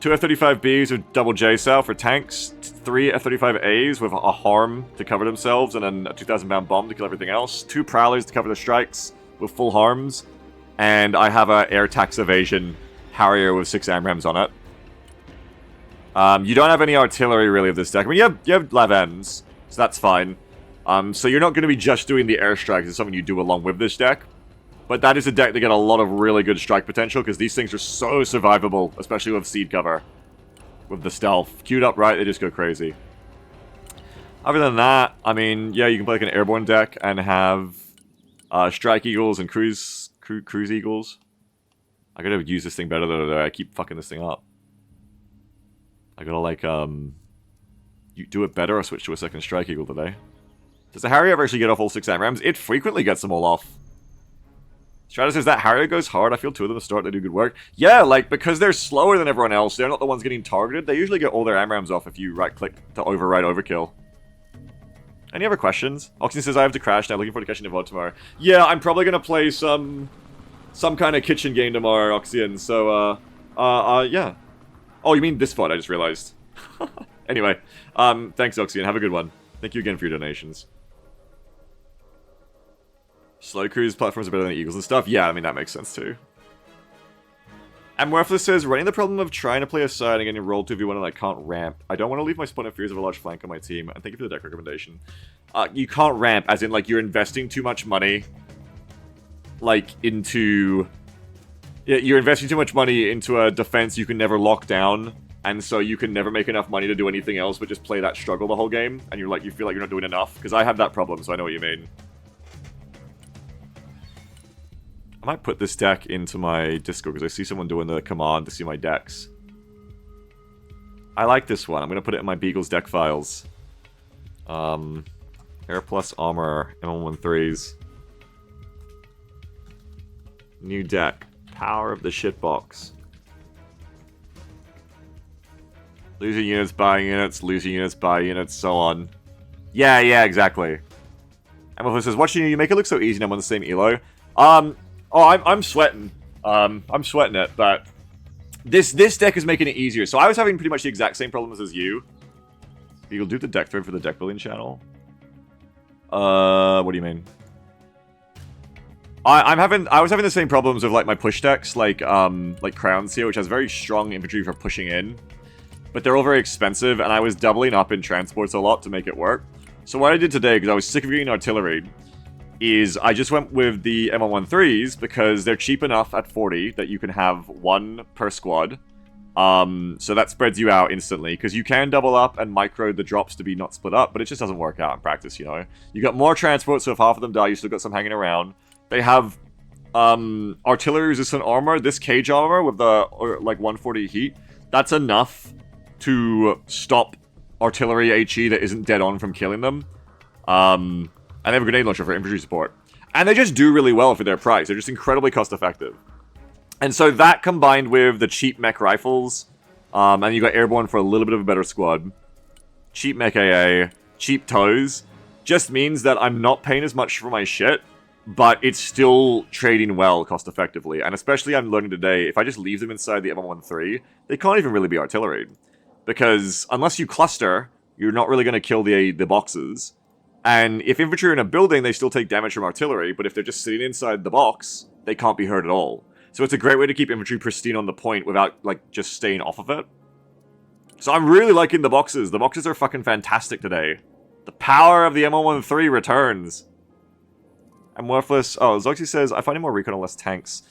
2 F-35Bs with double JSOW for tanks. 3 F-35As with a harm to cover themselves, and then a 2,000-pound bomb to kill everything else. 2 Prowlers to cover the strikes with full harms. And I have a air tax evasion Harrier with 6 AMRAAMs on it. You don't have any artillery, really, of this deck. I mean, you have Lavens, so that's fine. So you're not going to be just doing the airstrikes. It's something you do along with this deck. But that is a deck to get a lot of really good strike potential, because these things are so survivable, especially with seed cover. With the stealth. Queued up right, they just go crazy. Other than that, I mean, yeah, you can play like an airborne deck and have Strike Eagles and Cruise Eagles. I gotta use this thing better though, I keep fucking this thing up. I gotta, like, you do it better or switch to a second Strike Eagle today. Does the Harrier ever actually get off all 6 AMRAAMs? It frequently gets them all off. Stratus says that Harrier goes hard. I feel 2 of them to start, they do good work. Yeah, like, because they're slower than everyone else, they're not the ones getting targeted. They usually get all their AMRAAMs off if you right-click to override overkill. Any other questions? Oxen says, I have to crash now. Looking forward to catching the VOD tomorrow. Yeah, I'm probably gonna play some kind of kitchen game tomorrow, Oxian. So, yeah. Oh, you mean this VOD, I just realized. Anyway, thanks, Oxian. Have a good one. Thank you again for your donations. Slow cruise platforms are better than Eagles and stuff. Yeah, I mean, that makes sense too. And Worthless says, running the problem of trying to play a side and getting rolled 2v1 and I can't ramp. I don't want to leave my spawn of fears of a large flank on my team. And thank you for the deck recommendation. You can't ramp, as in, like, you're investing too much money, like, into... Yeah, you're investing too much money into a defense you can never lock down, and so you can never make enough money to do anything else but just play that struggle the whole game, and you're like, you feel like you're not doing enough. Because I have that problem, so I know what you mean. I might put this deck into my Discord because I see someone doing the command to see my decks. I like this one. I'm going to put it in my Beagles deck files. Air plus armor, M113s. New deck. Power of the shitbox. Losing units, buying units, losing units, buy units, so on. Yeah, exactly. Emma says, watching you make it look so easy and I'm on the same elo. Oh, I'm sweating. I'm sweating it, but this deck is making it easier. So I was having pretty much the exact same problems as you. You'll do the deck thread for the deck building channel? What do you mean? I was having the same problems with like my push decks, like Crowns here, which has very strong infantry for pushing in. But they're all very expensive, and I was doubling up in transports a lot to make it work. So what I did today, because I was sick of getting artillery, is I just went with the M113s because they're cheap enough at 40 that you can have one per squad. So that spreads you out instantly, because you can double up and micro the drops to be not split up, but it just doesn't work out in practice, you know? You got more transports, so if half of them die, you still got some hanging around. They have artillery-resistant armor. This cage armor with the like 140 heat, that's enough to stop artillery HE that isn't dead on from killing them. And they have a grenade launcher for infantry support. And they just do really well for their price. They're just incredibly cost-effective. And so that combined with the cheap mech rifles, and you got airborne for a little bit of a better squad, cheap mech AA, cheap toes, just means that I'm not paying as much for my shit, but it's still trading well cost-effectively. And especially I'm learning today, if I just leave them inside the M113, they can't even really be artillery. Because unless you cluster, you're not really going to kill the boxes. And if infantry are in a building, they still take damage from artillery, but if they're just sitting inside the box, they can't be hurt at all. So it's a great way to keep infantry pristine on the point without, like, just staying off of it. So I'm really liking the boxes. The boxes are fucking fantastic today. The power of the M113 returns. I'm worthless. Oh, Zoxy says, I find it more recon and less tanks.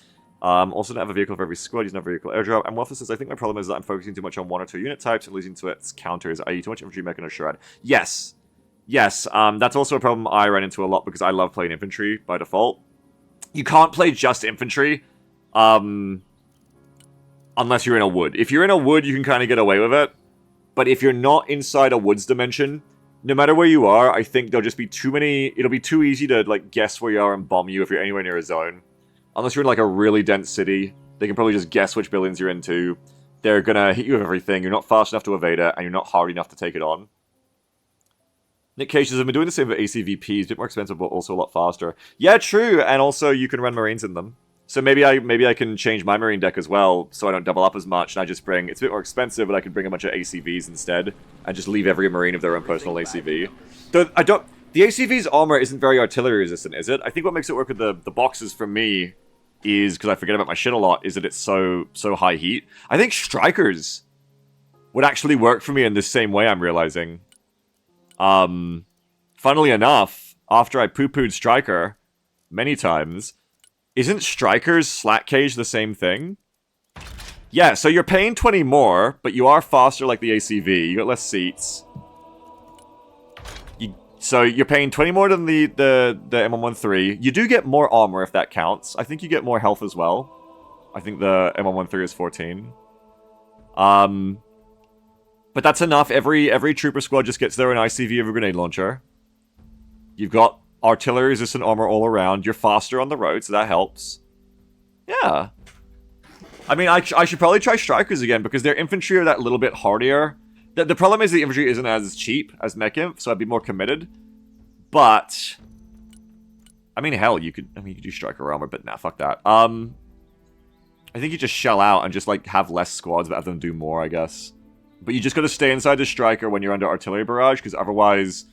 Also don't have a vehicle for every squad, using a vehicle airdrop. And worthless says, I think my problem is that I'm focusing too much on one or two unit types and losing to its counters, i.e. too much infantry mech and a shred. Yes. Yes, that's also a problem I ran into a lot because I love playing infantry by default. You can't play just infantry, unless you're in a wood. If you're in a wood, you can kind of get away with it. But if you're not inside a woods dimension, no matter where you are, I think there'll just be too many... It'll be too easy to, like, guess where you are and bomb you if you're anywhere near a zone. Unless you're in, like, a really dense city, they can probably just guess which buildings you're into. They're gonna hit you with everything. You're not fast enough to evade it, and you're not hard enough to take it on. Nick Cage says, I've been doing the same with ACVPs, a bit more expensive, but also a lot faster. Yeah, true, and also you can run Marines in them. So maybe I can change my Marine deck as well, so I don't double up as much, and I just bring... It's a bit more expensive, but I can bring a bunch of ACVs instead, and just leave every Marine of their own personal ACV. Though, the ACV's armor isn't very artillery resistant, is it? I think what makes it work with the boxes for me is, because I forget about my shit a lot, is that it's so high heat. I think Strikers would actually work for me in this same way, I'm realizing. Funnily enough, after I poo-pooed Striker many times, isn't Striker's Slack Cage the same thing? Yeah, so you're paying 20 more, but you are faster like the ACV. You got less seats. So you're paying 20 more than the M113. You do get more armor if that counts. I think you get more health as well. I think the M113 is 14. But that's enough. Every trooper squad just gets their own ICV of a grenade launcher. You've got artillery resistant armor all around. You're faster on the road, so that helps. Yeah. I mean, I should probably try Strikers again, because their infantry are that little bit hardier. The problem is the infantry isn't as cheap as mech inf, so I'd be more committed. But I mean, hell, you could do Striker armor, but nah, fuck that. I think you just shell out and just like have less squads, but have them do more, I guess. But you just got to stay inside the Striker when you're under artillery barrage, because otherwise,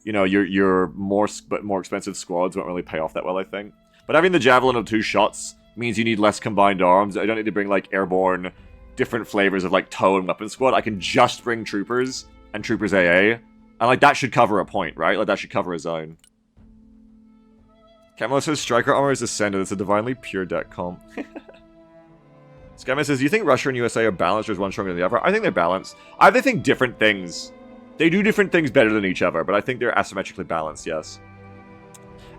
you know, your more expensive squads won't really pay off that well, I think. But having the Javelin of 2 shots means you need less combined arms. I don't need to bring like airborne, different flavors of like TOW and weapon squad. I can just bring troopers and troopers AA, and like that should cover a point, right? Like that should cover a zone. Camelo says Striker armor is ascended. It's a divinely pure deck comp. Skyman says, do you think Russia and USA are balanced, or is one stronger than the other? I think they're balanced. They think different things. They do different things better than each other, but I think they're asymmetrically balanced, yes.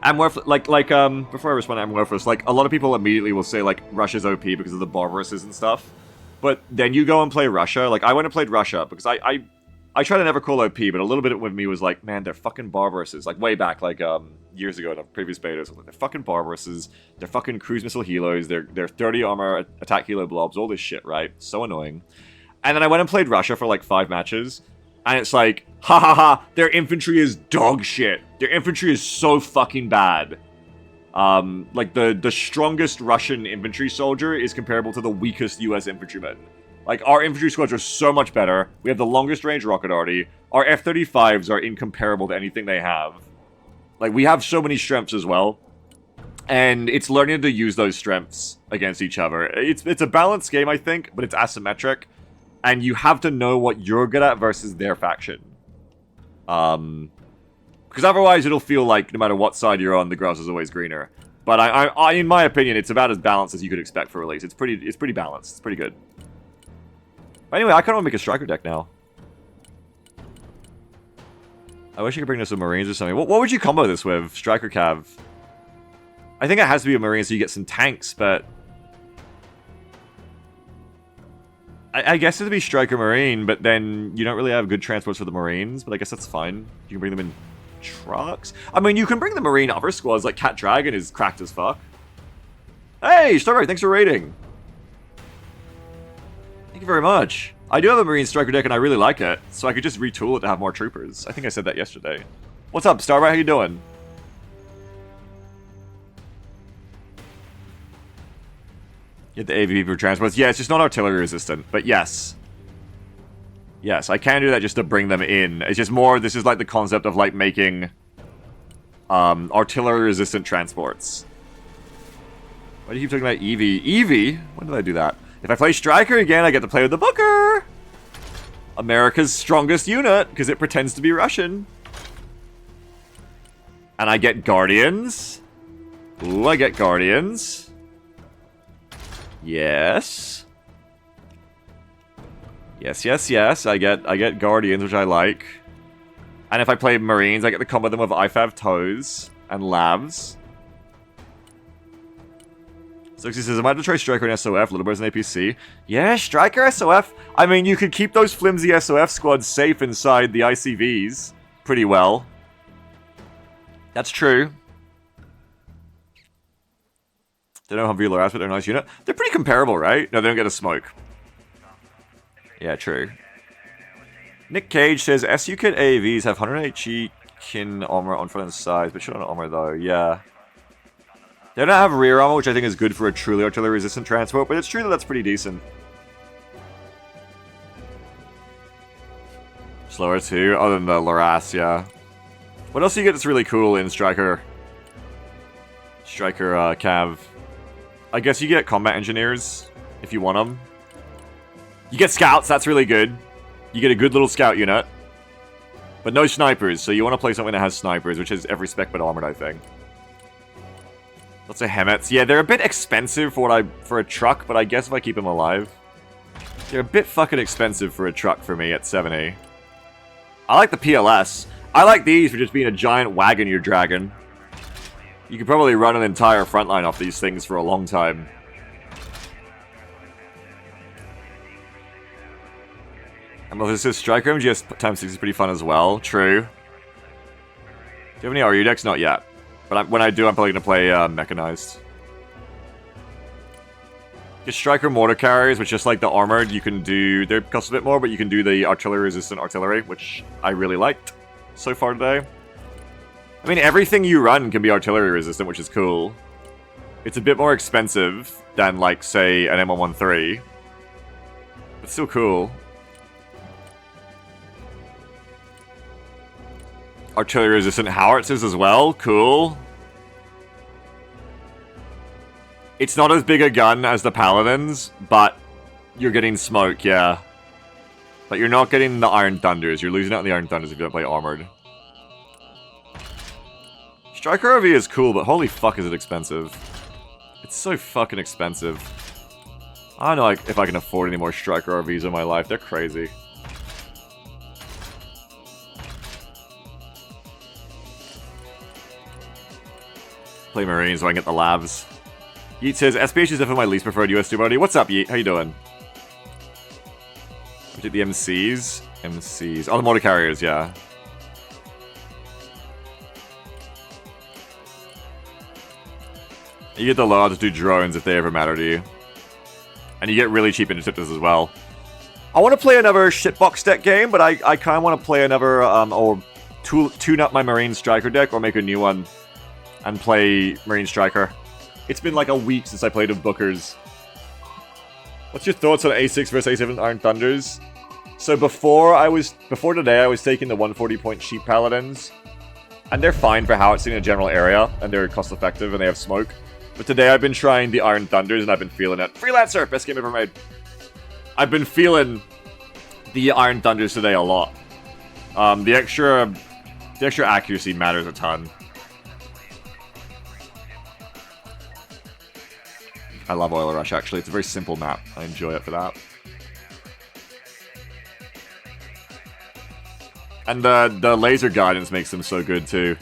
I'm worthless, before I respond, I'm worthless. Like, a lot of people immediately will say, like, Russia's OP because of the Barbarouses and stuff. But then you go and play Russia. Like, I went and played Russia because I try to never call OP, but a little bit with me was like, man, they're fucking Barbarouses. Like, way back, like, years ago in a previous betas. Like, they're fucking Barbarouses. They're fucking cruise missile helos. They're 30 armor attack helo blobs. All this shit, right? So annoying. And then I went and played Russia for, like, 5 matches. And it's like, ha ha ha, their infantry is dog shit. Their infantry is so fucking bad. Like, the strongest Russian infantry soldier is comparable to the weakest US infantryman. Like, our infantry squads are so much better. We have the longest range rocket arty. Our F-35s are incomparable to anything they have. Like, we have so many strengths as well. And it's learning to use those strengths against each other. It's a balanced game, I think, but it's asymmetric. And you have to know what you're good at versus their faction. Because otherwise it'll feel like no matter what side you're on, the grass is always greener. But I in my opinion, it's about as balanced as you could expect for release. It's pretty balanced. It's pretty good. But anyway, I kind of want to make a striker deck now. I wish I could bring this with Marines or something. What would you combo this with? Striker Cav. I think it has to be a Marine so you get some tanks, but... I guess it'd be Striker Marine, but then you don't really have good transports for the Marines, but I guess that's fine. You can bring them in trucks. I mean, you can bring the Marine other squads, like Cat Dragon is cracked as fuck. Hey, Starbright, thanks for raiding. Thank you very much. I do have a Marine Striker deck and I really like it, so I could just retool it to have more troopers. I think I said that yesterday. What's up, Starbright? How you doing? Get the AVP for transports. Yeah, it's just not artillery resistant, but yes. Yes, I can do that just to bring them in. It's just more, this is like the concept of like making artillery resistant transports. Why do you keep talking about Eevee? Eevee? When did I do that? If I play Striker again, I get to play with the Booker! America's strongest unit, because it pretends to be Russian. And I get Guardians. Ooh, I get Guardians. Yes. Yes. I get Guardians, which I like. And if I play Marines, I get to combo them with IFAV Toes and Lavs. So he says, I might have to try Striker and SOF, Little Birds and APC. Yeah, Striker, SOF. I mean, you could keep those flimsy SOF squads safe inside the ICVs pretty well. That's true. They don't have Velar Aspect, they're a nice unit. They're pretty comparable, right? No, they don't get a smoke. Yeah, true. Nick Cage says, SU Kit AAVs have 100 HE kin armor on front and sides, but shouldn't armor though, yeah. They don't have rear armor, which I think is good for a truly artillery resistant transport, but it's true that that's pretty decent. Slower too, other than the Laras, yeah. What else do you get that's really cool in Striker? Striker Cav. I guess you get combat engineers, if you want them. You get scouts, that's really good. You get a good little scout unit. But no snipers, so you want to play something that has snipers, which is every spec but armored, I think. Lots of Hemets. Yeah, they're a bit expensive for a truck, but I guess if I keep them alive. They're a bit fucking expensive for a truck for me at 70. I like the PLS. I like these for just being a giant wagon you're dragging. You could probably run an entire frontline off these things for a long time. And well, this is Striker MGS times 6 is pretty fun as well. True. Do you have any RU decks? Not yet. But when I do, I'm probably going to play Mechanized. Get Striker Mortar Carriers, which just like the armored, you can do... They cost a bit more, but you can do the artillery-resistant artillery, which I really liked so far today. I mean, everything you run can be artillery-resistant, which is cool. It's a bit more expensive than, like, say, an M113. But still cool. Artillery-resistant howitzers as well. Cool. It's not as big a gun as the Paladins, but you're getting smoke, yeah. But you're not getting the Iron Thunders. You're losing out on the Iron Thunders if you don't play armored. Striker RV is cool, but holy fuck is it expensive. It's so fucking expensive. I don't know if I can afford any more Striker RVs in my life. They're crazy. Play Marines so I can get the labs. Yeet says, SPH is definitely my least preferred US buddy. What's up, Yeet? How you doing? We did the MCs. MCs. Oh, the motor carriers, yeah. You get the allowed to do drones if they ever matter to you. And you get really cheap interceptors as well. I want to play another shitbox deck game, but I kind of want to play another, or tune up my Marine Striker deck, or make a new one, and play Marine Striker. It's been like a week since I played with Bookers. What's your thoughts on A6 versus A7 Iron Thunders? So before today, I was taking the 140 point Sheep Paladins, and they're fine for how it's in a general area, and they're cost effective, and they have smoke. But today I've been trying the Iron Thunders, and I've been feeling it. Freelancer, best game ever made. I've been feeling the Iron Thunders today a lot. The extra accuracy matters a ton. I love Oil Rush, actually. It's a very simple map. I enjoy it for that. And the laser guidance makes them so good, too.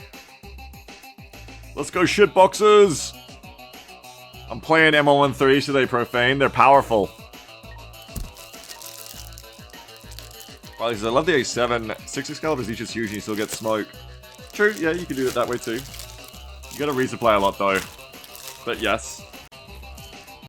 Let's go, shitboxers! I'm playing ML13 today, Profane. They're powerful. Well, I love the A7. 6 Excalibur's each is huge and you still get smoke. True, yeah, you can do it that way, too. You gotta resupply a lot, though. But yes.